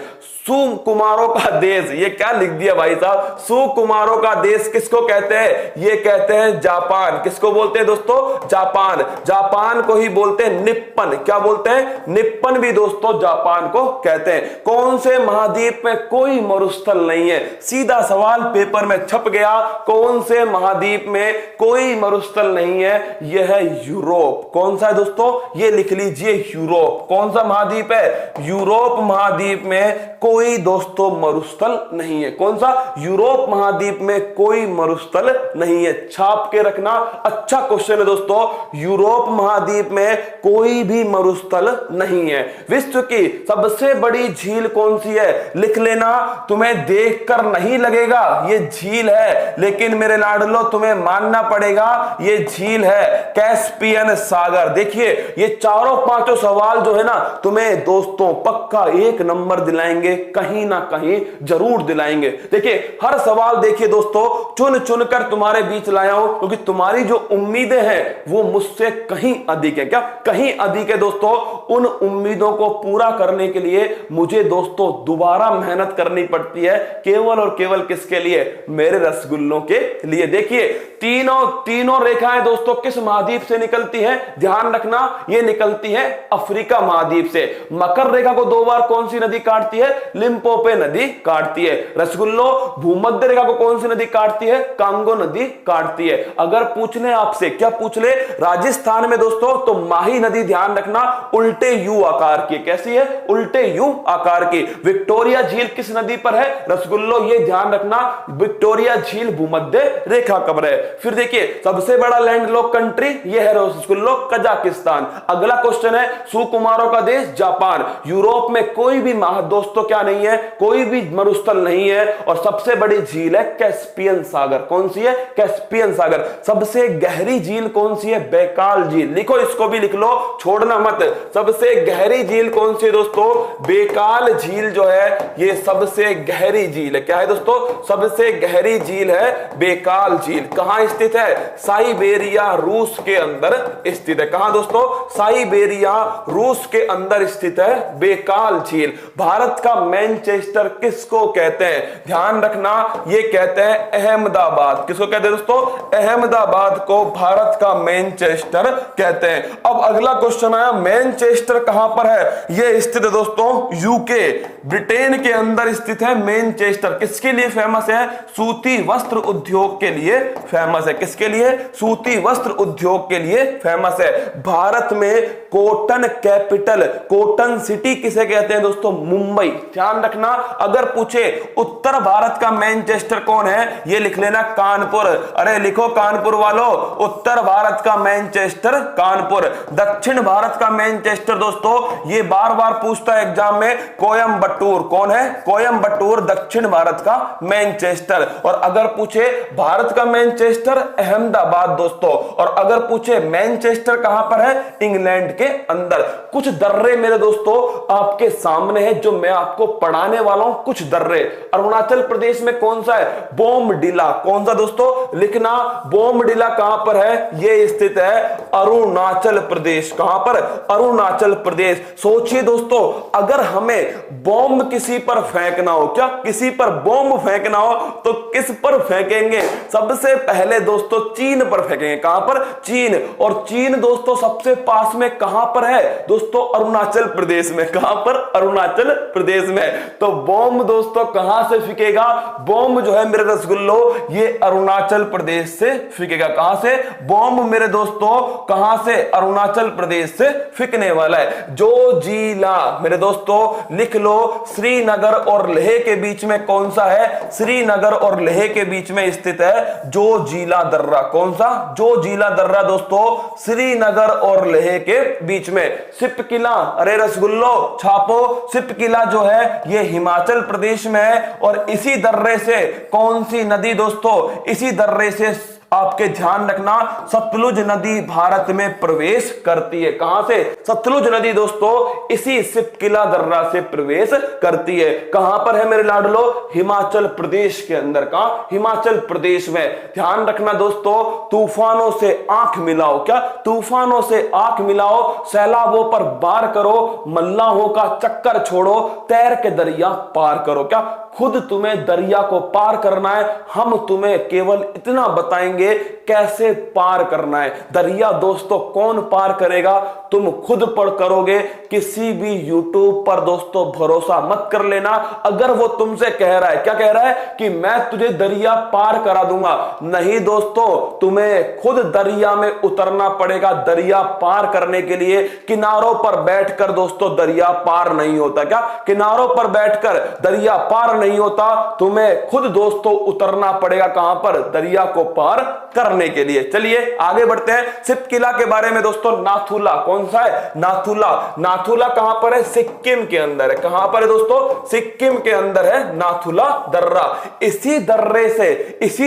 सुकुमारों का देश, ये क्या लिख दिया भाई साहब? सुकुमारों का देश किसको कहते हैं? ये कहते हैं जापान। किसको बोलते हैं दोस्तों? जापान। जापान को ही बोलते हैं निप्पन। क्या बोलते हैं? निप्पन भी दोस्तों जापान को कहते हैं। कौन से महाद्वीप में कोई मरुस्थल नहीं है? सीधा सवाल पेपर में छप गया। कौन से महाद्वीप में कोई मरुस्थल नहीं है? यह है यूरोप। कौन सा है दोस्तों? ये लिख लीजिए यूरोप। कौन सा महाद्वीप है? यूरोप महाद्वीप में कोई दोस्तों मरुस्थल नहीं है। कौन सा? यूरोप महाद्वीप में कोई मरुस्थल नहीं है। छाप के रखना, अच्छा क्वेश्चन है दोस्तों। यूरोप महाद्वीप में कोई भी मरुस्थल नहीं है। विश्व की सबसे बड़ी झील कौन सी है? लिख लेना। तुम्हें देखकर नहीं लगेगा ये झील है, लेकिन मेरे लाडलो तुम्हें मानना पड़ेगा ये झील है कैस्पियन सागर। देखिए ये चारों पांचों सवाल जो है ना तुम्हें दोस्तों पक्का 1 नंबर दिलाएंगे, कहीं ना कहीं जरूर दिलाएंगे। देखिए हर सवाल देखिए दोस्तों चुन चुनकर तुम्हारे बीच लाया हूं, क्योंकि तुम्हारी जो उम्मीदें हैं वो मुझसे कहीं अधिक है। क्या कहीं अधिक है दोस्तों? उन उम्मीदों को पूरा करने के लिए मुझे दोस्तों दोबारा मेहनत करनी पड़ती है, केवल और केवल किसके लिए? मेरे रसगुल्लों के लिए। देखिए तीनों रेखाएं दोस्तों किस महाद्वीप से निकलती है? ध्यान रखना, ये निकलती है अफ्रीका महाद्वीप से। मकर रेखा को 2 बार कौन सी नदी काटती है? लिम्पोपे नदी काटती है। रसगुल्लो भूमध्य रेखा को कौन सी नदी काटती है? कांगो नदी काटती है। अगर पूछ ले आपसे, क्या पूछ ले? राजस्थान में दोस्तों तो माही नदी, ध्यान रखना, उल्टे यू आकार की। कैसी है? उल्टे यू आकार की। विक्टोरिया झील किस नदी पर है? रसगुल्लो ये ध्यान रखना, विक्टोरिया झील भूमध्य रेखा पर है। फिर देखिए सबसे बड़ा लैंडलॉक कंट्री ये है रसगुल्लो कजाकिस्तान। अगला क्वेश्चन है सुकुमारों का देश जापान। यूरोप में कोई भी दोस्तों क्या नहीं है? कोई भी मरुस्थल नहीं है। और सबसे बड़ी झील है कैस्पियन सागर। कौन सी है? कैस्पियन सागर। सबसे गहरी झील कौन सी है? बैकाल झील। लिखो, इसको भी लिख लो, छोड़ना मत। सबसे गहरी झील कौन सी है दोस्तों? बैकाल झील जो है ये सबसे गहरी झील है। क्या है दोस्तों? सबसे गहरी झील है बैकाल झील। कहां स्थित है? साइबेरिया रूस के अंदर स्थित है। कहां दोस्तों? साइबेरिया रूस के अंदर स्थित है बैकाल झील। भारत का मैनचेस्टर किसको कहते हैं? ध्यान रखना, ये कहते हैं अहमदाबाद। किसको कहते हैं दोस्तों? अहमदाबाद को भारत का मैनचेस्टर कहते हैं। अब अगला क्वेश्चन आया, मैनचेस्टर कहां पर है? यह स्थित है दोस्तों यूके, ब्रिटेन के अंदर स्थित है मैनचेस्टर। किसके लिए फेमस है? सूती वस्त्र उद्योग के लिए फेमस है। किसके लिए? सूती वस्त्र उद्योग के लिए फेमस है। भारत में कॉटन कैपिटल, कॉटन सिटी किसे कहते हैं दोस्तों? मुंबई। ध्यान रखना, अगर पूछे उत्तर भारत का मैनचेस्टर कौन है? ये लिख लेना कानपुर। अरे लिखो कानपुर वालों, उत्तर भारत का मैनचेस्टर कानपुर। दक्षिण भारत का मैनचेस्टर दोस्तों ये बार बार पूछता है एग्जाम में, कोयम्बटूर। कौन है? कोयम्बटूर दक्षिण भारत का मैनचेस्टर। और अगर पूछे भारत का मैनचेस्टर, अहमदाबाद दोस्तों। और अगर पूछे मैनचेस्टर कहां पर है? इंग्लैंड के अंदर। कुछ दर्रे मेरे दोस्तों आपके सामने है जो मैं आपको पढ़ाने वाला हूं। कुछ दर्रे अरुणाचल प्रदेश में कौन सा है? बोमडिला। कौन सा दोस्तों? लिखना, बोमडिला कहां पर है? यह स्थित है अरुणाचल प्रदेश। कहां पर? अरुणाचल प्रदेश। सोचिए दोस्तों, अगर हमें बॉम्ब किसी पर फेंकना हो, क्या किसी पर बॉम्ब फेंकना हो तो किस पर फेंकेंगे? सबसे पहले दोस्तों चीन पर फेंकेंगे। कहां पर? चीन। और चीन दोस्तों सबसे पास में कहां पर है दोस्तों? अरुणाचल प्रदेश में। कहां पर? अरुणाचल प्रदेश में। तो बॉम्ब दोस्तों कहां से फेंकेगा? बॉम्ब जो है मेरे रसगुल्लो ये अरुणाचल प्रदेश से फेंकेगा। कहां से? बॉम्ब मेरे दोस्तों कहां से? अरुणाचल प्रदेश से फेंकने वाला है। जोजिला मेरे दोस्तों लिख लो, श्रीनगर और लेह के बीच में कौन सा है? श्रीनगर और लेह के बीच में स्थित है जोजिला दर्रा। कौन सा? जोजिला दर्रा दोस्तों श्रीनगर और लेह के बीच में। सिपकिला, अरे रसगुल्लो छापो, सिपकिला जो है ये हिमाचल प्रदेश में है। और इसी दर्रे से कौन सी नदी दोस्तों? इसी दर्रे से आपके ध्यान रखना सतलुज नदी भारत में प्रवेश करती है। कहां से? सतलुज नदी दोस्तों इसी सिपकिला दर्रा से प्रवेश करती है। कहां पर है मेरे लाडलो? हिमाचल प्रदेश के अंदर। कहां? हिमाचल प्रदेश में। ध्यान रखना दोस्तों, तूफानों से आंख मिलाओ। क्या? तूफानों से आंख मिलाओ, सैलाबों पर वार करो, मल्लाहों का चक्कर छोड़ो, तैर के दरिया पार करो। क्या? खुद तुम्हें दरिया को पार करना है, हम तुम्हें केवल इतना बताएंगे कैसे पार करना है। दरिया दोस्तों कौन पार करेगा? तुम खुद पर करोगे। किसी भी यूट्यूब पर दोस्तों भरोसा मत कर लेना। अगर वो तुमसे कह रहा है, क्या कह रहा है? कि मैं तुझे दरिया पार करा दूंगा, नहीं दोस्तों, तुम्हें खुद दरिया में उतरना पड़ेगा। दरिया पार करने के लिए किनारों पर बैठकर दोस्तों दरिया पार नहीं होता। क्या? किनारों पर बैठकर दरिया पार नहीं होता, तुम्हें खुद दोस्तों उतरना पड़ेगा। कहां पर? दरिया को पार करने के लिए। चलिए आगे बढ़ते हैं। सिपकिला के बारे में दोस्तों, नाथुला कौन सा है? नाथुला। नाथुला कहां पर है? सिक्किम के अंदर है। कहां पर है दोस्तों? सिक्किम के अंदर है नाथुला दर्रा। इसी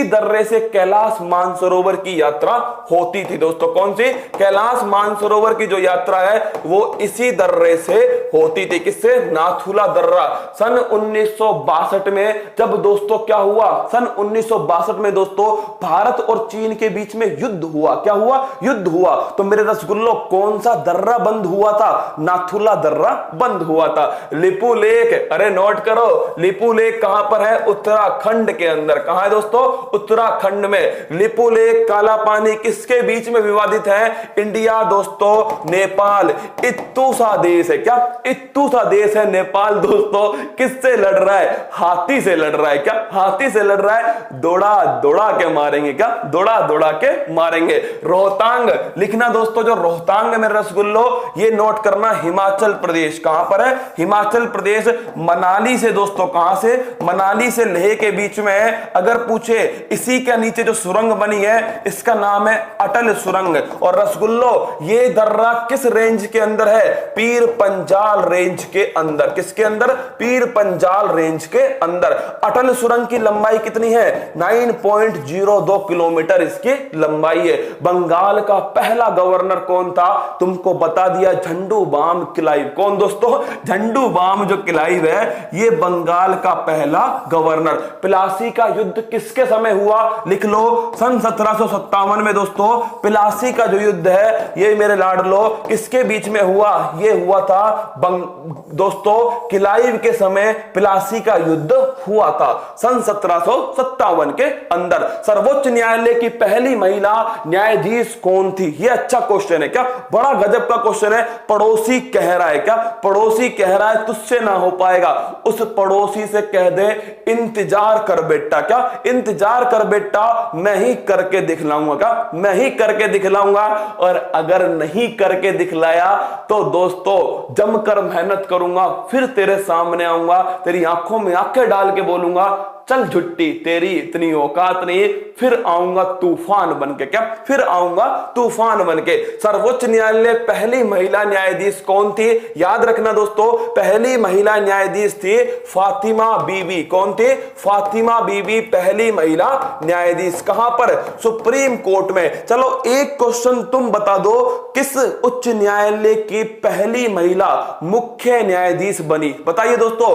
दर्रे से कैलाश मानसरोवर की यात्रा होती थी दोस्तों। कौन सी? कैलाश मानसरोवर की जो यात्रा है वो इसी दर्रे से होती थी। किससे? नाथुला दर्रा। सन 1962 में जब दोस्तों क्या हुआ? सन 1962 में दोस्तों भारत और चीन के बीच में युद्ध हुआ। क्या हुआ? युद्ध हुआ। तो मेरे रसगुल्लो कौन सा दर्रा बंद हुआ था? नाथुला दर्रा बंद हुआ था। लिपू लेक, अरे नोट करो, लिपू लेक कहां पर है? उत्तराखंड के अंदर। कहां है दोस्तों? उत्तराखंड में। लिपू लेक, काला पानी किसके बीच में विवादित है? इंडिया दोस्तों नेपाल। इत्तू सा देश है। क्या? इत्तू सा देश है नेपाल दोस्तों। किससे लड़ रहा है? हाथी से लड़ रहा है। क्या? हाथी से लड़ रहा है। दौड़ा दौड़ा के मारेंगे। क्या? दौड़ा दौड़ा के मारेंगे। रोहतांग लिखना दोस्तों, जो रोहतांग है मेरे रसगुल्लो ये नोट करना, हिमाचल प्रदेश। कहां पर है? हिमाचल प्रदेश। मनाली से दोस्तों, कहां से? मनाली से लेह के बीच में है। अगर पूछे इसी के नीचे जो सुरंग बनी है इसका नाम है अटल सुरंग। और रसगुल्लो ये दर्रा किस रेंज के अंदर है? पीर पंजाल रेंज के अंदर। किसके अंदर? पीर पंजाल रेंज के अंदर। अटल सुरंग की लंबाई कितनी है? 9.02 किलोमीटर इसकी लंबाई है। बंगाल का पहला गवर्नर कौन था? तुमको बता दिया, झंडू बाम किलाइव। कौन दोस्तों? झंडू बाम जो किलाइव है ये बंगाल का पहला गवर्नर। प्लासी का युद्ध किसके समय हुआ? लिख लो, सन 1757 में दोस्तों प्लासी का जो युद्ध है ये मेरे लाडलो किसके बीच में हुआ? ये हुआ था दोस्तों किलाइव के समय प्लासी का युद्ध हुआ था सन 1757 के अंदर। सर्वोच्च न्यायालय की पहली महिला न्यायाधीश कौन थी? ये अच्छा क्वेश्चन है। क्या? बड़ा गजब का क्वेश्चन है। पड़ोसी कह रहा है। क्या? पड़ोसी कह रहा है तुझसे ना हो पाएगा। उस पड़ोसी से कह दे इंतजार कर बेटा। क्या? इंतजार कर बेटा, मैं ही करके दिखलाऊंगा। क्या? मैं ही करके दिखलाऊंगा। और अगर नहीं करके दिखलाया तो दोस्तों जमकर मेहनत करूंगा, फिर तेरे सामने आऊंगा, तेरी आंखों में आंखें डाल के बोलूंगा चल झुट्टी, तेरी इतनी औकात नहीं, फिर आऊंगा तूफान बनके। क्या? फिर आऊंगा तूफान बनके। सर्वोच्च न्यायालय पहली महिला न्यायाधीश कौन थी? याद रखना दोस्तों, पहली महिला न्यायाधीश थी फातिमा बीबी। कौन थी? फातिमा बीबी पहली महिला न्यायाधीश। कहां पर? सुप्रीम कोर्ट में। चलो एक क्वेश्चन तुम बता दो, किस उच्च न्यायालय की पहली महिला मुख्य न्यायाधीश बनी? बताइए दोस्तों,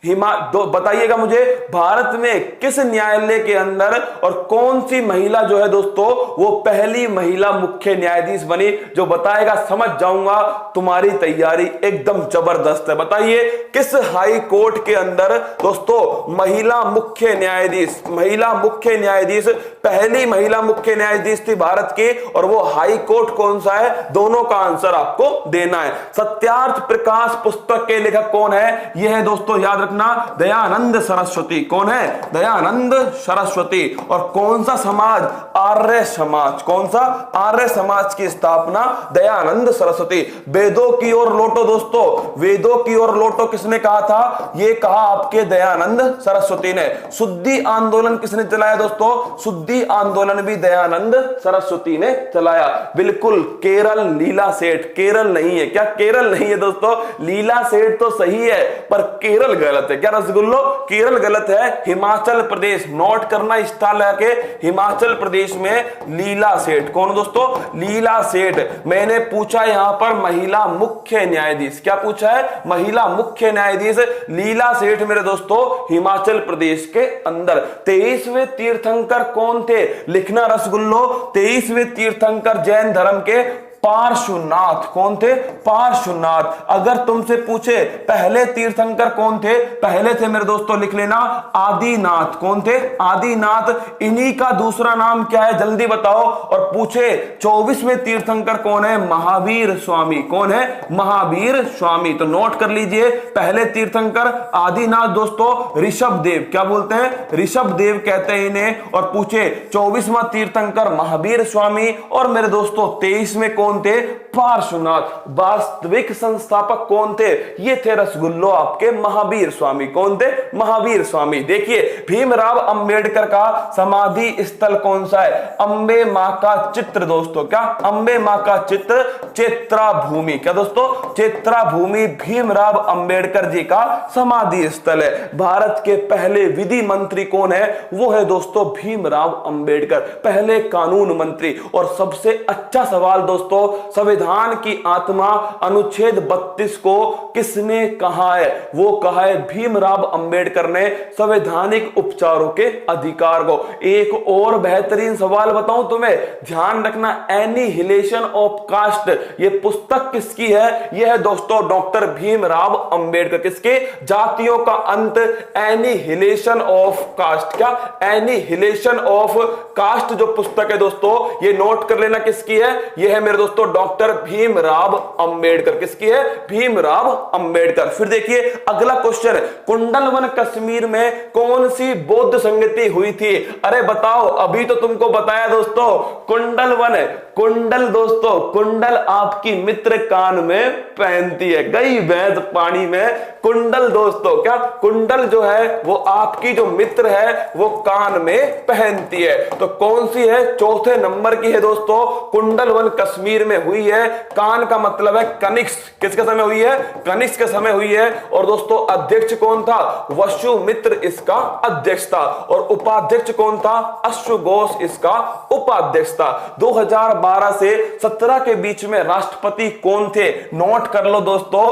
बताइएगा मुझे, भारत में किस न्यायालय के अंदर और कौन सी महिला जो है दोस्तों वो पहली महिला मुख्य न्यायाधीश बनी? जो बताएगा समझ जाऊंगा तुम्हारी तैयारी एकदम जबरदस्त है। बताइए किस हाई कोर्ट के अंदर दोस्तों महिला मुख्य न्यायाधीश पहली महिला मुख्य न्यायाधीश थी भारत के, और वो हाई कोर्ट कौन सा है? दोनों का आंसर आपको देना है। सत्यार्थ प्रकाश पुस्तक के लेखक कौन है? यह है दोस्तों, याद रखना, दयानंद सरस्वती। कौन है? दयानंद सरस्वती। और कौन सा समाज? आर्य समाज। कौन सा? आर्य समाज की स्थापना दयानंद सरस्वती। वेदों की ओर लौटो दोस्तों, वेदों की ओर लौटो किसने कहा था? यह कहा आपके दयानंद सरस्वती ने। शुद्धि आंदोलन किसने चलाया दोस्तों? शुद्धि आंदोलन भी दयानंद सरस्वती ने चलाया। बिल्कुल, केरल लीला सेठ। केरल नहीं है क्या? केरल नहीं है दोस्तों, लीला सेठ तो सही है पर केरल गलत है। क्या रसगुल्लो? केरल गलत है, हिमाचल प्रदेश। नोट करना स्टार लगा के, हिमाचल प्रदेश में लीला सेठ। कौन दोस्तों? लीला सेठ। मैंने पूछा यहां पर महिला मुख्य न्यायाधीश, क्या पूछा है? महिला मुख्य न्यायाधीश लीला सेठ मेरे दोस्तों हिमाचल प्रदेश के अंदर। 23वें तीर्थंकर कौन थे? लिखना रसगुल्लो, 23वें तीर्थंकर जैन धर्म के पार्श्वनाथ। कौन थे? पार्श्वनाथ। अगर तुमसे पूछे पहले तीर्थंकर कौन थे? पहले थे मेरे दोस्तों, लिख लेना, आदिनाथ। कौन थे? आदिनाथ। इन्हीं का दूसरा नाम क्या है? जल्दी बताओ। और पूछे 24वें तीर्थंकर कौन है? महावीर स्वामी। कौन है? महावीर स्वामी। तो नोट कर लीजिए, पहले तीर्थंकर आदिनाथ दोस्तों ऋषभ देव। क्या बोलते हैं? ऋषभ देव कहते हैं इन्हें। और पूछे 24वां तीर्थंकर महावीर स्वामी। और मेरे दोस्तों 23 में कौन थे? पार्श्वनाथ। वास्तविक संस्थापक कौन थे? ये थे रसगुल्लो आपके महावीर स्वामी। कौन थे? महावीर स्वामी। देखिए भीमराव अंबेडकर का समाधि स्थल कौन सा है? अंबे मां का चित्र दोस्तों। क्या? अंबे मां का चित्र, चेत्रा भूमि। क्या दोस्तों? चेत्रा भूमि भीमराव अंबेडकर जी का समाधि स्थल है। भारत के पहले विधि मंत्री कौन है? वो है दोस्तों भीमराव अंबेडकर, पहले कानून मंत्री। और सबसे अच्छा सवाल दोस्तों, संविधान की आत्मा अनुच्छेद 32 को किसने कहा है? वो कहा है भीमराव अंबेडकर ने संवैधानिक उपचारों के अधिकार को। एक और बेहतरीन सवाल बताऊं तुम्हें, ध्यान रखना, एनिहिलेशन ऑफ कास्ट, ये पुस्तक किसकी है? यह है दोस्तों डॉक्टर भीमराव अंबेडकर। किसके? जातियों का अंत, एनिहिलेशन ऑफ कास्ट। क्या? एनिहिलेशन ऑफ कास्ट जो पुस्तक है दोस्तों, ये नोट कर लेना किसकी है? यह है मेरे दोस्तों डॉक्टर भीमराव अंबेडकर। किसकी है? भीमराव अंबेडकर। फिर देखिए अगला क्वेश्चन, कुंडलवन कश्मीर में कौन सी बौद्ध संगति हुई थी? अरे बताओ, अभी तो तुमको बताया दोस्तों, कुंडलवन। कुंडल दोस्तों, कुंडल आपकी मित्र कान में पहनती है, गई भैंस पानी में। कुंडल दोस्तों, क्या? कुंडल जो है वो आपकी जो मित्र है वो कान में पहनती है। तो कौन सी है? चौथे नंबर की है दोस्तों, कुंडलवन कश्मीर में हुई है। कान का मतलब है कनिष्क। किसके समय हुई है? कनिष्क के समय हुई है। और दोस्तों अध्यक्ष कौन था? वसुमित्र इसका अध्यक्ष था। और उपाध्यक्ष कौन था? अश्वघोष इसका उपाध्यक्ष था। 2012 से 17 के बीच में राष्ट्रपति कौन थे? नोट कर लो दोस्तों।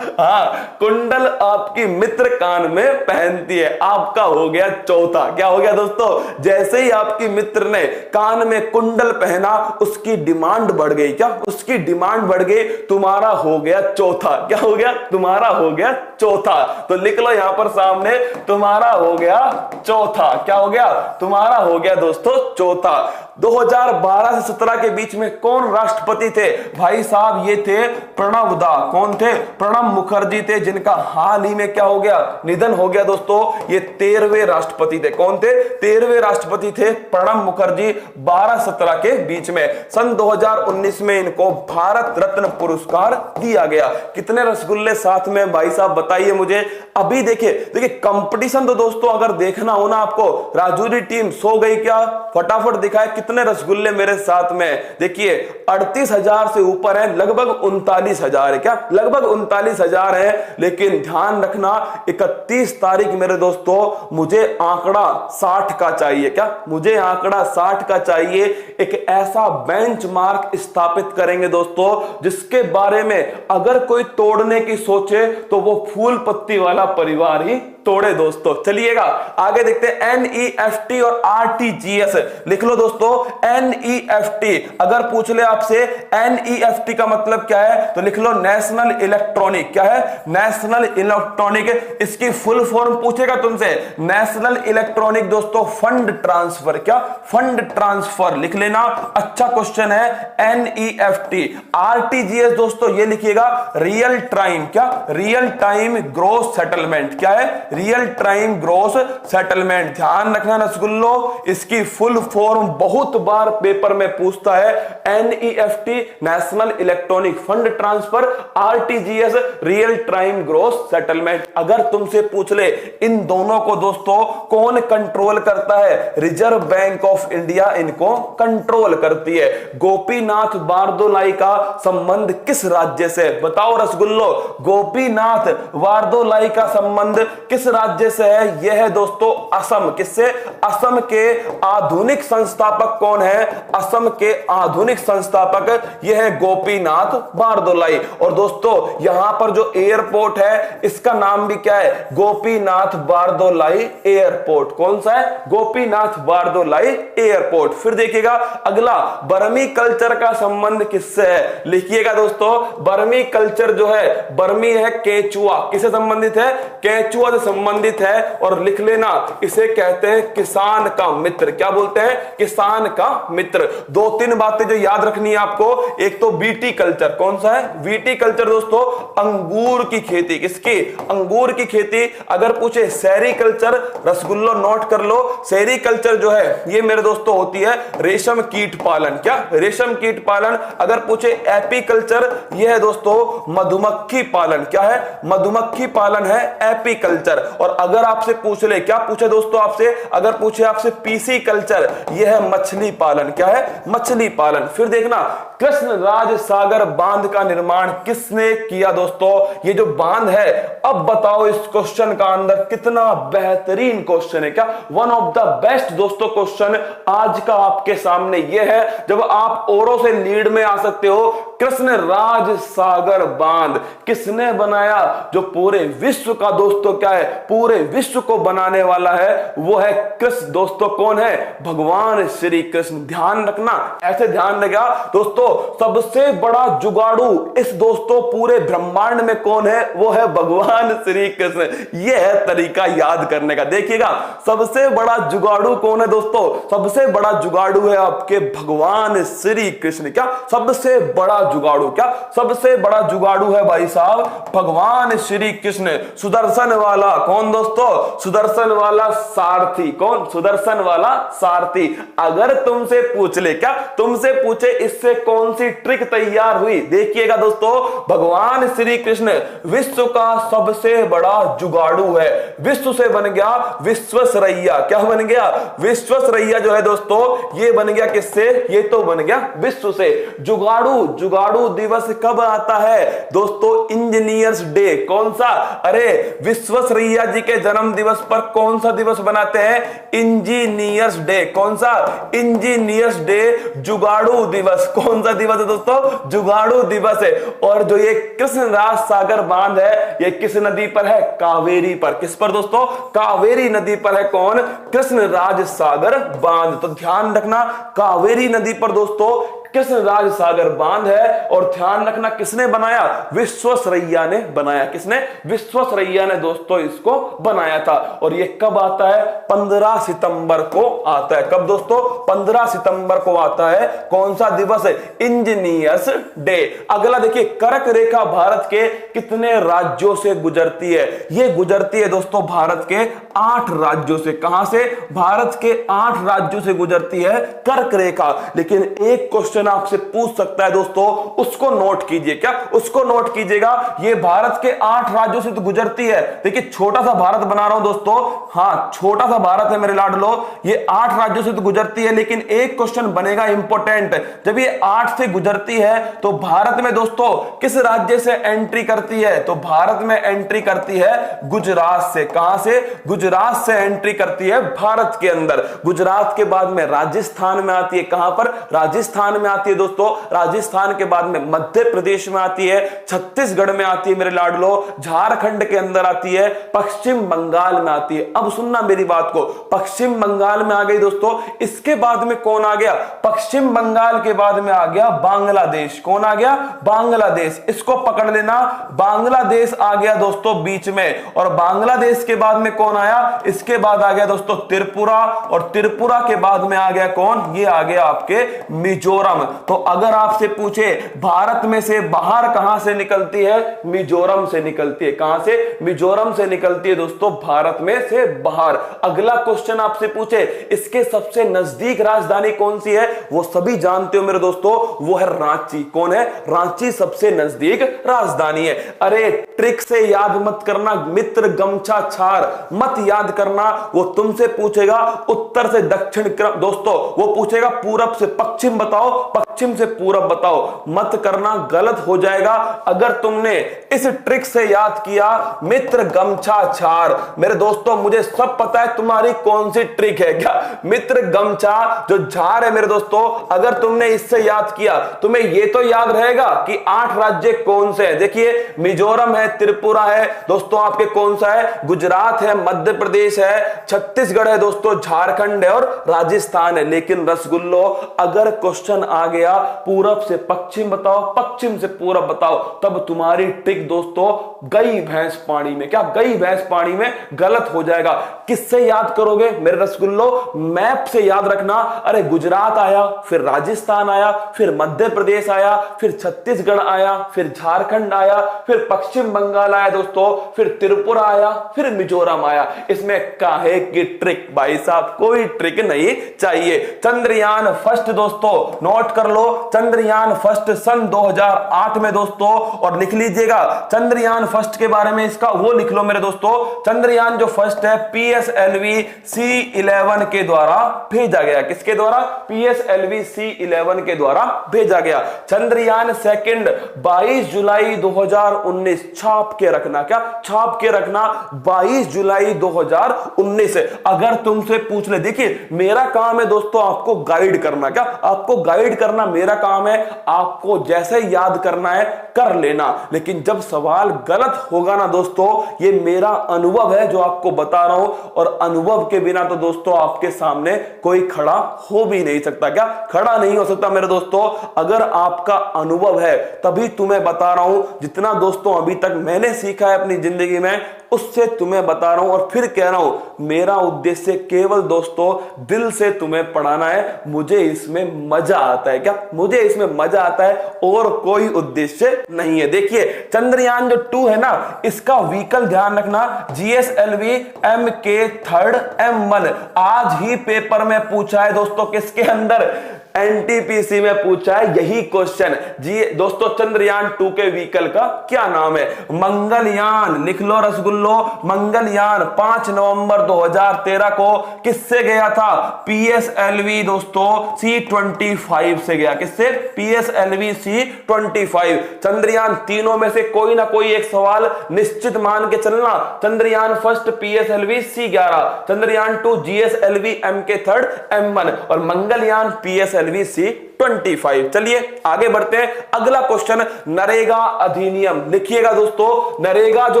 हाँ, कुंडल आपकी मित्र कान में पहनती है। आपका हो गया चौथा। क्या हो गया दोस्तों? जैसे ही आपकी मित्र ने कान में कुंडल पहना, उसकी डिमांड बढ़ गई। क्या? उसकी डिमांड बढ़ गई, तुम्हारा हो गया चौथा। क्या हो गया? तुम्हारा हो गया चौथा। तो लिख लो यहां पर सामने, तुम्हारा हो गया चौथा। क्या हो गया? तुम्हारा हो गया दोस्तों चौथा। 2012 से 17 के बीच में कौन राष्ट्रपति थे? भाई साहब ये थे प्रणब दा। कौन थे? प्रणब मुखर्जी थे, जिनका हाल ही में क्या हो गया? निधन हो गया दोस्तों। ये 13वें राष्ट्रपति थे। कौन थे? 13वें राष्ट्रपति थे प्रणब मुखर्जी, 12-17 के बीच में। सन 2019 में इनको भारत रत्न पुरस्कार दिया गया। कितने रसगुल्ले साथ में भाई साहब बताइए मुझे। अभी देखिए कंपटीशन तो दोस्तों अगर देखना हो ना आपको, राजूरी टीम सो गई क्या? फटाफट दिखाए कितने रसगुल्ले मेरे साथ में? देखिए 38,000 से ऊपर है, लगभग 39,000 है। क्या लगभग 39,000 है। लेकिन ध्यान रखना 31 तारीख मेरे दोस्तों मुझे आंकड़ा 60 का चाहिए। क्या मुझे आंकड़ा 60 का चाहिए। एक ऐसा बेंचमार्क स्थापित करेंगे दोस्तों जिसके बारे में अगर कोई तोड़ने की सोचे तो वो फूल पत्ती वाला परिवार ही तोड़े दोस्तों। चलिएगा आगे देखते हैं। NEFT और RTGS लिख लो दोस्तों। NEFT अगर पूछ ले आपसे NEFT का मतलब क्या है तो लिख लो नेशनल इलेक्ट्रॉनिक। क्या है? National electronic. इसकी फुल फॉर्म पूछेगा तुमसे, नेशनल इलेक्ट्रॉनिक दोस्तों फंड ट्रांसफर। क्या? फंड ट्रांसफर लिख लेना, अच्छा क्वेश्चन है। NEFT RTGS दोस्तों ये लिखिएगा रियल टाइम। क्या? Real time gross settlement. क्या है? Real time gross settlement. ध्यान रखना रसगुल्लो, इसकी फुल फॉर्म बहुत बार पेपर में पूछता है। NEFT national electronic fund transfer, RTGS real time gross settlement. अगर तुमसे पूछ ले इन दोनों को दोस्तों कौन कंट्रोल करता है? रिजर्व बैंक ऑफ इंडिया इनको कंट्रोल करती है। गोपीनाथ बारदोलाई का संबंध किस राज्य से? बताओ रसगुल्लो, गोपीनाथ बारदोलाई का संबंध किस राज्य से है? यह है दोस्तों असम। किससे? असम के आधुनिक संस्थापक कौन है? असम के आधुनिक संस्थापक यह है गोपीनाथ बारदोलाई। और दोस्तों यहां पर जो एयरपोर्ट है इसका नाम भी क्या है? गोपीनाथ बारदोलाई एयरपोर्ट। कौन सा है? गोपीनाथ बारदोलाई एयरपोर्ट। फिर देखिएगा अगला, बर्मी कल्चर का संबंध किससे है? लिखिएगा दोस्तों बर्मी कल्चर जो है, बर्मी है केचुआ। किससे संबंधित है? केचुआ से संबंधित है। और लिख लेना इसे कहते हैं किसान का मित्र। क्या बोलते हैं? किसान का मित्र। दो तीन बातें जो याद रखनी है आपको, एक तो बीटी कल्चर। कौन सा है? बीटी कल्चर दोस्तों अंगूर की खेती। किसकी? अंगूर की खेती। अगर पूछे सेरीकल्चर, रसगुल्लो नोट कर लो, सेरीकल्चर जो है ये मेरे दोस्तों होती है रेशम कीट पालन। क्या? रेशम कीट पालन। अगर पूछे एपीकल्चर, यह है दोस्तों मधुमक्खी पालन। क्या है? मधुमक्खी पालन है एपीकल्चर। और अगर आपसे पूछ ले, क्या पूछे दोस्तों आपसे? अगर पूछे आपसे पीसी कल्चर, यह है मछली पालन। क्या है? मछली पालन। फिर देखना कृष्णराज सागर बांध का निर्माण किसने किया दोस्तों? ये जो बांध है, अब बताओ इस क्वेश्चन का अंदर कितना बेहतरीन क्वेश्चन है। क्या? वन ऑफ द बेस्ट दोस्तों क्वेश्चन आज का आपके सामने यह है, जब आप औरों से लीड में आ सकते हो। कृष्णराज सागर बांध किसने बनाया? जो पूरे विश्व का दोस्तों क्या है, पूरे विश्व को बनाने वाला है, वो है कृष्ण दोस्तों। कौन है? भगवान श्री कृष्ण। ध्यान रखना, ऐसे ध्यान रखा दोस्तों, सबसे बड़ा जुगाड़ू इस दोस्तों पूरे ब्रह्मांड में कौन है? वो है भगवान श्री कृष्ण। यह है तरीका याद करने का। देखिएगा सबसे बड़ा जुगाड़ू कौन है दोस्तों? सबसे बड़ा जुगाड़ू है आपके भगवान श्री कृष्ण। क्या? सबसे बड़ा जुगाड़ू। क्या? सबसे बड़ा जुगाड़ू है भाई साहब भगवान श्री कृष्ण। सुदर्शन वाला कौन दोस्तों? सुदर्शन वाला सारथी। कौन? सुदर्शन वाला सारथी। अगर तुमसे पूछ ले, क्या तुमसे पूछे इससे कौन सी ट्रिक तैयार हुई? देखिएगा दोस्तों, भगवान श्री कृष्ण विश्व का सबसे बड़ा जुगाड़ू है। विश्व से बन गया विश्वसरैया। क्या बन गया? विश्वसरैया जो है दोस्तों ये बन गया किससे? ये तो बन गया विश्व से। जुगाड़ू, जुगाड़ू दिवस कब आता है दोस्तों? Engineers day. कौन सा? अरे विश्वसरैया जी के जन्म दिवस पर कौन सा दिवस बनाते हैं? Engineers day. कौन सा? इंजीनियर्स डे, जुगाड़ू दिवस। कौन सा दिवस है दोस्तों? जुगाड़ू दिवस है। और जो ये कृष्णराज सागर बांध है ये किस नदी पर है? कावेरी पर। किस पर दोस्तों? कावेरी नदी पर है। कौन? कृष्णराज सागर बांध। तो ध्यान रखना कावेरी नदी पर दोस्तों कृष्णराज सागर बांध है। और ध्यान रखना किसने बनाया? विश्वसरैया ने बनाया। किसने? विश्वसरैया ने दोस्तों इसको बनाया था। और ये कब आता है? 15 सितंबर को आता है। कब दोस्तों? 15 सितंबर को आता है। कौन सा दिवस है? Engineers day. अगला देखिए, कर्क रेखा भारत के कितने राज्यों से गुजरती है? ये गुजरती है दोस्तों भारत के 8 राज्यों से। कहां से? भारत के 8 राज्यों से गुजरती है कर्क रेखा। लेकिन एक क्वेश्चन क्वेश्चन आपसे पूछ सकता है दोस्तों, उसको नोट कीजिए। क्या उसको नोट कीजिएगा? ये भारत के 8 राज्यों से तो गुजरती है। देखिए छोटा सा भारत बना रहा हूं दोस्तों, हाँ छोटा सा भारत है मेरे लाडलो, ये 8 राज्यों से तो गुजरती है, लेकिन एक क्वेश्चन बनेगा इंपॉर्टेंट। जब ये 8 से गुजरती है तो भारत में दोस्तों किस राज्य से एंट्री करती है? तो भारत में एंट्री करती है गुजरात से। कहां से? गुजरात से एंट्री करती है भारत के अंदर। गुजरात के बाद में राजस्थान में आती है। कहां पर? राजस्थान में आती है दोस्तों। राजस्थान के बाद में मध्य प्रदेश में आती है, छत्तीसगढ़ में आती है मेरे लाडलो, झारखंड के अंदर आती है, पश्चिम बंगाल में आती है। अब सुनना मेरी बात को, पश्चिम बंगाल में आ गई दोस्तों। इसके बाद में कौन आ गया? पश्चिम बंगाल के बाद में आ गया बांग्लादेश। कौन आ गया? बांग्लादेश। इसको पकड़ लेना, बांग्लादेश आ गया दोस्तों बीच में। और बांग्लादेश के बाद में कौन आया? इसके बाद आ गया दोस्तों त्रिपुरा, और त्रिपुरा के बाद में आ गया कौन? ये आ गया आपके मिजोरम। तो अगर आपसे पूछे भारत में से बाहर कहां से निकलती है? मिजोरम से निकलती है। कहां से? मिजोरम से निकलती है दोस्तों, भारत में से बाहर। अगला क्वेश्चन आपसे पूछे इसके सबसे नजदीक राजधानी कौन सी है? वो सभी जानते हो मेरे दोस्तों, वो है रांची। कौन है? रांची सबसे नजदीक राजधानी है। अरे ट्रिक से याद मत करना मित्र, गमछा छार मत याद करना। वो तुमसे पूछेगा उत्तर से दक्षिण दोस्तों, वो पूछेगा पूरब से पश्चिम बताओ, पश्चिम से पूरब बताओ। मत करना, गलत हो जाएगा अगर तुमने इस ट्रिक से याद किया मित्र गमछा छार। मेरे दोस्तों मुझे सब पता है तुम्हारी कौन सी ट्रिक है। क्या? मित्र गमछा जो झार है मेरे दोस्तों, अगर तुमने इससे याद किया तुम्हें ये तो याद रहेगा कि 8 राज्य कौन से हैं। देखिए मिजोरम है, त्रिपुरा है दोस्तों, आपके कौन सा है? गुजरात है, मध्य प्रदेश है, छत्तीसगढ़ है दोस्तों, झारखंड है और राजस्थान है। लेकिन रसगुल्लो अगर क्वेश्चन आ गया पूरब से पश्चिम बताओ, पश्चिम से पूरब बताओ, तब तुम्हारी ट्रिक दोस्तों गई भैंस पानी में। क्या? गई भैंस पानी में, गलत हो जाएगा। किससे याद करोगे मेरे रसगुल्लो? मैप से याद रखना। अरे गुजरात आया, फिर राजस्थान आया, फिर मध्य प्रदेश आया, फिर छत्तीसगढ़ आया, फिर झारखंड आया, फिर पश्चिम बंगाल आया दोस्तों, फिर त्रिपुरा आया, फिर मिजोरम आया। इसमें काहे की ट्रिक भाई साहब? कोई ट्रिक नहीं चाहिए। चंद्रयान फर्स्ट दोस्तों नोट कर लो, चंद्रयान फर्स्ट सन 2008 में दोस्तों, और लिख लीजिएगा चंद्रयान फर्स्ट के बारे में, इसका वो लिख लो मेरे दोस्तों। चंद्रयान जो फर्स्ट है PSLV C11 के द्वारा भेजा गया। किसके द्वारा? PSLV C11 के द्वारा भेजा गया। चंद्रयान सेकंड 22 जुलाई 2019, छाप के रखना। क्या? छाप के रखना 22 जुलाई 2019। अगर तुमसे पूछ ले, देखिए मेरा काम है दोस्तों आपको गाइड करना। क्या? आपको गाइड करना मेरा काम है, आपको जैसे याद करना है कर लेना। लेकिन जब सवाल गलत होगा ना दोस्तों, ये मेरा अनुभव है जो आपको बता रहा हूं, और अनुभव के बिना तो दोस्तों आपके सामने कोई खड़ा हो भी नहीं सकता। क्या? खड़ा नहीं हो सकता मेरे दोस्तों। अगर आपका अनुभव है तभी तुम्हें बता रहा हूं। जितना दोस्तों अभी तक मैंने सीखा है अपनी जिंदगी में, उससे तुम्हें बता रहा हूं, और फिर कह रहा हूं मेरा उद्देश्य केवल दोस्तों दिल से तुम्हें पढ़ाना है। मुझे इसमें मजा आता है। क्या? मुझे इसमें मजा आता है, और कोई उद्देश्य नहीं है। देखिए चंद्रयान जो 2 है ना, इसका व्हीकल ध्यान रखना GSLV MK3M1। आज ही पेपर में पूछा है दोस्तों, किसके अंदर? एनटीपीसी में पूछा है यही क्वेश्चन जी दोस्तों। चंद्रयान 2 के व्हीकल का क्या नाम है? मंगलयान। लिख लो रसगुल्लो, मंगलयान 5 नवंबर 2013 को किससे गया था? PSLV दोस्तों C25 से गया। किससे? PSLV C25। चंद्रयान तीनों में से कोई ना कोई एक सवाल निश्चित मान के चलना। Chandrayaan first PSLV C11, Chandrayaan 2 GSLV MK3M1, और मंगलयान PSLV C25। चलिए आगे बढ़ते हैं। अगला क्वेश्चन नरेगा अधिनियम। लिखिएगा दोस्तों, नरेगा जो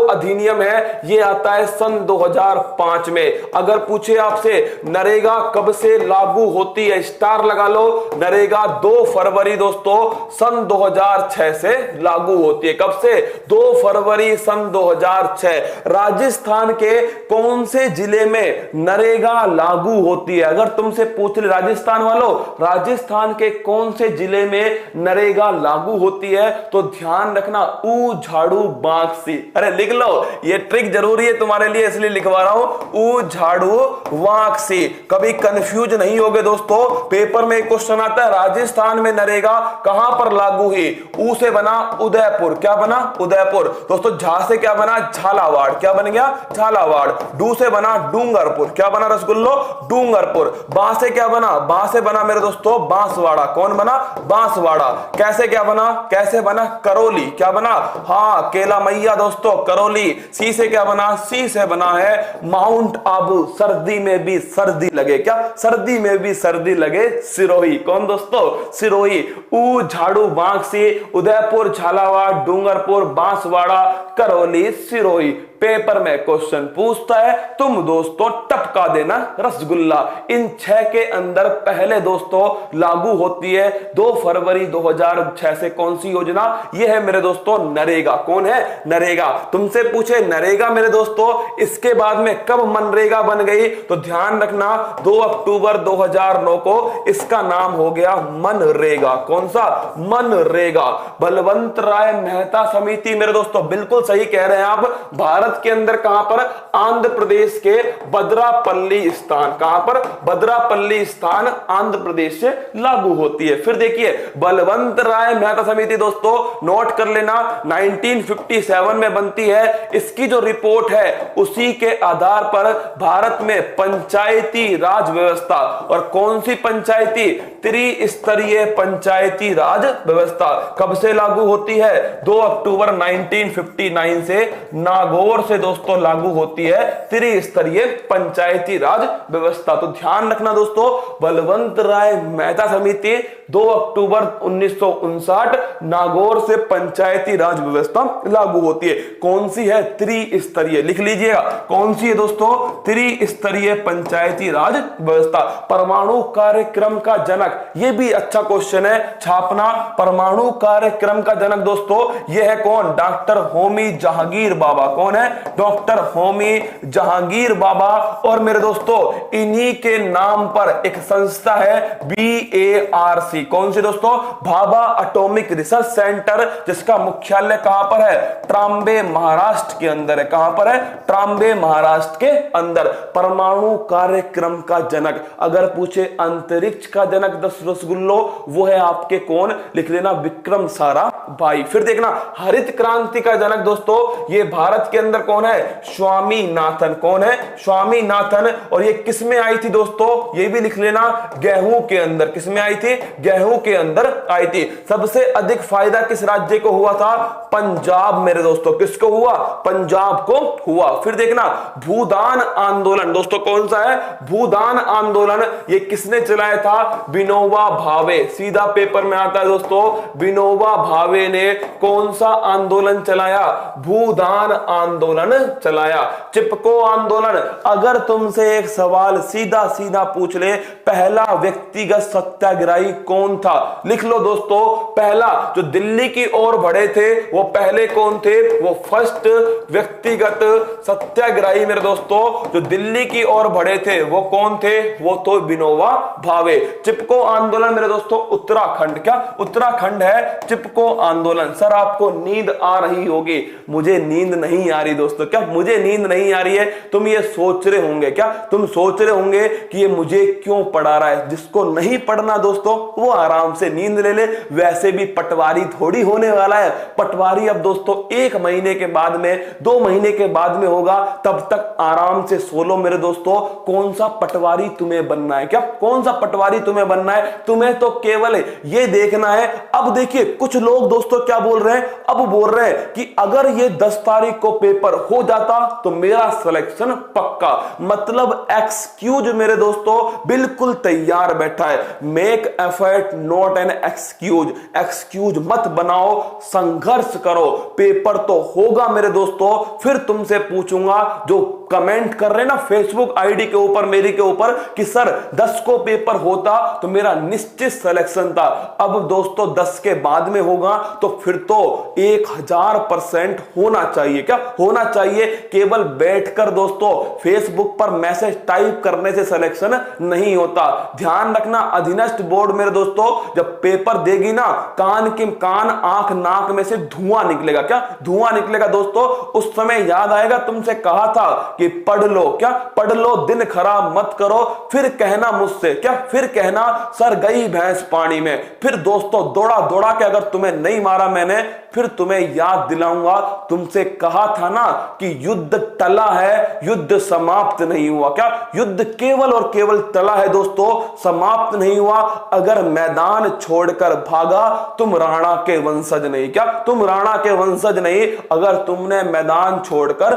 अधिनियम है ये आता है सन 2005 में। अगर पूछे आपसे नरेगा कब से लागू होती है, स्टार लगा लो। नरेगा 2 फरवरी दोस्तों सन 2006 से लागू होती है। कब से? 2 फरवरी सन 2006। राजस्थान के कौन से जिले में नरेगा लागू होती है? अगर तुमसे पूछ ले राजस्थान वालों, राजस्थान के कौन से जिले में नरेगा लागू होती है? तो ध्यान रखना, ऊ झाड़ू बांक सी। अरे लिख लो, ये ट्रिक जरूरी है तुम्हारे लिए, इसलिए लिखवा रहा हूं, ऊ झाड़ू वाक सी। कभी कंफ्यूज नहीं होगे दोस्तों। पेपर में एक क्वेश्चन आता है, राजस्थान में नरेगा कहां पर लागू हुई? ऊ से बना उदयपुर। क्या बना? उदयपुर। दोस्तों झा से क्या बना? झालावाड़। क्या बन गया? झालावाड़। डू से बना डूंगरपुर। क्या बना रसगुल्लो? डूंगरपुर। बा से क्या बना? बा से बना मेरे दोस्तों बांसवाड़ा। कौन बना? बांसवाड़ा। कैसे क्या बना? कैसे बना? करौली। क्या बना? हाँ, केला मैया दोस्तों, करौली। सी से क्या बना? सी से बना है माउंट आबू। सर्दी में भी सर्दी लगे। क्या? सर्दी में भी सर्दी लगे, सिरोही। कौन दोस्तों? सिरोही। ऊ झाड़ू बांक सी, उदयपुर, झालावाड़, डूंगरपुर, बांसवाड़ा, करौली, सिरोही। पेपर में क्वेश्चन पूछता है, तुम दोस्तों टपका देना रसगुल्ला। इन 6 के अंदर पहले दोस्तों लागू होती है 2 फरवरी 2006 से कौन सी योजना? यह है मेरे दोस्तों नरेगा। कौन है? नरेगा। तुमसे पूछे नरेगा मेरे दोस्तों, इसके बाद में कब मनरेगा बन गई? तो ध्यान रखना, 2 अक्टूबर 2009 को इसका नाम हो गया मनरेगा। कौन सा? मनरेगा। बलवंत राय मेहता समिति मेरे दोस्तों, बिल्कुल सही कह रहे हैं आप। भारत के अंदर कहां पर? आंध्र प्रदेश के बद्रापल्ली स्थान। कहां पर? बद्रापल्ली स्थान आंध्र प्रदेश से लागू होती है। फिर देखिए, बलवंत राय मेहता समिति दोस्तों नोट कर लेना, 1957 में बनती है। इसकी जो रिपोर्ट है उसी के आधार पर भारत में पंचायती राज व्यवस्था, और कौन सी पंचायती? त्रिस्तरीय पंचायती राज व्यवस्था कब से लागू होती है? 2 अक्टूबर 1959 से नागौर से दोस्तों लागू होती है त्रिस्तरीय पंचायती राज व्यवस्था। तो ध्यान रखना दोस्तों, बलवंत राय मेहता समिति 2 अक्टूबर 1959 नागौर से पंचायती राज व्यवस्था लागू होती है। कौन सी है? त्रिस्तरीय। लिख लीजिएगा, कौन सी है दोस्तों? त्रिस्तरीय पंचायती राज व्यवस्था। परमाणु कार्यक्रम का जनक, यह भी अच्छा क्वेश्चन है, छापना। परमाणु कार्यक्रम का जनक दोस्तों यह है कौन? डॉक्टर होमी जहांगीर बाबा। कौन है? डॉक्टर होमी जहांगीर बाबा। और मेरे दोस्तों इन्हीं के नाम पर एक संस्था है BARC। कौन सी दोस्तों? भाभा एटॉमिक रिसर्च सेंटर, जिसका मुख्यालय कहां पर है? ट्राम्बे महाराष्ट्र के अंदर है। कहां पर है? ट्राम्बे महाराष्ट्र के अंदर। परमाणु कार्यक्रम का जनक, अगर पूछे अंतरिक्ष का जनक 10 रसगुल्लो, वो है आपके कौन? लिख लेना विक्रम साराभाई। फिर देखना, हरित क्रांति का जनक दोस्तों ये भारत के अंदर कौन है? स्वामीनाथन। कौन है? स्वामीनाथन। और ये किस में आई थी दोस्तों? ये भी लिख लेना, गेहूं के अंदर। किस में आई थी? गेहूं के अंदर आई थी। सबसे अधिक फायदा किस राज्य को हुआ था? पंजाब मेरे दोस्तों। किसको हुआ? पंजाब को हुआ। फिर देखना, भूदान आंदोलन दोस्तों कौन सा है? भूदान आंदोलन ये किसने चलाया था? विनोबा भावे। सीधा पेपर में आता है दोस्तों, विनोबा भावे ने कौन सा आंदोलन चलाया? भूदान आंदोलन चलाया। चिपको आंदोलन, अगर तुमसे एक सवाल सीधा सीधा पूछ ले, पहला व्यक्तिगत सत्याग्रही कौन था? लिख लो दोस्तों, पहला जो दिल्ली की ओर बढ़े थे वो पहले कौन थे? वो फर्स्ट व्यक्तिगत सत्याग्रही मेरे दोस्तों जो दिल्ली की ओर बढ़े थे वो कौन थे? वो तो विनोबा भावे। चिपको आंदोलन मेरे दोस्तों उत्तराखंड। क्या उत्तराखंड है चिपको आंदोलन? सर आपको नींद आ रही होगी, मुझे नींद नहीं आ रही दोस्तों। क्या मुझे नींद नहीं आ रही है? तुम ये सोच रहे होंगे, क्या तुम सोच रहे होंगे कि ये मुझे क्यों पढ़ा रहा है? जिसको नहीं पढ़ना दोस्तों वो आराम से नींद ले ले, वैसे भी पटवारी थोड़ी होने वाला है। पटवारी अब दोस्तों 1 महीने के बाद में, 2 महीने के बाद में होगा, तब तक आराम से सो लो मेरे दोस्तों। कौन सा पटवारी तुम्हें बनना है? क्या कौन सा पटवारी तुम्हें बनना है? तुम्हें तो केवल ये देखना है। अब देखिए कुछ लोग दोस्तों क्या बोल रहे हैं? अब बोल रहे हैं कि अगर ये 10 तारीख को पेपर हो जाता तो मेरा सिलेक्शन पक्का। मतलब एक्सक्यूज मेरे दोस्तों बिल्कुल तैयार बैठा है। Make effort not an excuse. Excuse मत बनाओ, संघर्ष करो। पेपर तो होगा मेरे दोस्तों। फिर तुमसे पूछूंगा जो कमेंट कर रहे ना फेसबुक आईडी के ऊपर मेरी के ऊपर कि सर 10 को पेपर होता तो मेरा निश्चित सिलेक्शन था, अब दोस्तों 10 के बाद में होगा तो फिर तो 1000% होना चाहिए। क्या होना चाहिए? केवल बैठकर दोस्तों फेसबुक पर मैसेज टाइप करने से सिलेक्शन नहीं होता। ध्यान रखना, अधीनस्थ बोर्ड मेरे दोस्तों जब पेपर देगी ना, कान आंख नाक में से धुआं निकलेगा। क्या धुआं निकलेगा दोस्तों? उस समय याद आएगा तुमसे कहा था कि पढ़ लो, क्या पढ़ लो, दिन खराब मत करो, फिर कहना मुझसे, क्या फिर कहना सर गई भैंस पानी में। फिर दोस्तों दौड़ा दौड़ा के अगर तुम्हें नहीं मारा मैंने, फिर तुम्हें याद दिलाऊंगा, तुमसे कहा था ना कि युद्ध टला है, युद्ध समाप्त नहीं हुआ। क्या युद्ध केवल और केवल टला है दोस्तों, समाप्त नहीं हुआ। अगर मैदान छोड़कर भागा तुम राणा के वंशज नहीं। क्या तुम राणा के वंशज नहीं अगर तुमने मैदान छोड़कर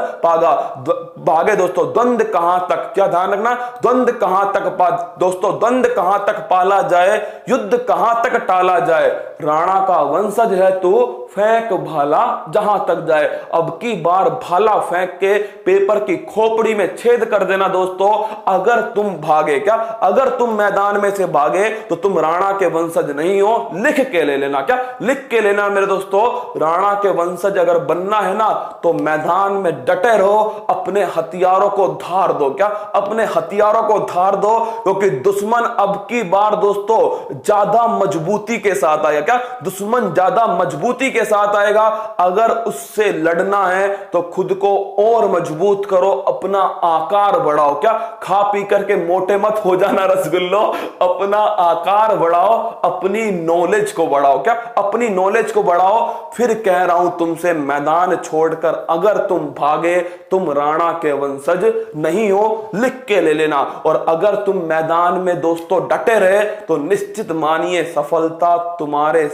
भागे दोस्तों। द्वंद कहां तक, क्या ध्यान रखना, द्वंद कहां तक दोस्तों, द्वंद कहां तक पाला जाए, युद्ध कहां तक टाला जाए। राणा का वंशज है तू, फेंक भाला जहां तक जाए। अब की बार भाला फेंक के पेपर की खोपड़ी में छेद कर देना दोस्तों। अगर तुम भागे, क्या अगर तुम मैदान में से भागे तो तुम राणा के वंशज नहीं हो, लिख के ले लेना। क्या लिख के लेना मेरे दोस्तों, राणा के वंशज अगर बनना है ना तो मैदान में डटे रहो, अपने हथियारों को धार दो। क्या अपने हथियारों को धार दो, क्योंकि दुश्मन अब की बार दोस्तों ज्यादा मजबूती के साथ आएगा। क्या दुश्मन ज्यादा मजबूती के साथ आएगा। अगर उससे लड़ना है तो खुद को और मजबूत करो, अपना आकार बढ़ाओ। क्या खा पी करके मोटे मत हो जाना रसगुल्लो, अपना आकार बढ़ाओ, अपनी नॉलेज को बढ़ाओ। क्या अपनी नॉलेज को बढ़ाओ। फिर कह रहा हूं तुमसे, मैदान छोड़कर अगर तुम भागे तुम राणा के वंशज नहीं हो, लिख के ले लेना। और अगर तुम मैदान में दोस्तों डटे रहे तो निश्चित मानिए सफलता तुम्हारे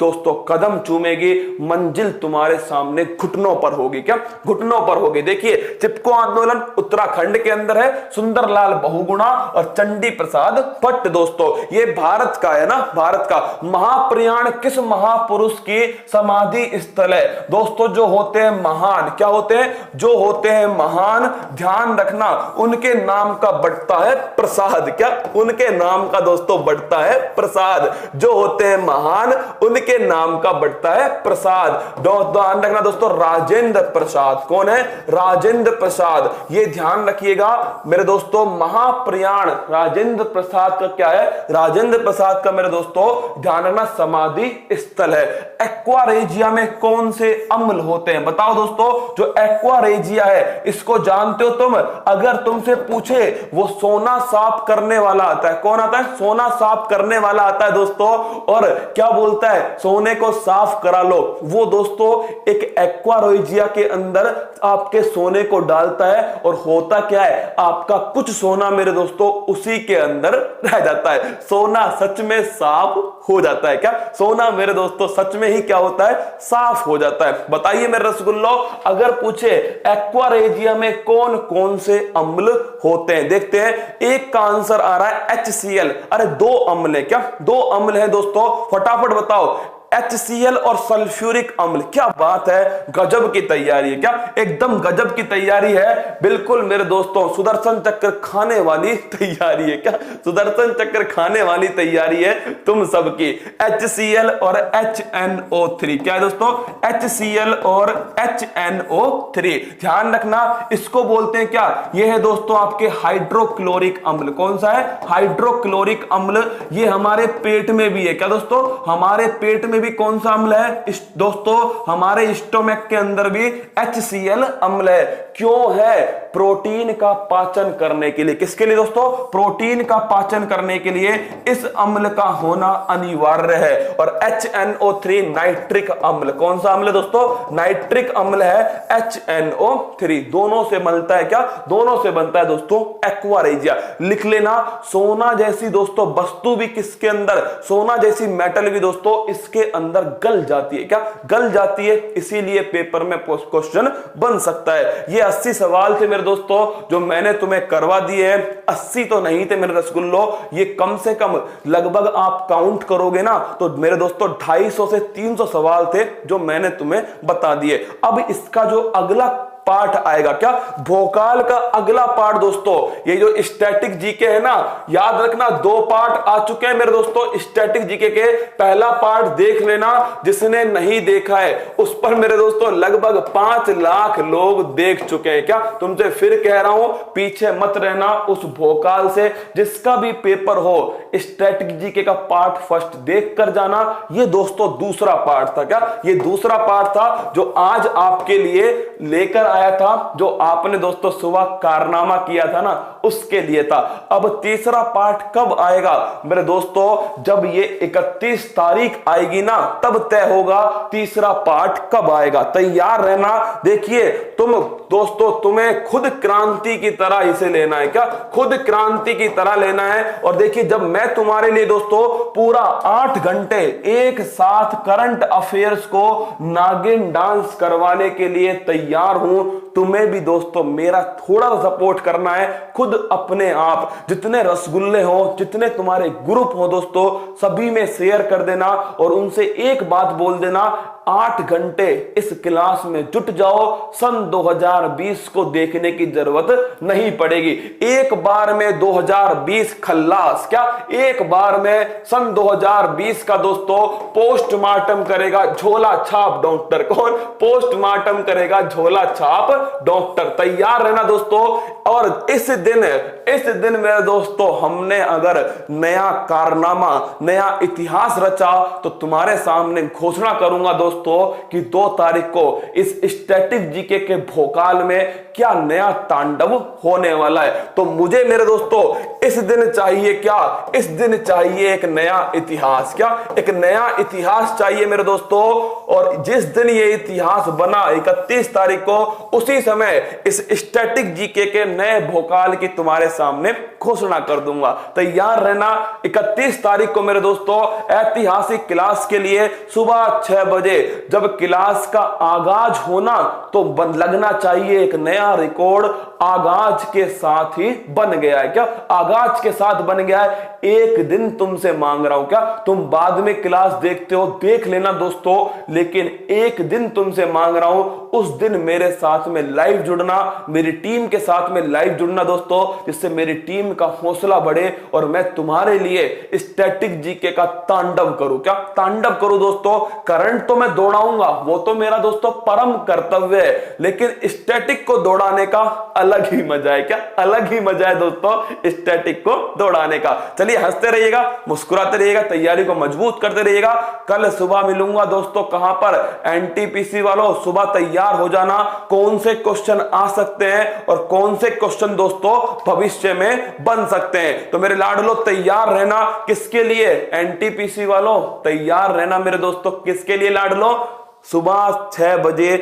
दोस्तों कदम चूमेगी, मंजिल तुम्हारे सामने घुटनों पर होगी। क्या घुटनों पर होगी। देखिए चिपको आंदोलन उत्तराखंड के अंदर है, सुंदरलाल बहुगुणा और चंडी प्रसाद भट्ट दोस्तों, ये भारत का है ना, भारत का। महाप्रयाण किस महापुरुष की समाधि स्थल है दोस्तों? जो होते हैं महान, क्या होते हैं? जो होते हैं महान, ध्यान रखना उनके नाम का बढ़ता है प्रसाद। क्या उनके नाम का दोस्तों बढ़ता है प्रसाद। जो होते हैं महान उनके नाम का बढ़ता है प्रसाद। ध्यान रखना दोस्तों, राजेंद्र प्रसाद कौन है? राजेंद्र प्रसाद। ये ध्यान रखिएगा मेरे दोस्तों, महाप्रयाण राजेंद्र प्रसाद का क्या है? राजेंद्र प्रसाद का मेरे दोस्तों ध्यान रखना समाधि स्थल है। एक्वारेजिया में कौन से अम्ल होते हैं बताओ दोस्तों? जो एक्वारेजिया है इसको जानते हो तुम? अगर तुमसे पूछे वो सोना साफ करने वाला आता है, कौन आता है? सोना साफ करने वाला आता है दोस्तों। और क्या बोलता है? सोने को साफ करा लो। वो दोस्तों एक एक्वारेजिया के अंदर आपके सोने को डालता है और होता क्या है? आपका कुछ सोना मेरे दोस्तों उसी के अंदर रह जाता है। सोना सच में साफ हो जाता है। क्या सोना मेरे दोस्तों सच में ही क्या होता है? साफ हो जाता है। बताइए मेरे रसगुल्लो, अगर पूछे एक्वारेजिया में कौन कौन से अम्ल होते हैं? देखते हैं। एक का आंसर आ रहा है HCl। अरे दो अम्ल है। क्या दो अम्ल है दोस्तों? फटाफट बताओ। HCl और सल्फ्यूरिक अम्ल। क्या बात है, गजब की तैयारी है। क्या एकदम गजब की तैयारी है। बिल्कुल मेरे दोस्तों सुदर्शन चक्र खाने वाली तैयारी है। क्या सुदर्शन चक्र खाने वाली तैयारी है तुम सबकी। HCl और HNO3 क्या है दोस्तों? HCl और HNO3 ध्यान रखना, इसको बोलते हैं क्या? ये है दोस्तों आपके हाइड्रोक्लोरिक अम्ल। कौन सा है? हाइड्रोक्लोरिक अम्ल। ये हमारे पेट में भी है। क्या दोस्तों? हमारे पेट में भी कौन सा अम्ल है दोस्तों? हमारे स्टोमक के अंदर भी HCl अम्ल है। क्यों है? प्रोटीन का पाचन करने के लिए। किसके लिए दोस्तों? प्रोटीन का पाचन करने के लिए इस अम्ल का होना अनिवार्य है। और HNO3 नाइट्रिक अम्ल। कौन सा अम्ल है दोस्तों? नाइट्रिक अम्ल है HNO3। दोनों से मिलता है क्या? दोनों से बनता है दोस्तों एक्वारेजिया। लिख लेना, सोना जैसी दोस्तों वस्तु भी किसके अंदर? सोना जैसी मेटल भी दोस्तों इसके अंदर गल जाती है। क्या गल जाती है? इसीलिए पेपर में क्वेश्चन बन सकता है। ये 80 सवाल थे मेरे दोस्तों जो मैंने तुम्हें करवा दिए हैं। 80 तो नहीं थे मेरे रसगुल्लो, ये कम से कम लगभग आप काउंट करोगे ना तो मेरे दोस्तों 250 से 300 सवाल थे जो मैंने तुम्हें बता दिए। अब इसका जो अगला पार्ट आएगा। क्या? भोकाल का अगला पार्ट दोस्तों, ये जो स्टैटिक जीके है ना, याद रखना 2 पार्ट आ चुके हैं मेरे दोस्तों स्टैटिक जीके के। पहला पार्ट देख लेना, जिसने नहीं देखा है उस पर मेरे दोस्तों लगभग 5 लाख लोग देख चुके हैं। क्या? तुमसे फिर कह रहा हूं, पीछे मत रहना उस भोकाल से। जिसका भी पेपर हो स्टैटिक जीके का पार्ट फर्स्ट देख कर जाना। ये दोस्तों दूसरा पार्ट था। क्या? ये दूसरा पार्ट था जो आज आपके लिए लेकर आया था, जो आपने दोस्तों सुबह कारनामा किया था ना, उसके लिए था। अब तीसरा पार्ट कब आएगा मेरे दोस्तों? जब ये 31 तारीख आएगी ना, तब तय होगा तीसरा पार्ट कब आएगा। तैयार रहना। देखिए तुम दोस्तों, तुम्हें खुद क्रांति की तरह इसे लेना है। क्या? खुद क्रांति की तरह लेना है। और देखिए, जब मैं तुम्हारे लिए दोस्तों पूरा 8 घंटे एक साथ करंट अफेयर्स को नागिन डांस करवाने के लिए तैयार हूं, तुम्हें भी दोस्तों मेरा थोड़ा सपोर्ट करना है। खुद अपने आप जितने रसगुल्ले हो, जितने तुम्हारे ग्रुप हो दोस्तों, सभी में शेयर कर देना और उनसे एक बात बोल देना, 8 घंटे इस क्लास में जुट जाओ। सन 2020 को देखने की जरूरत नहीं पड़ेगी। एक बार में 2020 खल्लास। क्या? एक बार में सन 2020 का दोस्तों पोस्टमार्टम करेगा झोला छाप डॉक्टर। कौन? पोस्टमार्टम करेगा झोला छाप डॉक्टर। तैयार रहना दोस्तों। और इस दिन मेरे दोस्तों, हमने अगर नया कारनामा, नया इतिहास रचा, तो तुम्हारे सामने घोषणा करूंगा दोस्तों कि 2 तारीख को इस स्टैटिक जीके के भोकाल में क्या नया तांडव होने वाला है। तो मुझे मेरे दोस्तों इस दिन चाहिए क्या? इस दिन चाहिए एक नया इतिहास। क्या? एक नया इतिहास चाहिए मेरे दोस्तों। और जिस दिन ये इतिहास बना 31 तारीख को, उसी समय इस स्टैटिक जीके के नए भोकाल की तुम्हारे सामने घोषणा कर दूंगा। तैयार रहना। 31 तारीख को मेरे दोस्तों ऐतिहासिक क्लास के लिए सुबह 6 बजे जब क्लास का आगाज होना, तो लगना चाहिए एक नया रिकॉर्ड आगाज के साथ ही बन गया है। क्या? आगाज के साथ बन गया है। एक दिन तुमसे मांग रहा हूं। क्या? तुम बाद में क्लास देखते हो, देख लेना दोस्तों, लेकिन एक दिन तुमसे मांग रहा हूं, उस दिन मेरे साथ में लाइव जुड़ना, मेरी टीम के साथ में लाइव जुड़ना दोस्तों, जिससे मेरी टीम का हौसला बढ़े और मैं तुम्हारे लिए स्टैटिक जीके का तांडव करूं। क्या? तांडव करूं दोस्तों। करंट तो मैं दौड़ाऊंगा, वो तो मेरा दोस्तों परम कर्तव्य है, लेकिन स्टैटिक को दौड़ाने का अलग ही मजा है। क्या? अलग ही मजा है दोस्तों स्टैटिक को दौड़ाने का। चलिए, हंसते रहिएगा, मुस्कुराते रहिएगा, तैयारी को मजबूत करते रहिएगा। कल सुबह मिलूंगा दोस्तों। कहां पर? एनटीपीसी वालों, सुबह तैयार हो जाना। कौन से क्वेश्चन आ सकते हैं और कौन से क्वेश्चन दोस्तों भविष्य में बन सकते हैं। तो मेरे लाडलो तैयार रहना। किसके लिए? एनटीपीसी वालों तैयार रहना मेरे दोस्तों। किसके लिए लाडलो? सुबह 6 बजे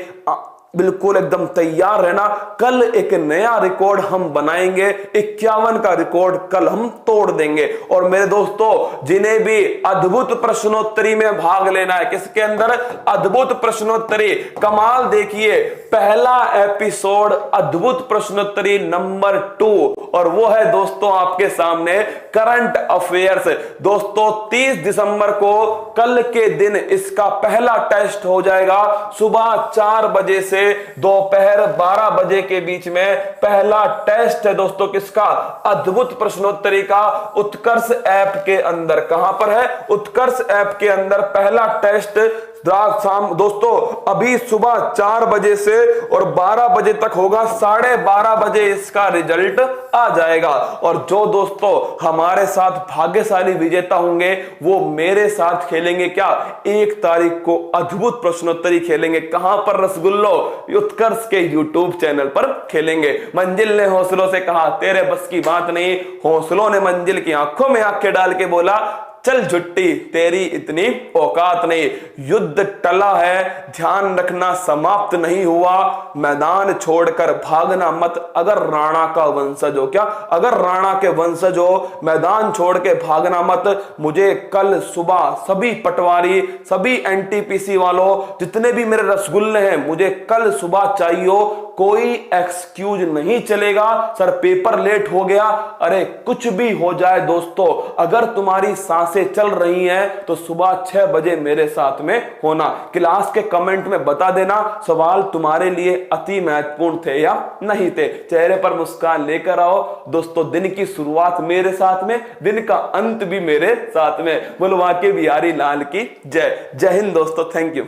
बिल्कुल एकदम तैयार रहना। कल एक नया रिकॉर्ड हम बनाएंगे। 51 का रिकॉर्ड कल हम तोड़ देंगे। और मेरे दोस्तों, जिन्हें भी अद्भुत प्रश्नोत्तरी में भाग लेना है, किसके अंदर? अद्भुत प्रश्नोत्तरी। कमाल देखिए, पहला एपिसोड अद्भुत प्रश्नोत्तरी नंबर 2, और वो है दोस्तों आपके सामने करंट अफेयर्स। दोस्तों 30 दिसंबर को कल के दिन इसका पहला टेस्ट हो जाएगा। सुबह 4 बजे से दोपहर 12 बजे के बीच में पहला टेस्ट है दोस्तों। किसका? अद्भुत प्रश्नोत्तरी का, उत्कर्ष ऐप के अंदर। कहां पर है? उत्कर्ष ऐप के अंदर पहला टेस्ट शाम दोस्तों, अभी सुबह 4 बजे से और 12 बजे तक होगा। 12:30 बजे इसका रिजल्ट आ जाएगा। और जो दोस्तों हमारे साथ भाग्यशाली विजेता होंगे, वो मेरे साथ खेलेंगे। क्या? 1 तारीख को अद्भुत प्रश्नोत्तरी खेलेंगे। कहां पर रसगुल्लो? उत्कर्ष के यूट्यूब चैनल पर खेलेंगे। मंजिल ने हौसलों से कहा, तेरे बस की बात नहीं। हौसलों ने मंजिल की आंखों में आंखें डाल के बोला, चल झुट्टी, तेरी इतनी औकात नहीं। युद्ध टला है, ध्यान रखना समाप्त नहीं हुआ। मैदान छोड़कर भागना मत अगर राणा का वंशज हो। क्या? अगर राणा के वंशज हो, मैदान छोड़ के भागना मत। मुझे कल सुबह सभी पटवारी, सभी एनटीपीसी वालों, जितने भी मेरे रसगुल्ले हैं, मुझे कल सुबह चाहिए कोई एक्सक्यूज नहीं चलेगा। सर पेपर लेट हो गया, अरे कुछ भी हो जाए दोस्तों, अगर तुम्हारी सांसें चल रही हैं तो सुबह 6 बजे मेरे साथ में होना। क्लास के कमेंट में बता देना सवाल तुम्हारे लिए अति महत्वपूर्ण थे या नहीं थे। चेहरे पर मुस्कान लेकर आओ दोस्तों, दिन की शुरुआत मेरे साथ में, दिन का अंत भी मेरे साथ में। बोलो वाकई बिहारी लाल की जय। जय हिंद दोस्तों, थैंक यू।